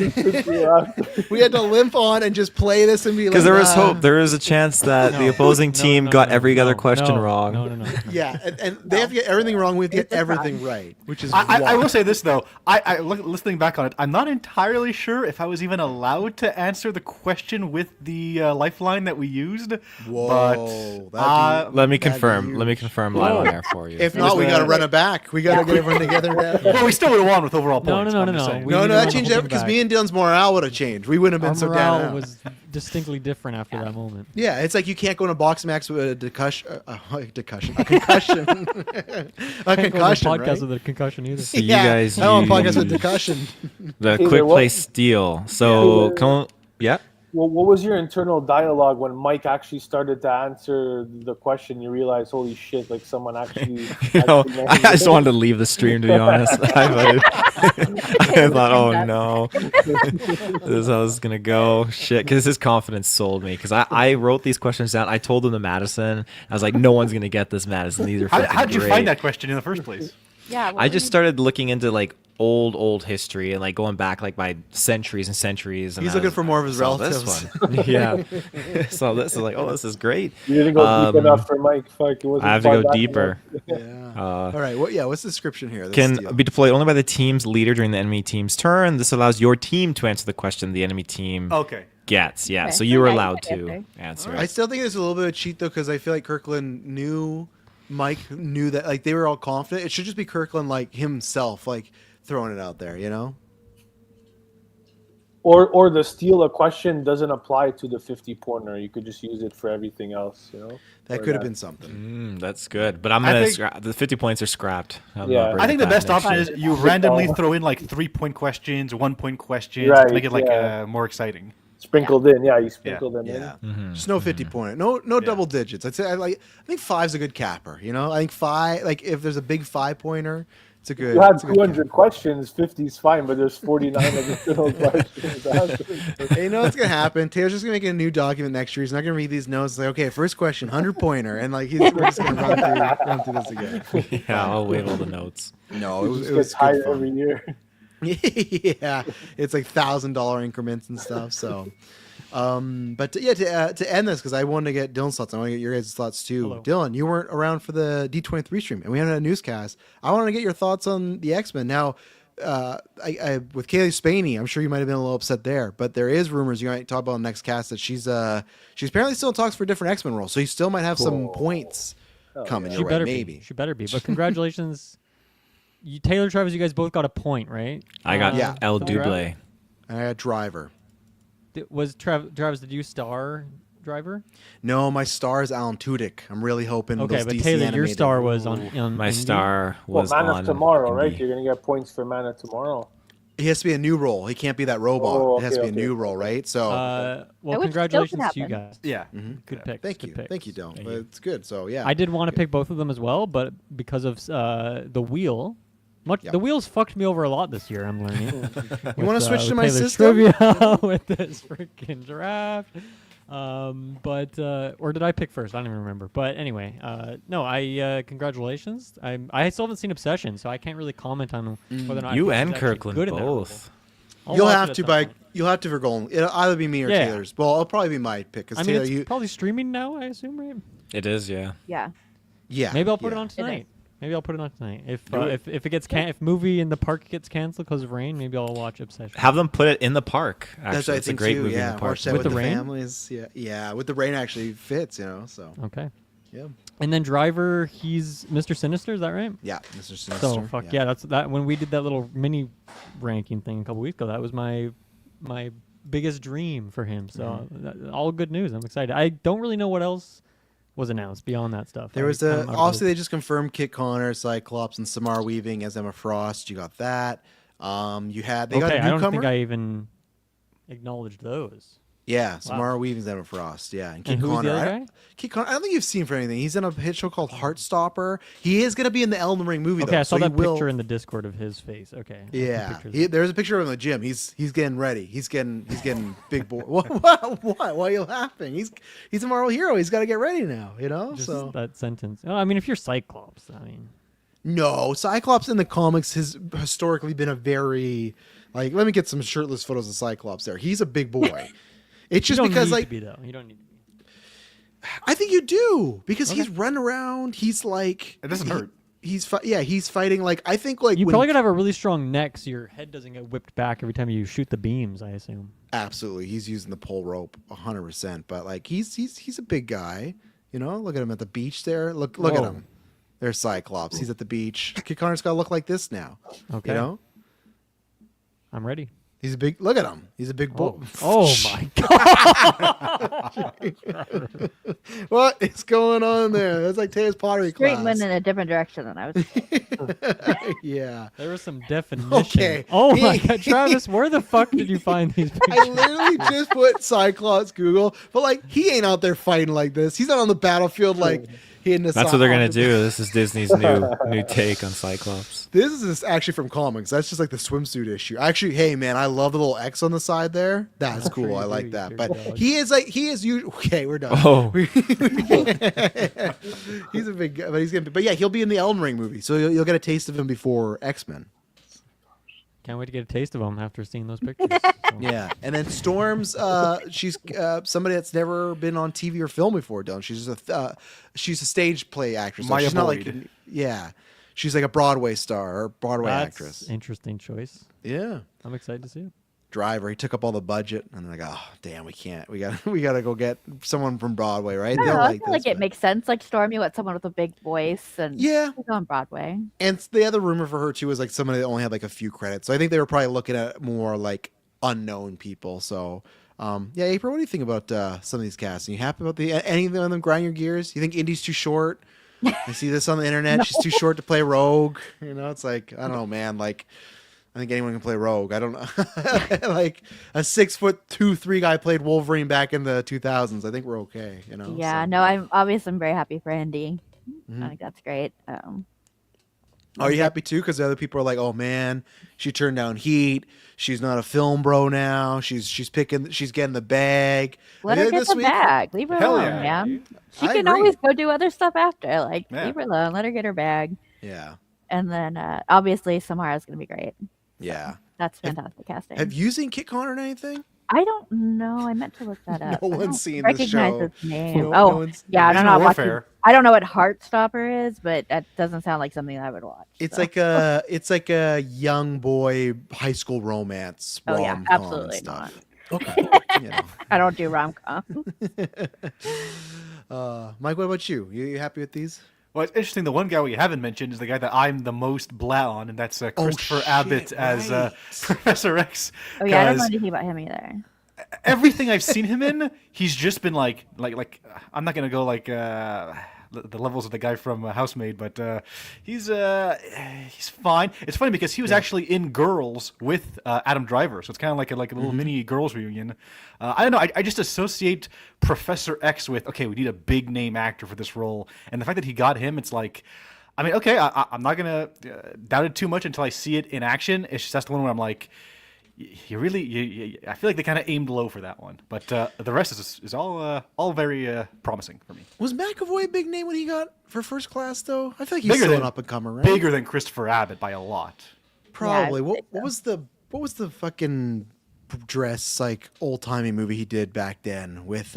We had to limp on and just play this and be like. Because there was "Ah." hope. There was a chance that the No, opposing no, team no, got no, every other no, question no, wrong. No. Yeah, and they have to get everything wrong. We have to get everything right, which is. I will wild. say this though. Listening back on it, I'm not entirely sure if I was even allowed to answer the question with the lifeline that we used. Whoa, But Let me that'd be confirm. Let me huge. confirm live on air for you. If not, we got to run it back. We got to get everyone together. well, we still would have won with overall No, points. no, I'm no, just no. saying. We No, need to that run the changed whole everything thing because back. me and Dylan's morale would have changed. We wouldn't have Our been so morale down. was distinctly different after that moment. Yeah, it's like you can't go in a box max with a concussion, a concussion, a concussion, a Can't go on a concussion, podcast right? with a concussion either. So you guys I don't want a podcast with used concussion. the Taylor, quick what- play steal. So Yeah. come, yeah. Well, what was your internal dialogue when Mike actually started to answer the question? You realized, holy shit, like someone actually. You know, actually I just wanted to leave the stream to be honest. I thought, oh no, this is how this is gonna go. Shit, because his confidence sold me. Because I wrote these questions down. I told them to Madison. I was like, no one's gonna get this, Madison. These are. How did you great. find that question in the first place? yeah. I just started looking into like old history and like going back like by centuries and centuries. And He's I looking was- for more of his saw this relatives. one. Yeah. So this is like, oh, this is great. You didn't go deep Um, enough for Mike. Fuck, it wasn't I have to far go back deeper. Yeah. Uh, All right. What's the description here? This Can deal. be deployed only by the team's leader during the enemy team's turn. This allows your team to answer the question the enemy team Okay. gets. Yeah, Okay. so you were Okay, allowed good to answer. answer I it. still think there's a little bit of cheat though, because I feel like Kirkland knew Mike knew that like they were all confident. It should just be Kirkland like himself, like throwing it out there, you know? Or the steal a question doesn't apply to the 50 pointer. You could just use it for everything else, you know. That Or could have been something. That's good, but I'm I gonna think- the 50 points are scrapped. I'm Yeah. not I bringing I think it the back best next option year. is you Good randomly call. throw in like 3-point questions, 1-point questions Right, to make it like yeah. more exciting. Sprinkled in, yeah. You sprinkle them Yeah. in. Just no 50 pointer. No double digits. I'd say I think 5's a good capper, you know? I think 5 like if there's a big 5-pointer, it's a good You had it's a good 200 capper. questions. 50 is fine, but there's 49 additional questions. Hey, you know what's gonna happen? Taylor's just gonna make a new document next year. He's not gonna read these notes. It's like, okay, first question, 100-pointer, and like we're just gonna run through this again. Yeah, I'll wave all the notes. No, It it just was gets higher good every fun. year. Yeah, it's like $1,000 increments and stuff. So, but to end this, because I wanted to get Dylan's thoughts. I want to get your guys' thoughts too. Hello. Dylan, you weren't around for the D23 stream, and we haven't had a newscast. I want to get your thoughts on the X-Men now. I with Kaylee Spaney, I'm sure you might have been a little upset there, but there is rumors you might talk about in the next cast that she's apparently still in talks for a different X-Men role, so you still might have some Cool. points coming She your way, better maybe. be. She better be. But congratulations, Taylor, Travis. You guys both got a point, right? I got Yeah. El Trav? Duble. I got Driver. Was Travis? Did you star Driver? No, my star is Alan Tudyk. I'm really hoping. Okay, those but DC Taylor, your animated- star was on My Indy? star Well, was Man on of Tomorrow, right? Indy. You're gonna get points for Man of Tomorrow. He has to be a new role. He can't be that robot. Oh, it has to be okay, a new okay. role, right? So Well, Which still can congratulations to you happen. guys. Yeah. Good pick. thank you, thank you, Dylan. But it's good. So yeah, I did want to pick both of them as well, but because of the wheel, Yep. the wheels fucked me over a lot this year. I'm learning. You want to switch to with my Taylor's system? trivia with this freaking draft. Or did I pick first? I don't even remember. But anyway, no. Congratulations. I still haven't seen Obsession, so I can't really comment on whether or not I You think and she's actually Kirkland good in that role. both. I'll You'll watch have it to at some by point. you'll have to for Golden. It'll either be me or Yeah. Taylor's. Well, it'll probably be my pick because I mean, Taylor, it's you probably streaming now. I assume, right? It is, yeah. Yeah. yeah. Maybe I'll put it yeah. on tonight. Maybe I'll put it on tonight. If Do it. if it gets if movie in the park gets canceled because of rain, maybe I'll watch Obsession. Have them put it in the park. Actually, That's what I it's a think great too. movie in Yeah, the park. watch that With with the the rain? families. Yeah. With the rain actually fits. So Okay. yeah, And then Driver, he's Mr. Sinister. Is that right? yeah. Mr. Sinister. So fuck yeah. That's that. When we did that little mini ranking thing a couple weeks ago, that was my biggest dream for him. So all good news. I'm excited. I don't really know what else was announced beyond that stuff. There I was kind the of out of obviously the- they just confirmed Kit Connor, Cyclops, and Samara Weaving as Emma Frost. You got that. You had they got Okay, a I don't newcomer. think I even acknowledged those. Yeah, Samara Weaving's Emma Frost. Yeah, and Kit And who's Connor. the other guy? Kit Connor. I don't think you've seen for anything. He's in a hit show called Heartstopper. He is going to be in the Elden Ring movie. Okay, though, I saw so he that will- picture in the Discord of his face. Okay. I see Yeah, pictures. there's a picture of him in the gym. He's getting ready. He's getting big boy. What? Why are you laughing? He's a Marvel hero. He's got to get ready now. You know. Just so that sentence. Oh, I mean, if you're Cyclops, I mean, no, Cyclops in the comics has historically been a very like. Let me get some shirtless photos of Cyclops. There, he's a big boy. It's you just don't because need like to be though. You don't need to be. I think you do because he's running around. He's like It doesn't hurt. He's fighting like I think like You when- probably gotta have a really strong neck so your head doesn't get whipped back every time you shoot the beams. I assume. absolutely he's using the pole rope 100%. But like he's a big guy. You know, look at him at the beach there. Look at Whoa. him. There's Cyclops. He's at the beach. Kit Connor's got to look like this now. Okay. You know, I'm ready. he's a big. Look at him. He's a big boy. Oh my god! What is going on there? That's like Taylor's pottery Straight class. went in a different direction than I was. Yeah. There was some definition. Okay. Oh my god, Travis, where the fuck did you find these I pictures? literally just put Cyclops Google, but like he ain't out there fighting like this. He's not on the battlefield like hitting a That's what they're gonna do. This is Disney's new take on Cyclops. This is actually from comics. That's just like the swimsuit issue. Actually, hey man, I love the little X on the side there. That's I'm sure cool. you I do, like you that. sure But do. he is you. Okay, we're done. Oh. He's a big guy, but he's gonna. But yeah, he'll be in the Elden Ring movie, so you'll get a taste of him before X-Men. Can't wait to get a taste of them after seeing those pictures. So. Yeah, and then Storm's she's somebody that's never been on TV or film before. Don't she's a stage play actress. So Maya she's not like Boyd. yeah, she's like a Broadway star or Broadway That's actress. interesting choice. Yeah, I'm excited to see it. Driver. He took up all the budget, and they're like, oh damn, we can't. We gotta go get someone from Broadway, right? I don't They'll know. I like feel like this, it but- makes sense. Like Stormy, what someone with a big voice, and Yeah. she's on Broadway. And the other rumor for her too was like somebody that only had like a few credits. So I think they were probably looking at more like unknown people. So yeah, April, what do you think about some of these casts? Are you happy about any of them grind your gears? You think Indy's too short? I see this on the internet. No. She's too short to play Rogue. You know, it's like I don't know, man. Like I think anyone can play Rogue. I don't know. Like a 6'2", 3" guy played Wolverine back in the 2000s. I think we're okay. You know. Yeah, so. no, I'm very happy for Indy. Mhm. I think that's great. Are you happy too? Because the other people are like, "Oh man, she turned down Heat. She's not a film bro now. She's getting the bag." Let I her think get this the week- bag. Leave her Hell alone, yeah. man. She I can agree. always go do other stuff after. Like, Yeah. leave her alone. Let her get her bag. Yeah, And then obviously Samara's gonna be great. yeah. That's fantastic casting. Have you seen Kit Connor or anything? I don't know. I meant to look that No up. I one's don't seen this recognize show. his name. No- oh, no one's- yeah, I'm He's in not watching. Warfare. I don't know what Heartstopper is, but that doesn't sound like something I would watch. It's so. like a young boy high school romance. Oh yeah, rom-com absolutely stuff. not. Okay. You know. I don't do rom com. Mike, what about you? You happy with these? Well, it's interesting. The one guy we haven't mentioned is the guy that I'm the most blah on, and that's Christopher shit, Abbott as right. Professor X. Oh yeah, I don't know 'cause anything about him either. everything I've seen him in, he's just been like I'm not gonna go like the levels of the guy from Housemaid, but he's fine. It's funny because he was actually in Girls with Adam Driver, so it's kind of like a little mini Girls reunion. I don't know. I just associate Professor X with we need a big name actor for this role, and the fact that he got him, it's like. I mean, okay, I'm not gonna doubt it too much until I see it in action. It's just that's the one where I'm like, I feel like they kind of aimed low for that one, but the rest is all very promising for me. Was McAvoy a big name when he got for First Class though? I feel like he's Bigger still an than- up and comer, right? Bigger than Christopher Abbott by a lot. Probably. Yeah, I think What was the fucking dress like old timey movie he did back then with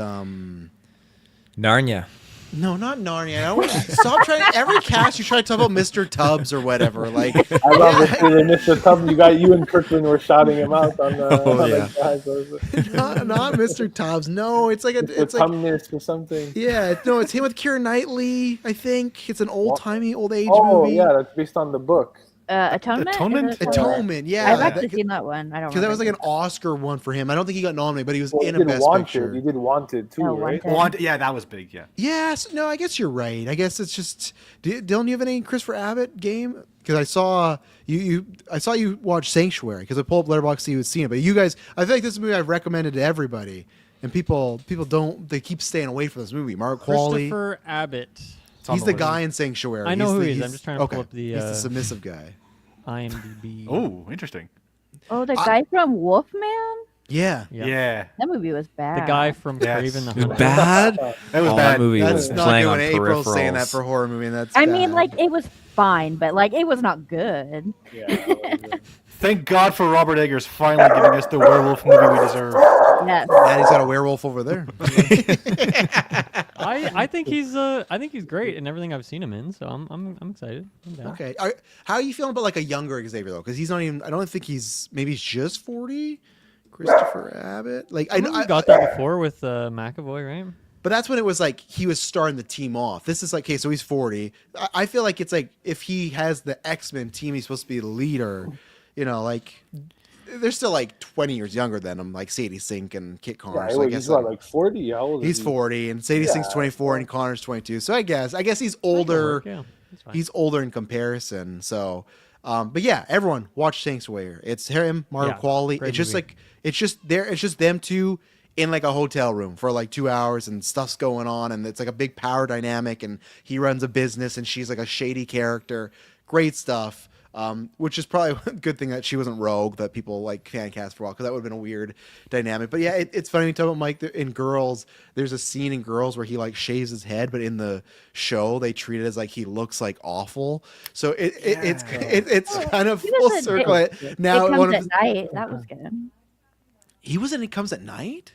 Narnia. No, not Narnia. I don't stop trying. Every cast you try to talk about Mr. Tubbs or whatever. Like I love it. Mr. Tubbs, you and Kirkland were shouting him out on the. Oh, yeah. not Mr. Tubbs. No, it's like It's like Tumnus or something. yeah. No, it's him with Keira Knightley. I think it's an old timey old age Oh movie. yeah, that's based on the book. Atonement. Atonement? Is it Atonement. Yeah, I've actually seen that one. I don't. because that was like an remember. Oscar one for him. I don't think he got nominated, but he was Well, in he a did Best Picture. Wanted. He did Wanted too, Oh, right? Wanted. Yeah, that was big. Yeah. Yes. No, I guess you're right. I guess it's just. Dylan, you have any Christopher Abbott game? Because I saw you watch Sanctuary because I pulled up Letterboxd to see who's seen it. But you guys, I feel like this is a movie I've recommended to everybody, and people don't. They keep staying away from this movie. Mark Qualley. Christopher Abbott. It's on He's the list. guy in Sanctuary. I know who he is. he's- I'm just trying to pull up the, He's the submissive guy. IMDb. Oh, interesting. Oh, the guy from Wolfman. Yeah. Yeah. Yeah, That movie was bad. The guy from Yes. Craven the It was Hunter. bad. that was Oh, bad. that movie That's was not playing good on when April's saying that peripherals. for horror movie, and that's I mean, bad. like it was fine, but like it was not good. Yeah. Thank God for Robert Eggers finally giving us the werewolf movie we deserve. Yes. Daddy's got a werewolf over there. I think he's great in everything I've seen him in. So I'm excited. I'm down. Okay. How are you feeling about like a younger Xavier though? Because he's not even. I don't think maybe he's just 40. Christopher Abbott. Like I know We got that before with McAvoy, right? but that's when it was like he was starting the team off. This is like, okay, so he's 40. I feel like it's like if he has the X-Men team, he's supposed to be the leader. You know, like they're still like 20 years younger than him, like Sadie Sink and Kit Connor. Yeah, so I he's guess like 40. How old is he's he? 40 and Sadie Sink's 24 and Connor's 22. So I guess he's older. Yeah, that's fine. He's older in comparison. So, but yeah, everyone watch Sanctuary. It's him, Mark Yeah, Qualley. great It's just movie. like it's just them two in like a hotel room for like 2 hours and stuff's going on and it's like a big power dynamic and he runs a business and she's like a shady character. Great stuff. Which is probably a good thing that she wasn't Rogue, that people like fan cast for a while, because that would have been a weird dynamic. But yeah, it's funny when you talk about Mike in Girls. There's a scene in Girls where he like shaves his head, but in the show they treat it as like he looks like awful. So it's kind of He full was in circle. It Now Comes one of at his, Night. That was good. he was in It Comes at Night.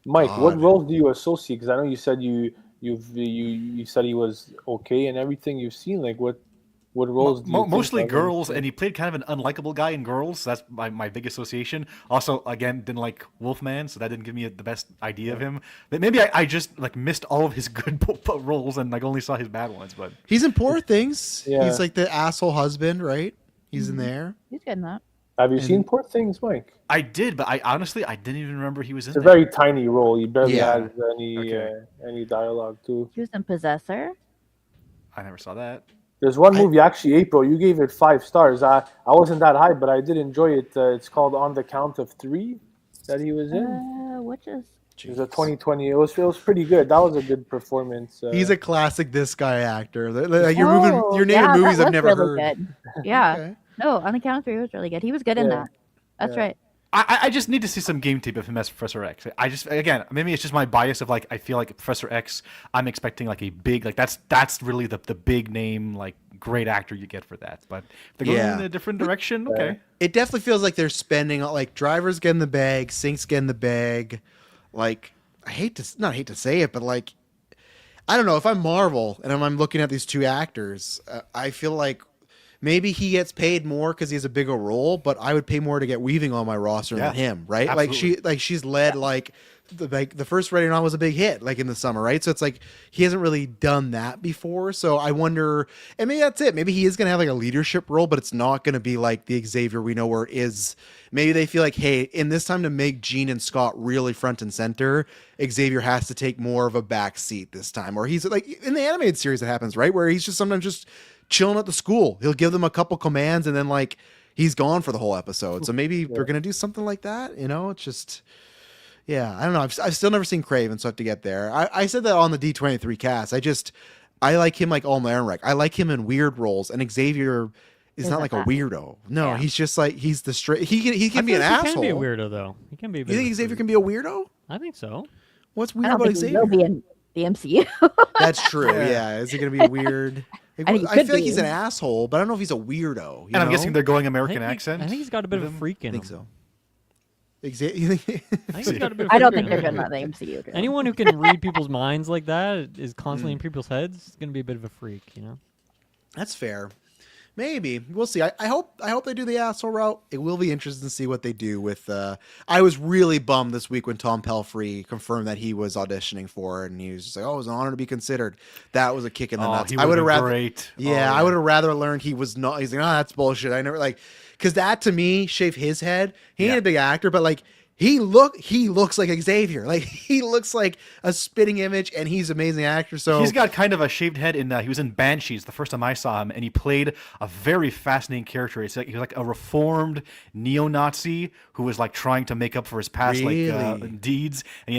Mike, God. what roles do you associate? Because I know you said you said he was okay and everything you've seen. Like what What roles do you think Mostly of him? girls, and he played kind of an unlikable guy in Girls. So that's my big association. Also, again, didn't like Wolfman, so that didn't give me the best idea of him. But maybe I just like missed all of his good roles and like only saw his bad ones. But He's in Poor Things. Yeah. He's like the asshole husband, right? He's in there. He's good in that. Have you seen Poor Things, Mike? I did, but I honestly didn't even remember he was in It's a there. very tiny role. He barely Yeah. has Okay. any dialogue too. He was in Possessor. I never saw that. There's one movie, actually, April. You gave it 5 stars. I wasn't that high, but I did enjoy it. It's called On the Count of Three, that he was in. Which is It was a 2020. It was pretty good. That was a good performance. He's a classic this guy actor. Like you're naming that movies I've was never really heard. Good. Yeah. Okay. No, On the Count of Three was really good. He was good in Yeah. that. That's Yeah. right. I just need to see some game tape of him as Professor X. I just, again, maybe it's just my bias of like I feel like Professor X. I'm expecting like a big like that's really the big name like great actor you get for that. But if they're going Yeah. in a different direction, okay. It definitely feels like they're spending like Driver's getting the bag, Sink's getting the bag. Like I hate to say it, but like I don't know if I'm Marvel and I'm looking at these two actors, I feel like maybe he gets paid more because he has a bigger role, but I would pay more to get Weaving on my roster Yeah, than him, right? absolutely. She's led like the first Ready or Not was a big hit like in the summer, right? So it's like he hasn't really done that before. So I wonder, and maybe that's it. Maybe he is gonna have like a leadership role, but it's not gonna be like the Xavier we know where it is. Maybe they feel like, hey, in this time to make Jean and Scott really front and center, Xavier has to take more of a back seat this time. Or he's like in the animated series it happens, right? Where he's just sometimes just chilling at the school. He'll give them a couple commands and then like he's gone for the whole episode. So maybe they're gonna do something like that. You know, it's just yeah, I don't know. I've still never seen Craven, so I have to get there. I said that on the D23 cast. I like him like All Ehrenreich. I like him in weird roles, and Xavier is not like a weirdo. No, Yeah. he's just like he's the straight. He I can be feel an like asshole. He can be a weirdo though. He can be. You think Xavier can be a weirdo? I think so. What's I weird don't about think he Xavier? will be in the MCU. That's true. Yeah. Is he gonna be weird? I think he I could feel like he's be. an asshole, but I don't know if he's a weirdo. You And I'm know? guessing they're going I American think accent. I think he's got a bit of a with him? freak I in think him. so. You think? I think he's got a bit of I don't freak think in they're him. good about the MCU. Girl. Anyone who can read people's minds like that is constantly in people's heads is going to be a bit of a freak, you know? That's fair. Maybe we'll see. I hope they do the asshole route. It will be interesting to see what they do with. I was really bummed this week when Tom Pelphrey confirmed that he was auditioning for it, and he was just like, "Oh, it was an honor to be considered." That was a kick in the nuts. He I would have rather. great. Yeah, Oh, I would have rather learned he was not. He's like, "Oh, that's bullshit." I never like, because that to me, shave his head. He ain't Yeah. a big actor, but like. He looks like Xavier. Like he looks like a spitting image, and he's an amazing actor. So He's got kind of a shaved head. He was in Banshees the first time I saw him, and he played a very fascinating character. He was like a reformed neo-Nazi who was like trying to make up for his past Really? deeds, and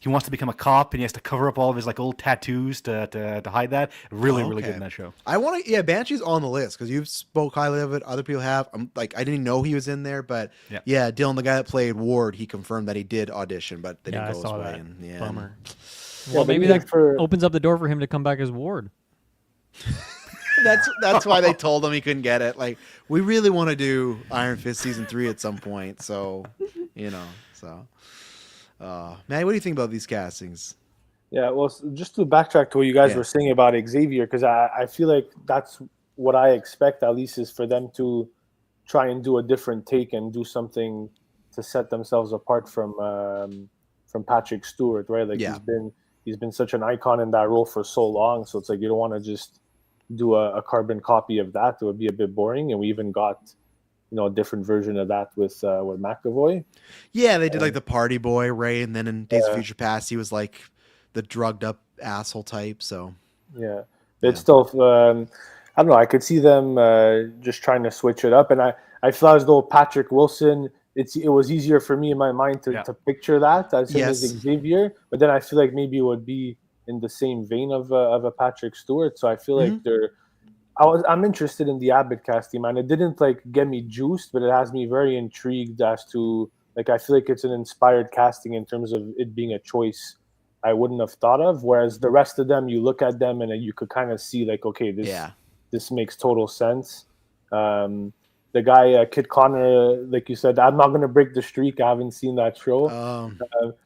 he wants to become a cop, and he has to cover up all of his like old tattoos to hide that. Really good in that show. I want to, Banshee's on the list because you've spoke highly of it. Other people have. I'm like, I didn't know he was in there, but Yeah. Dylan, the guy that played Ward, he confirmed that he did audition, but they Yeah, I didn't go saw his way. that. And, yeah. Bummer. Yeah, Well, but maybe even that for- opens up the door for him to come back as Ward. That's why they told him he couldn't get it. Like, we really want to do Iron Fist season 3 at some point, so Maddie, what do you think about these castings? Yeah, well, just to backtrack to what you guys Yeah. were saying about Xavier, because I feel like that's what I expect, at least, is for them to try and do a different take and do something to set themselves apart from Patrick Stewart, right? Like Yeah. he's been such an icon in that role for so long, so it's like you don't want to just do a carbon copy of that. It would be a bit boring, and we even got a different version of that with McAvoy. Yeah, they did like the party boy, right? And then in Days of Future Past, he was like the drugged up asshole type. So Yeah, it's still. I don't know. I could see them just trying to switch it up, and I feel as though Patrick Wilson. It was easier for me in my mind to picture that as him as Xavier, but then I feel like maybe it would be in the same vein of a Patrick Stewart. So I feel like I'm interested in the Abbott casting, man. It didn't like get me juiced, but it has me very intrigued as to like I feel like it's an inspired casting in terms of it being a choice I wouldn't have thought of. Whereas the rest of them, you look at them and you could kind of see like, okay, this makes total sense. the guy Kid Connor, like you said, I'm not gonna break the streak. I haven't seen that show.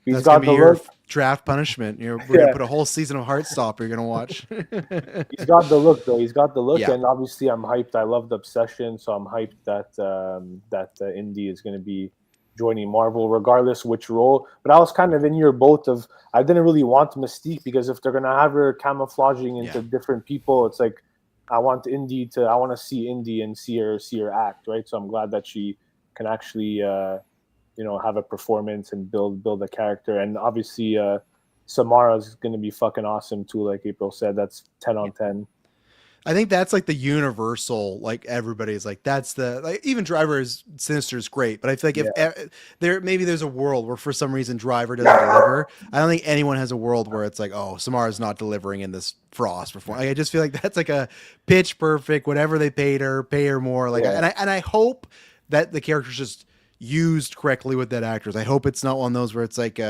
He's That's got gonna be the your look. draft punishment. We're Yeah. gonna put a whole season of Heartstopper you're gonna watch. He's got the look, though. He's got the look, Yeah. and obviously, I'm hyped. I love the Obsession, so I'm hyped that Indy is going to be joining Marvel, regardless which role. But I was kind of in your boat of I didn't really want Mystique because if they're going to have her camouflaging into different people, it's like I want to see Indy and see her act, right? So I'm glad that she can actually have a performance and build a character, and obviously. Samara's going to be fucking awesome too, like April said. That's 10 on 10. I think that's like the universal, like everybody's like, that's the, like even Driver's Sinister is great, but I feel like if there's a world where for some reason Driver doesn't deliver, I don't think anyone has a world where it's like, oh, Samara's not delivering in this Frost performance. Like, I just feel like that's like a pitch perfect, whatever they pay her more. Like, and I hope that the character's just used correctly with that actors. I hope it's not one of those where it's like,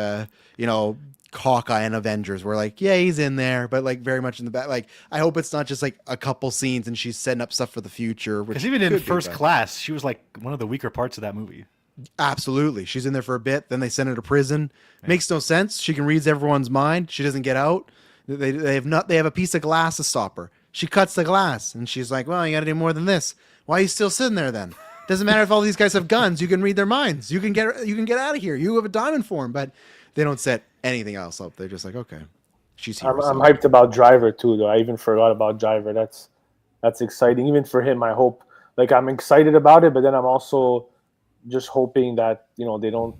Hawkeye and Avengers where like, yeah, he's in there, but like very much in the back. Like, I hope it's not just like a couple scenes and she's setting up stuff for the future. Because even in First Class, she was like one of the weaker parts of that movie. Absolutely. She's in there for a bit. Then they send her to prison. Yeah. Makes no sense. She can read everyone's mind. She doesn't get out. They have a piece of glass to stop her. She cuts the glass and she's like, well, you got to do more than this. Why are you still sitting there then? Doesn't matter if all these guys have guns. You can read their minds. You can get out of here. You have a diamond for him, but they don't set anything else up. They're just like, okay, she's here. I'm hyped about Driver too, though. I even forgot about Driver. That's exciting. Even for him, I hope. Like, I'm excited about it, but then I'm also just hoping that they don't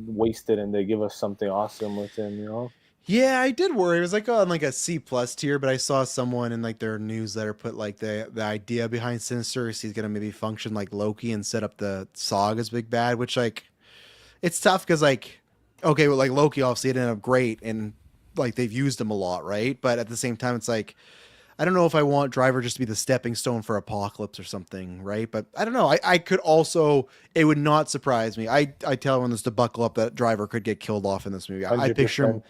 waste it and they give us something awesome with him. Yeah, I did worry. It was like on like a C+ tier, but I saw someone in like their newsletter put like the idea behind Sinister is he's gonna maybe function like Loki and set up the Saga's big bad, which like it's tough because like. Okay, well, like Loki obviously it ended up great, and like they've used him a lot, right? But at the same time, it's like I don't know if I want Driver just to be the stepping stone for Apocalypse or something, right? But I don't know. I could also. It would not surprise me. I tell everyone this to buckle up that Driver could get killed off in this movie. I picture him.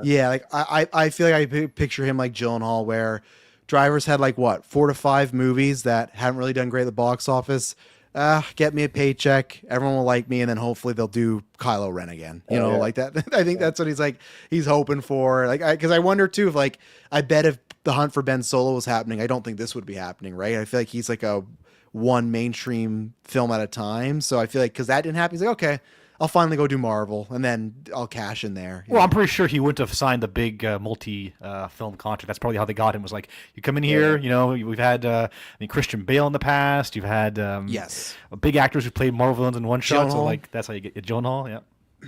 Yeah, like I feel like I picture him like Gyllenhaal, where Driver's had like what 4 to 5 movies that haven't really done great at the box office. Get me a paycheck. Everyone will like me, and then hopefully they'll do Kylo Ren again. Like that. I think that's what he's hoping for. Like, because I wonder too if like I bet if the hunt for Ben Solo was happening, I don't think this would be happening, right? I feel like he's like a one mainstream film at a time. So I feel like because that didn't happen, he's like, okay, I'll finally go do Marvel, and then I'll cash in there. Well, I'm pretty sure he wouldn't have signed the big multi-film contract. That's probably how they got him. Was like, you come in here, we've had Christian Bale in the past. You've had big actors who played Marvel villains in one shot. So like that's how you get Gyllenhaal.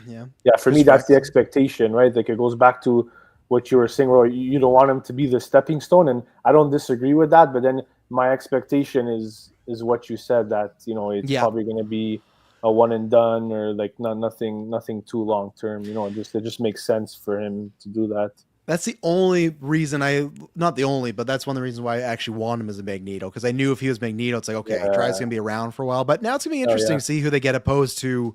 Yeah. For me, that's the expectation, right? Like it goes back to what you were saying, where you don't want him to be the stepping stone, and I don't disagree with that. But then my expectation is what you said, that it's probably going to be a one and done, or like nothing too long term. It just makes sense for him to do that. That's the only reason not the only, but that's one of the reasons why I actually want him as a Magneto, because I knew if he was Magneto, it's like, okay, Drive's going to be around for a while, but now it's going to be interesting to see who they get opposed to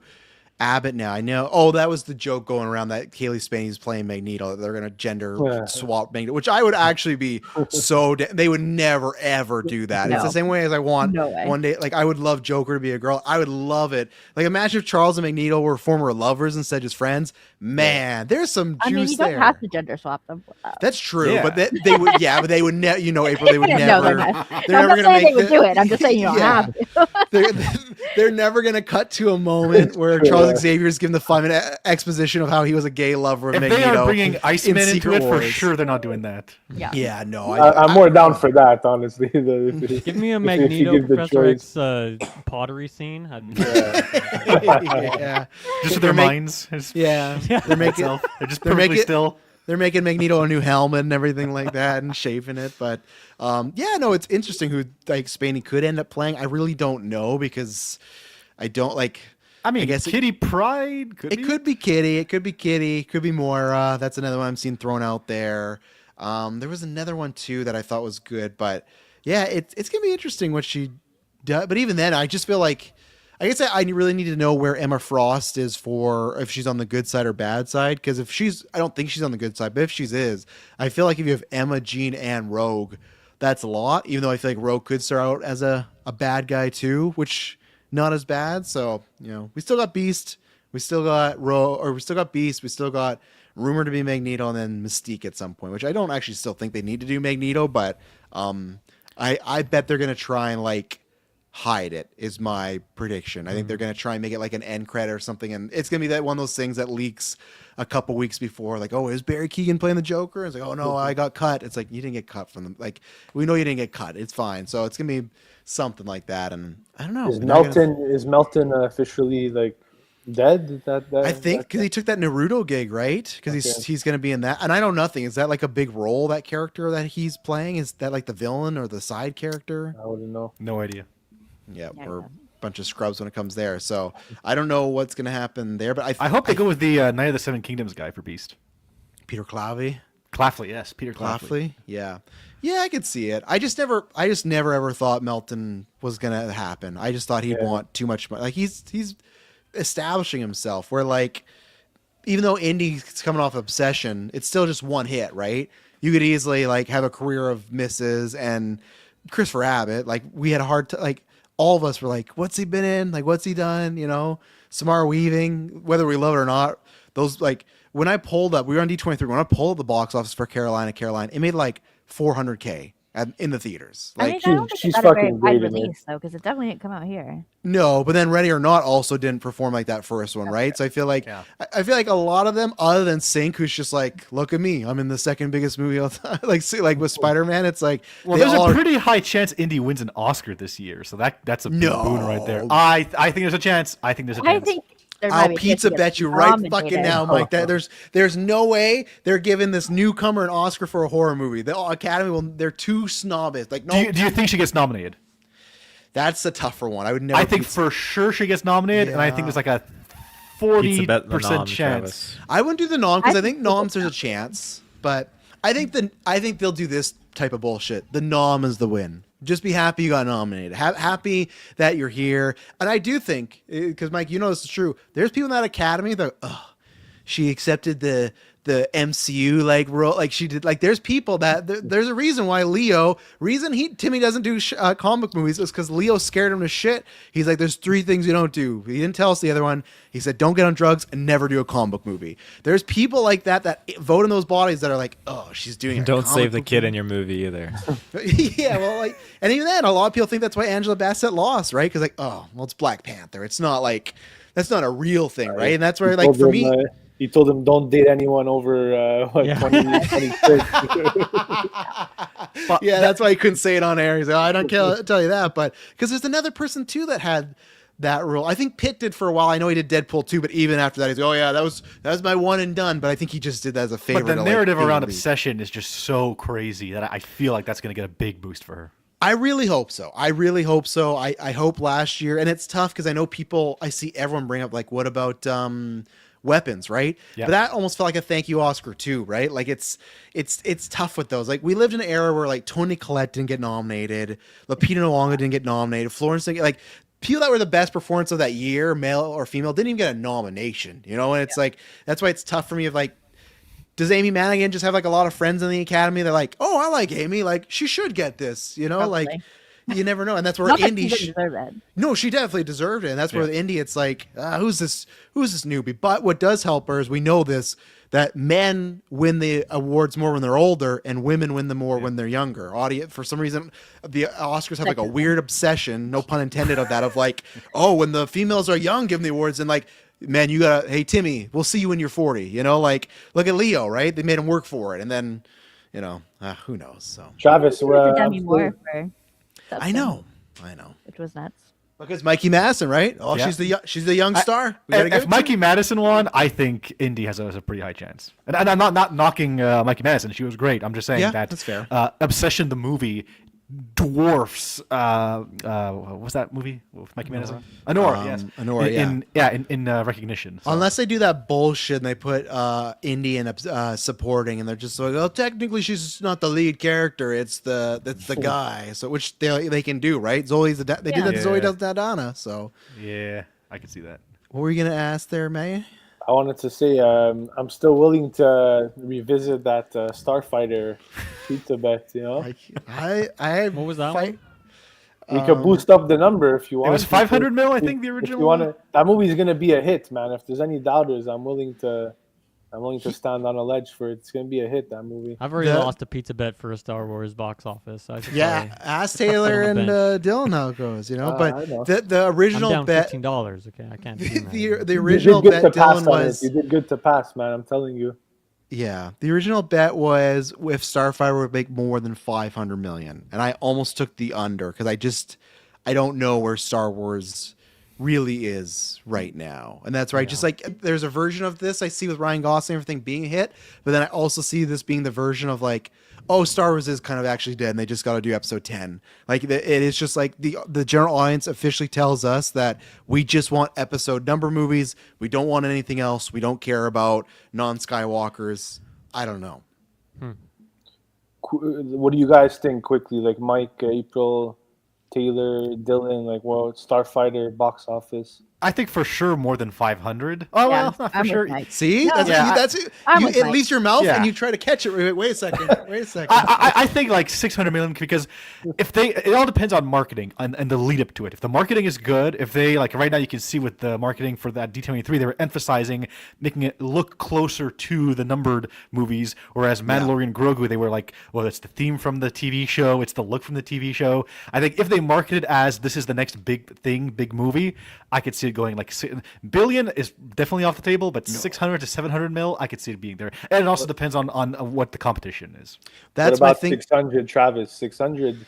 Abbott now. I know. Oh, that was the joke going around that Kaylee Spaney's playing Magneto. They're going to gender swap Magneto, which I would actually be so. They would never ever do that. No. It's the same way as I want one day. Like I would love Joker to be a girl. I would love it. Like imagine if Charles and Magneto were former lovers instead of just friends. Man, there's some juice there. I mean, you don't have to gender swap them. That's true, but they would. Yeah, but they would never. April. They would never. They're never going to make. They would do it. I'm just saying you don't have to. They're never going to cut to a moment where Charles Xavier's given the 5-minute exposition of how he was a gay lover of Magneto. If they are bringing Iceman into it, for sure they're not doing that. Yeah, no. I'm more down for that, honestly. Give me a Magneto Professor X pottery scene. Just with their minds. They're just perfectly still. They're making Magneto a new helmet and everything like that, and shaving it. But it's interesting who like Spaney could end up playing. I really don't know because I don't like. I guess Kitty Pryde could be. It could be Kitty. It could be Kitty. Could be Moira. That's another one I'm seeing thrown out there. There was another one too that I thought was good, but yeah, it's gonna be interesting what she does. But even then, I just feel like I guess I really need to know where Emma Frost is for if she's on the good side or bad side. Because if I don't think she's on the good side, but if she's I feel like if you have Emma, Jean, and Rogue, that's a lot. Even though I feel like Rogue could start out as a bad guy too, which not as bad. So we still got Beast, we still got Beast, we still got rumored to be Magneto, and then Mystique at some point, which I don't actually still think they need to do Magneto, but I bet they're gonna try and like hide it is my prediction. I think they're going to try and make it like an end credit or something, and it's going to be that one of those things that leaks a couple weeks before, like, oh, is Barry Keoghan playing the Joker? It's like, oh no, I got cut. It's like, you didn't get cut from them. Like, we know you didn't get cut. It's fine. So it's going to be something like that, and I don't know. Is Melton officially like dead? I think because he took that Naruto gig, right? Because he's going to be in that, and I know nothing. Is that like a big role, that character that he's playing? Is that like the villain or the side character? I wouldn't know. No idea. Yeah, we're a bunch of scrubs when it comes there. So I don't know what's going to happen there, but I hope they go with the Night of the Seven Kingdoms guy for Beast. Peter Claffey. Claffley, yes, Peter Claffley. Yeah, I could see it. I just never ever thought Melton was going to happen. I just thought he'd want too much money. Like he's establishing himself. Where like, even though Indy's coming off Obsession, it's still just one hit, right? You could easily like have a career of misses, and Christopher Abbott. Like we had a hard time. Like all of us were like, what's he been in? Like, what's he done? Samara Weaving, whether we love it or not, those like, when I pulled up, we were on D23. When I pulled up the box office for Caroline, it made like $400K in the theaters. Like, I don't think she's it got a very fucking wide great in it. release though, because it definitely didn't come out here. no, but then Ready or Not also didn't perform like that first one, right? So I feel like I feel like a lot of them, other than Sync, who's just like, look at me, I'm in the second biggest movie of the time. like with Spider-Man, it's like, well, there's a pretty high chance Indy wins an Oscar this year, so that's a big boon right there. I think there's a chance. I think there might I'll be a pizza chance to bet get you right nominated. fucking now, Mike. That there's no way they're giving this newcomer an Oscar for a horror movie. The Academy they're too snobbish. Like, no. Do you think she gets nominated? That's a tougher one. I would never. I think for sure she gets nominated, and I think there's like a 40% chance. I wouldn't do the nom because I think noms there's a chance, but I think they'll do this type of bullshit. The nom is the win. Just be happy you got nominated. Happy that you're here. And I do think, because Mike, this is true. There's people in that Academy that, she accepted the MCU like role, like she did. Like there's people that there's a reason why Timmy doesn't do comic movies is because Leo scared him to shit. He's like, there's 3 things you don't do. He didn't tell us the other one. He said, don't get on drugs and never do a comic book movie. There's people like that vote in those bodies that are like, oh, she's doing it. Don't save the kid in your movie either. Yeah, well, like, and even then, a lot of people think that's why Angela Bassett lost, right? Because like, oh, well, it's Black Panther. It's not like that's not a real thing, right? And that's where, like, for me. He told him, don't date anyone over 20, 26. Yeah, that's why he couldn't say it on air. He's like, I don't tell you that. But because there's another person, too, that had that rule. I think Pitt did for a while. I know he did Deadpool 2, but even after that, he's like, oh, yeah, that was my one and done. But I think he just did that as a favor. But the narrative around Obsession is just so crazy that I feel like that's going to get a big boost for her. I really hope so. I hope last year. And it's tough because I know I see everyone bring up, like, what about Weapons, right? Yeah. But that almost felt like a thank you Oscar too, right? Like it's tough with those. Like we lived in an era where like Toni Collette didn't get nominated, Lupita Nyong'o didn't get nominated, Florence didn't get, like people that were the best performance of that year, male or female, didn't even get a nomination, and it's like that's why it's tough for me of like, does Amy Madigan just have like a lot of friends in the Academy? They're like, oh, I like Amy, like she should get this, Probably. like you never know. And that's where Not Indy that she didn't deserve it. No, she definitely deserved it. And that's where the Indy, it's like, who's this newbie? But what does help her is we know this, that men win the awards more when they're older and women win them more when they're younger. For some reason, the Oscars have like a weird obsession, no pun intended, of that, of like, oh, when the females are young, give them the awards. And like, man, you gotta, hey, Timmy, we'll see you when you're 40. Like, look at Leo, right? They made him work for it. And then, who knows? So Travis, I know. Which was nuts. Because Mikey Madison, right? Oh, Yeah. she's the young star. We gotta give If it to Mikey her. Madison won, I think Indy has a pretty high chance. And I'm not knocking Mikey Madison. She was great. I'm just saying that's fair. Obsession, the movie, dwarfs. What's that movie with Mikey Madison? Anora. Yes. Anora, in recognition. So. Unless they do that bullshit and they put Indy in supporting, and they're just like, oh, technically she's not the lead character. It's the guy. So which they can do, right? Zoe's they did that to Zoe Saldana. So yeah, I can see that. what were you gonna ask there, May? I wanted to say I'm still willing to revisit that Starfighter pizza bet. I What was that one? We could boost up the number if you want. It was 500 mil, I think, the If original you one. want to, that movie's gonna be a hit, man. If there's any doubters, I'm willing to stand on a ledge for it. It's gonna be a hit. That movie. I've already The- lost a pizza bet for a Star Wars box office. So I should Yeah, probably- ask Taylor on and the Dylan how it goes, you know. I But know. the I'm original down bet, $15. Okay, I can't. the You original did good bet to pass Dylan on it. was You did good to pass, man. I'm telling you. yeah. The original bet was if Starfighter would make more than 500 million, and I almost took the under because I don't know where Star Wars really is right now, and that's right. Just like there's a version of this I see with Ryan Gosling, everything being a hit, but then I also see this being the version of like, oh, Star Wars is kind of actually dead, and they just got to do episode 10. Like it is just like the general audience officially tells us that we just want episode number movies. We don't want anything else. We don't care about non-Skywalkers. I don't know. What do you guys think quickly? Like Mike, April, Taylor, Dylan, like Starfighter box office. I think for sure more than 500. Oh, Yeah, well, not for I'm sure. with Mike. See, No, that's yeah, that's I'm you with at Mike. least your mouth, Yeah. and you try to catch it. Wait a second. Wait a second. I think like 600 million because it all depends on marketing and the lead up to it. If the marketing is good, if they like right now you can see with the marketing for that D23, they were emphasizing making it look closer to the numbered movies, whereas Mandalorian Grogu, they were like, well, it's the theme from the TV show, it's the look from the TV show. I think if they market it as this is the next big thing, big movie, I could see it going like billion is definitely off the table, but 600 to 700 mil, I could see it being there. And it also depends on what the competition is. That's what my about thing. 600, Travis? 600.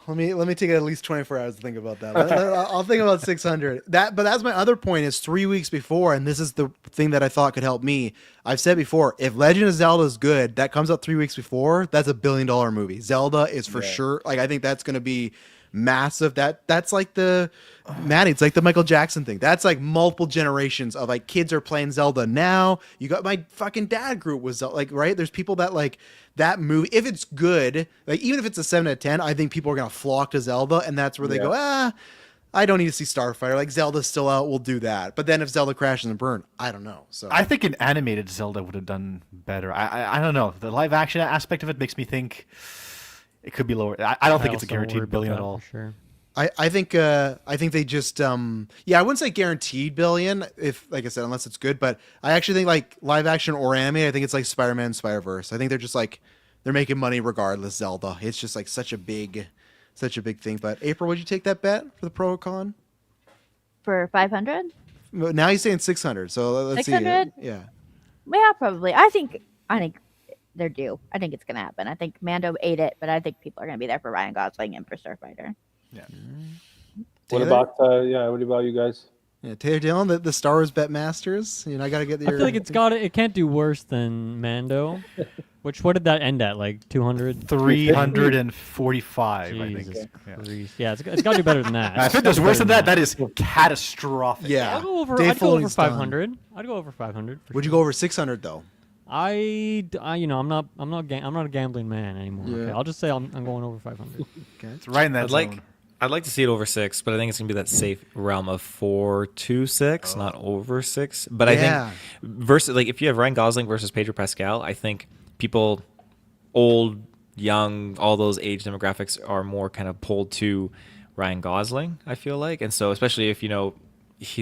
Let me take at least 24 hours to think about that. I'll think about 600. But that's my other point is 3 weeks before, and this is the thing that I thought could help me. I've said before, if Legend of Zelda is good, that comes out 3 weeks before, that's $1 billion movie. Zelda is for sure. Like I think that's going to be massive. That's like Maddie, it's like the Michael Jackson thing. That's like multiple generations of like kids are playing Zelda now. You got my fucking dad group was like, right? There's people that like that movie. If it's good, like even if it's a 7 out of 10, I think people are gonna flock to Zelda, and that's where they go, I don't need to see Starfighter. Like Zelda's still out, we'll do that. But then if Zelda crashes and burns, I don't know. So I think an animated Zelda would have done better. I don't know. The live action aspect of it makes me think it could be lower. I don't think it's a also worry guaranteed about billion that at all. for sure. I think they just I wouldn't say guaranteed billion if like I said unless it's good, but I actually think like live action or anime, I think it's like Spider-Man, Spider-Verse. I think they're just like they're making money regardless. Zelda, it's just like such a big thing. But April, would you take that bet for the pro or con? For 500? Now he's saying 600. So let's see. 600? Yeah. Yeah, probably. I think they're due. I think it's gonna happen. I think Mando ate it, but I think people are gonna be there for Ryan Gosling and for Starfighter. What Taylor? about what about you guys? Yeah, Taylor Dillon, the Star Wars bet masters. I got to get your. I feel like it can't do worse than Mando. What did that end at? Like 200? 345, I think. Jesus Yeah. Christ. Yeah, it's got to do better than that. If it does worse than that, that is catastrophic. Yeah. I'd go over Dave Filoni's done. 500. I'd go over 500. Would you go over 600 though? I'm not a gambling man anymore. Yeah. Okay, I'll just say I'm going over 500. It's right in that zone. I'd like to see it over 6, but I think it's gonna be that safe realm of 4 to 6, not over 6. But I Yeah. think versus like if you have Ryan Gosling versus Pedro Pascal, I think people, old, young, all those age demographics are more kind of pulled to Ryan Gosling. I feel like, and so especially if he's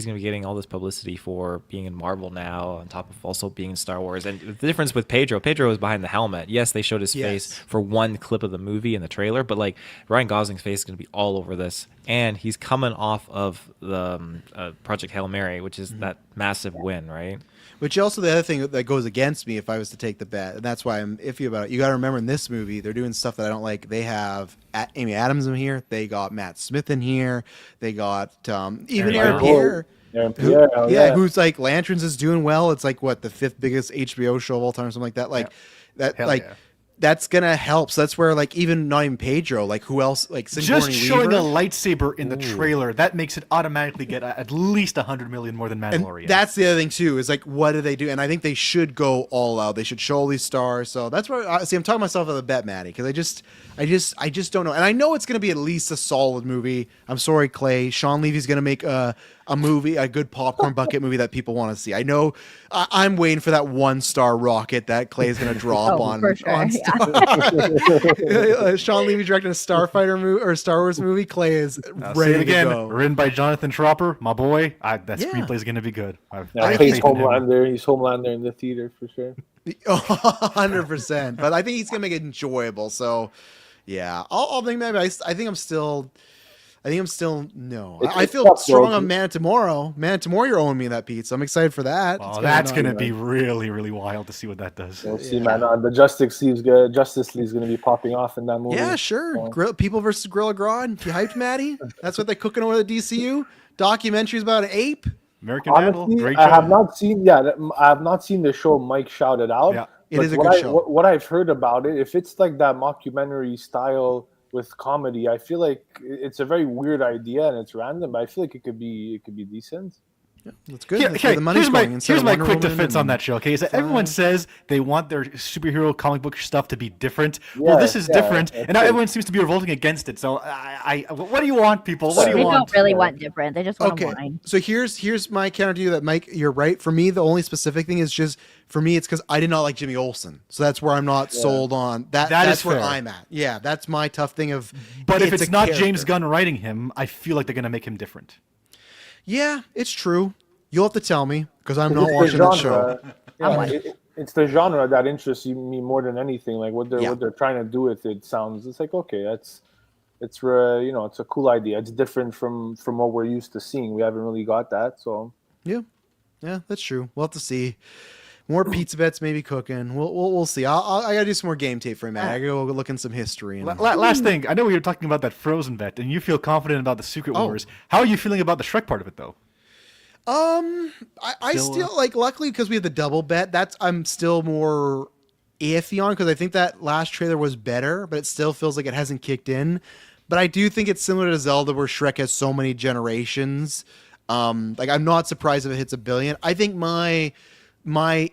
going to be getting all this publicity for being in Marvel now, on top of also being in Star Wars. And the difference with Pedro was behind the helmet. Yes, they showed his face for one clip of the movie in the trailer, but like Ryan Gosling's face is going to be all over this. And he's coming off of the Project Hail Mary, which is that massive win, right? Which also the other thing that goes against me if I was to take the bet, and that's why I'm iffy about it. You got to remember in this movie they're doing stuff that I don't like. They have Amy Adams in here. They got Matt Smith in here. They got even Aaron Pierre. Aaron Pierre, Who's like Lanterns is doing well. It's like what the 5th biggest HBO show of all time, or something like that. Like Hell yeah. that's gonna help. So that's where like even not even Pedro, like who else like Just Sigourney showing Weaver. a lightsaber in the trailer, that makes it automatically get at least 100 million more than And Mandalorian. that's the other thing too, is like, what do they do? And I think they should go all out. They should show all these stars. So that's where I'm talking myself out of the bet, Maddie, because I just don't know. And I know it's going to be at least a solid movie. I'm sorry, Clay. Sean Levy's going to make a movie, a good popcorn bucket movie that people want to see. I know I'm waiting for that 1-star rocket that Clay is going to drop Oh, on for sure, on yeah. Sean Levy directing a Starfighter movie or Star Wars movie. Clay is Say ready it again. to go. Written by Jonathan Tropper, my boy. That Yeah. screenplay is going to be good. Yeah, I he's think- Homelander. He's Homelander in the theater for sure. 100%. But I think he's gonna make it enjoyable. So, yeah, I'll think maybe. I think I'm still. No. It's I feel tough, strong though. on Man of Tomorrow. Man of Tomorrow, you're owing me that pizza. I'm excited for that. Oh, It's that's gonna going to be be really, really wild to see what that does. We'll see, man. The Justice League is going to be popping off in that movie. Yeah, sure. So- People versus Gorilla Grodd. You hyped, Maddie? That's what they're cooking over the DCU. Documentaries about an ape. American Vandal, Honestly, great I show. have not seen. Yeah, I have not seen the show Mike shouted out. Yeah. It but is a what good show. What I've heard about it, if it's like that mockumentary style with comedy, I feel like it's a very weird idea and it's random. But I feel like it could be decent. That's good. Yeah, That's where okay, the money's here's my, going. Instead here's of my Wonder quick Woman defense on and- that show. Okay, is that everyone says they want their superhero comic book stuff to be different. Yeah, Well, this is yeah, different, that's and now it. everyone seems to be revolting against it. So, what do you want, people? What do They you want? don't really want different. They just want Okay, to whine. so here's my counter to you that Mike, you're right. For me, the only specific thing is just for me, it's because I did not like Jimmy Olsen, so that's where I'm not sold on that. That That's is where fair. I'm at. Yeah, that's my tough thing of. But if it's a not character. James Gunn writing him, I feel like they're going to make him different. Yeah, it's true. You'll have to tell me because I'm It's not the watching that show. Yeah, it's the genre that interests me more than anything. Like what Yeah. they're trying to do with it sounds. It's like okay, it's it's a cool idea. It's different from what we're used to seeing. We haven't really got that. So Yeah, that's true. We'll have to see. More pizza bets maybe cooking. We'll see. I gotta do some more game tape for you, man. I gotta go look in some history. And, Last thing, I know we were talking about that Frozen bet, and you feel confident about the Secret Oh. Wars. How are you feeling about the Shrek part of it, though? I still like, luckily because we have the double bet. I'm still more iffy on because I think that last trailer was better, but it still feels like it hasn't kicked in. But I do think it's similar to Zelda, where Shrek has so many generations. Like I'm not surprised if it hits $1 billion. I think my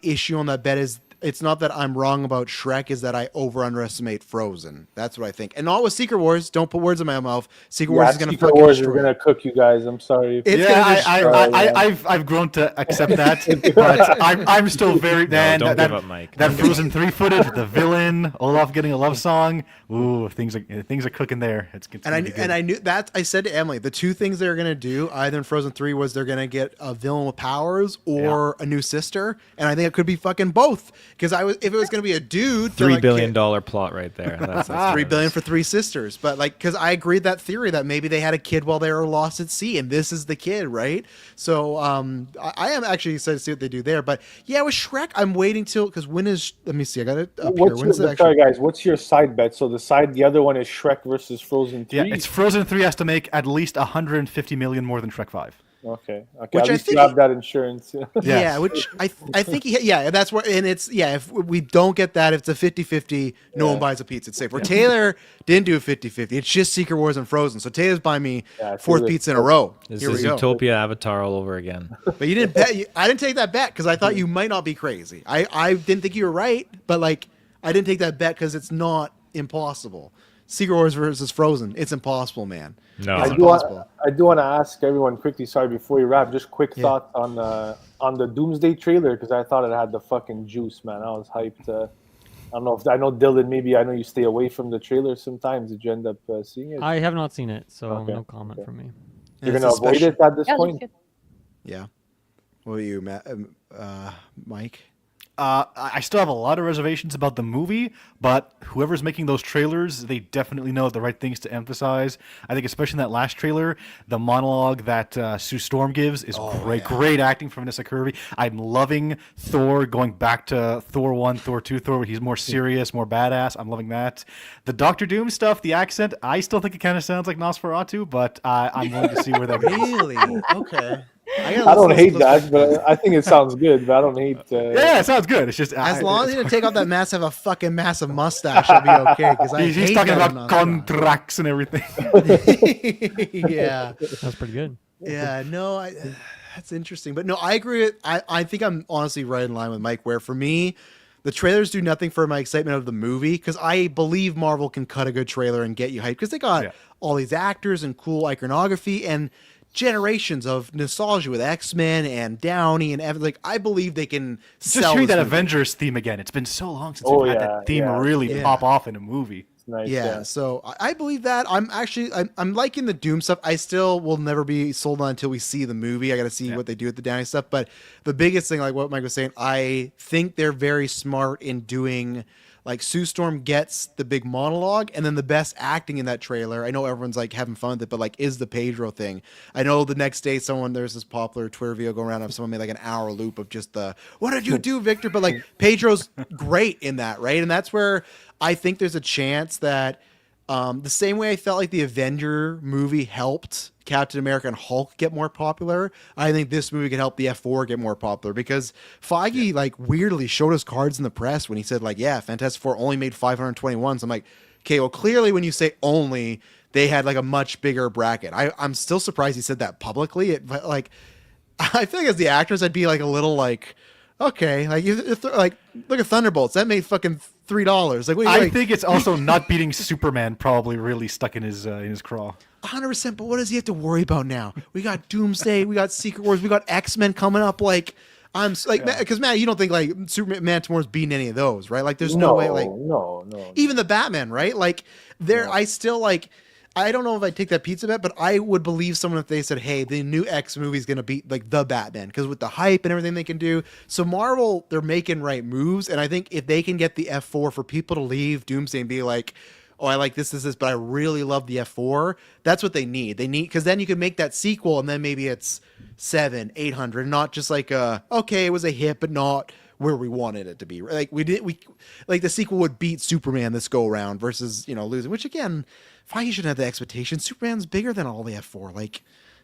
issue on that bet is it's not that I'm wrong about Shrek, is that I underestimate Frozen. That's what I think, and not with Secret Wars. Don't put words in my mouth. Secret Wars is gonna Secret fucking Wars destroy. is gonna cook you guys. I'm sorry. It's yeah, gonna destroy. I've grown to accept that, but I'm still very man. don't that, give up, Mike. That Frozen 3 footage, the villain, Olaf getting a love song. Ooh, things are cooking there. It's gonna be good. I knew that. I said to Emily, the two things they're gonna do either in Frozen 3 was they're gonna get a villain with powers or a new sister, and I think it could be fucking both. Because if it was gonna be a dude, they're $3 like, billion plot right there. That's $3 billion for 3 sisters. But like, because I agreed that theory that maybe they had a kid while they were lost at sea, and this is the kid, right? So I am actually excited to see what they do there. But yeah, with Shrek, I'm waiting till because when is? Let me see. I got it up here. When's the Sorry, guys. What's your side bet? So the other one is Shrek versus Frozen 3. Yeah, it's Frozen 3 has to make at least 150 million more than Shrek 5. Okay. Which At I least think you have that insurance. Yeah, which I think that's where, and it's if we don't get that, if it's a 50-50, no one buys a pizza. It's safe. Where Taylor didn't do a 50-50, it's just Secret Wars and Frozen. So Taylor's buying me Yeah, fourth Taylor's pizza in a row. This Here is we go. Utopia Avatar all over again. But you didn't bet. I didn't take that bet because I thought you might not be crazy. I didn't think you were right, but like I didn't take that bet because it's not impossible. Secret Wars versus Frozen, it's impossible, man. No. It's I do, want, impossible. I do want to ask everyone quickly. Sorry, before you wrap, just quick thoughts on the Doomsday trailer because I thought it had the fucking juice, man. I was hyped. I know Dylan. Maybe I know you stay away from the trailer sometimes. Did you end up seeing it? I have not seen it, so Okay, no comment from me. You're And gonna it's a avoid special- it at this Yeah, it looks point. good. Yeah. What about you, Matt? Mike? I still have a lot of reservations about the movie, but whoever's making those trailers, they definitely know the right things to emphasize. I think especially in that last trailer, the monologue that Sue Storm gives is great. Great acting from Vanessa Kirby. I'm loving Thor going back to Thor 1, Thor 2, Thor, where he's more serious, more badass. I'm loving that. The Doctor Doom stuff, the accent, I still think it kind of sounds like Nosferatu, but I'm willing to see where that goes. Really? Okay. I don't hate that, but I think it sounds good. But I don't hate. Yeah, it sounds good. It's just As long as he didn't take off that a fucking massive mustache, I'll be okay. Because he's hate talking that about on Nosferatu. contracts and everything. Yeah. That's pretty good. Yeah, no, that's interesting. But no, I agree. I think I'm honestly right in line with Mike, where for me, the trailers do nothing for my excitement of the movie, because I believe Marvel can cut a good trailer and get you hyped, because they got all these actors and cool iconography. And generations of nostalgia with X-Men and Downey and everything. Like, I believe they can Just sell hearing this that movie. Avengers theme again. It's been so long since Oh, we've had yeah, that theme yeah. really Yeah. pop off in a movie. Nice. Yeah, so I believe that. I'm liking the Doom stuff. I still will never be sold on until we see the movie. I got to see what they do with the Downey stuff. But the biggest thing, like what Mike was saying, I think they're very smart in doing. Like, Sue Storm gets the big monologue, and then the best acting in that trailer. I know everyone's like having fun with it, but like, is the Pedro thing. I know the next day there's this popular Twitter video going around of someone made like an hour loop of just the "What did you do, Victor?" But like, Pedro's great in that, right? And that's where I think there's a chance that the same way I felt like the Avenger movie helped Captain America and Hulk get more popular, I think this movie could help the F4 get more popular, because Feige like weirdly showed us cards in the press when he said like, yeah, Fantastic Four only made 521. So I'm like, okay, well, clearly when you say only, they had like a much bigger bracket. I'm still surprised he said that publicly. But like, I feel like as the actors, I'd be like a little like, okay, like like look at Thunderbolts, that made fucking $3. Like, what do you I like? think it's also not beating Superman probably really stuck in his craw. 100%, but what does he have to worry about now? We got Doomsday, we got Secret Wars, we got X-Men coming up. Like, I'm like, because Matt, you don't think like Superman tomorrow's beating any of those, right? Like, there's no way. Like, no. even the Batman, right? Like, there, I still like. I don't know if I'd take that pizza bet, but I would believe someone if they said, hey, the new X movie is going to beat like the Batman, because with the hype and everything they can do. So Marvel, they're making right moves. And I think if they can get the F4 for people to leave Doomsday and be like, oh, I like this, but I really love the F4. That's what they need. Because then you can make that sequel and then maybe it's 700, 800, not just like, okay, it was a hit, but not where we wanted it to be. Like like the sequel would beat Superman this go around versus, losing, which again, Feige shouldn't have the expectation. Superman's bigger than all the F4. Like,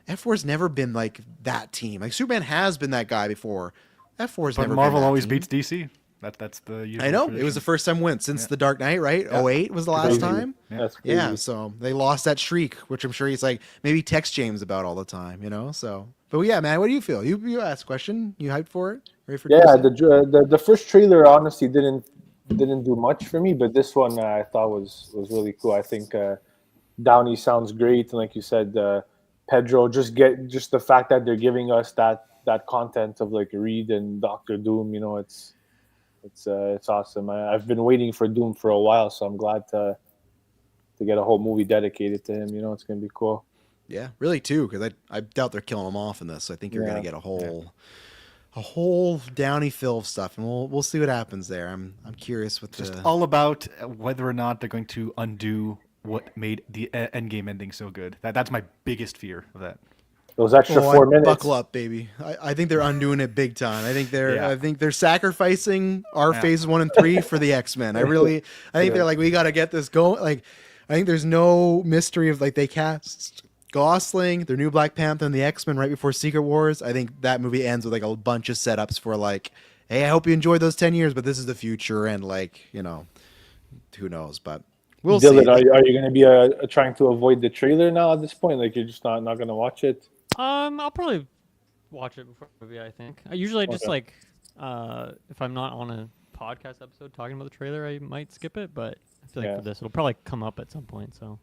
F4's never been like that team. Like, Superman has been that guy before. F4's But never Marvel been that always team. beats DC. That's the usual I know. tradition. It was the first time win since The Dark Knight, right? Yeah. 08 was the last Crazy. time. That's crazy. Yeah, so they lost that streak, which I'm sure he's like maybe text James about all the time, So, but yeah, man, what do you feel? You asked a question. You hyped for it? Ready for Yeah, Tuesday? the first trailer honestly didn't do much for me, but this one I thought was really cool. I think Downey sounds great, and like you said, Pedro, just the fact that they're giving us that content of like Reed and Doctor Doom. It's awesome. I've been waiting for Doom for a while, so I'm glad to get a whole movie dedicated to him. It's gonna be cool. Yeah, really too, because I doubt they're killing him off in this. So I think you're gonna get a whole Downey Phil stuff, and we'll see what happens there. I'm curious with Just all about whether or not they're going to undo what made the Endgame ending so good. That's my biggest fear of that. Those extra 4 minutes. Buckle up, baby. I think they're undoing it big time. I think they're sacrificing our phases 1 and 3 for the X-Men. I think they're like, we got to get this going. Like, I think there's no mystery of like they cast Gosling, their new Black Panther, and the X-Men right before Secret Wars. I think that movie ends with like a bunch of setups for like, hey, I hope you enjoyed those 10 years, but this is the future, and like, who knows? But we'll Dylan, see. are you going to be trying to avoid the trailer now at this point? Like, you're just not going to watch it? I'll probably watch it before the movie, I think. I usually just like if I'm not on a podcast episode talking about the trailer, I might skip it, but I feel like for this it'll probably come up at some point, so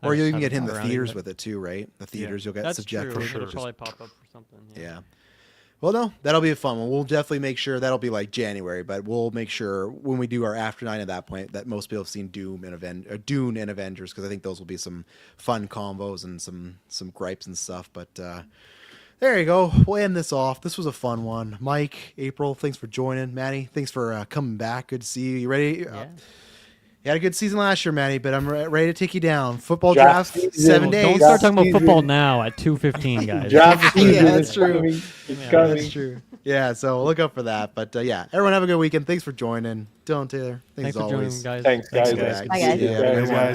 Or you'll even get him in the theaters with it too, right? The theaters you'll get That's subject true. for sure. It'll probably pop up for something. Yeah. Well, no, that'll be a fun one. We'll definitely make sure that'll be like January, but we'll make sure when we do our After 9 at that point that most people have seen Dune and Avengers, because I think those will be some fun combos and some gripes and stuff. But there you go. We'll end this off. This was a fun one. Mike, April, thanks for joining. Manny, thanks for coming back. Good to see you. You ready? Yeah. You had a good season last year, Manny, but I'm ready to take you down. Football Draft draft, season. 7 days. Don't start talking about Season. football now at 2:15, guys. Draft Yeah, season that's is true. coming. It's Yeah, coming. That's true. Yeah, so look up for that. But yeah, everyone have a good weekend. Thanks for joining. Dylan Taylor, Thanks as for joining, always. guys. Thanks, guys. Good to Bye, guys. see you. Have a good Thanks, one. guys.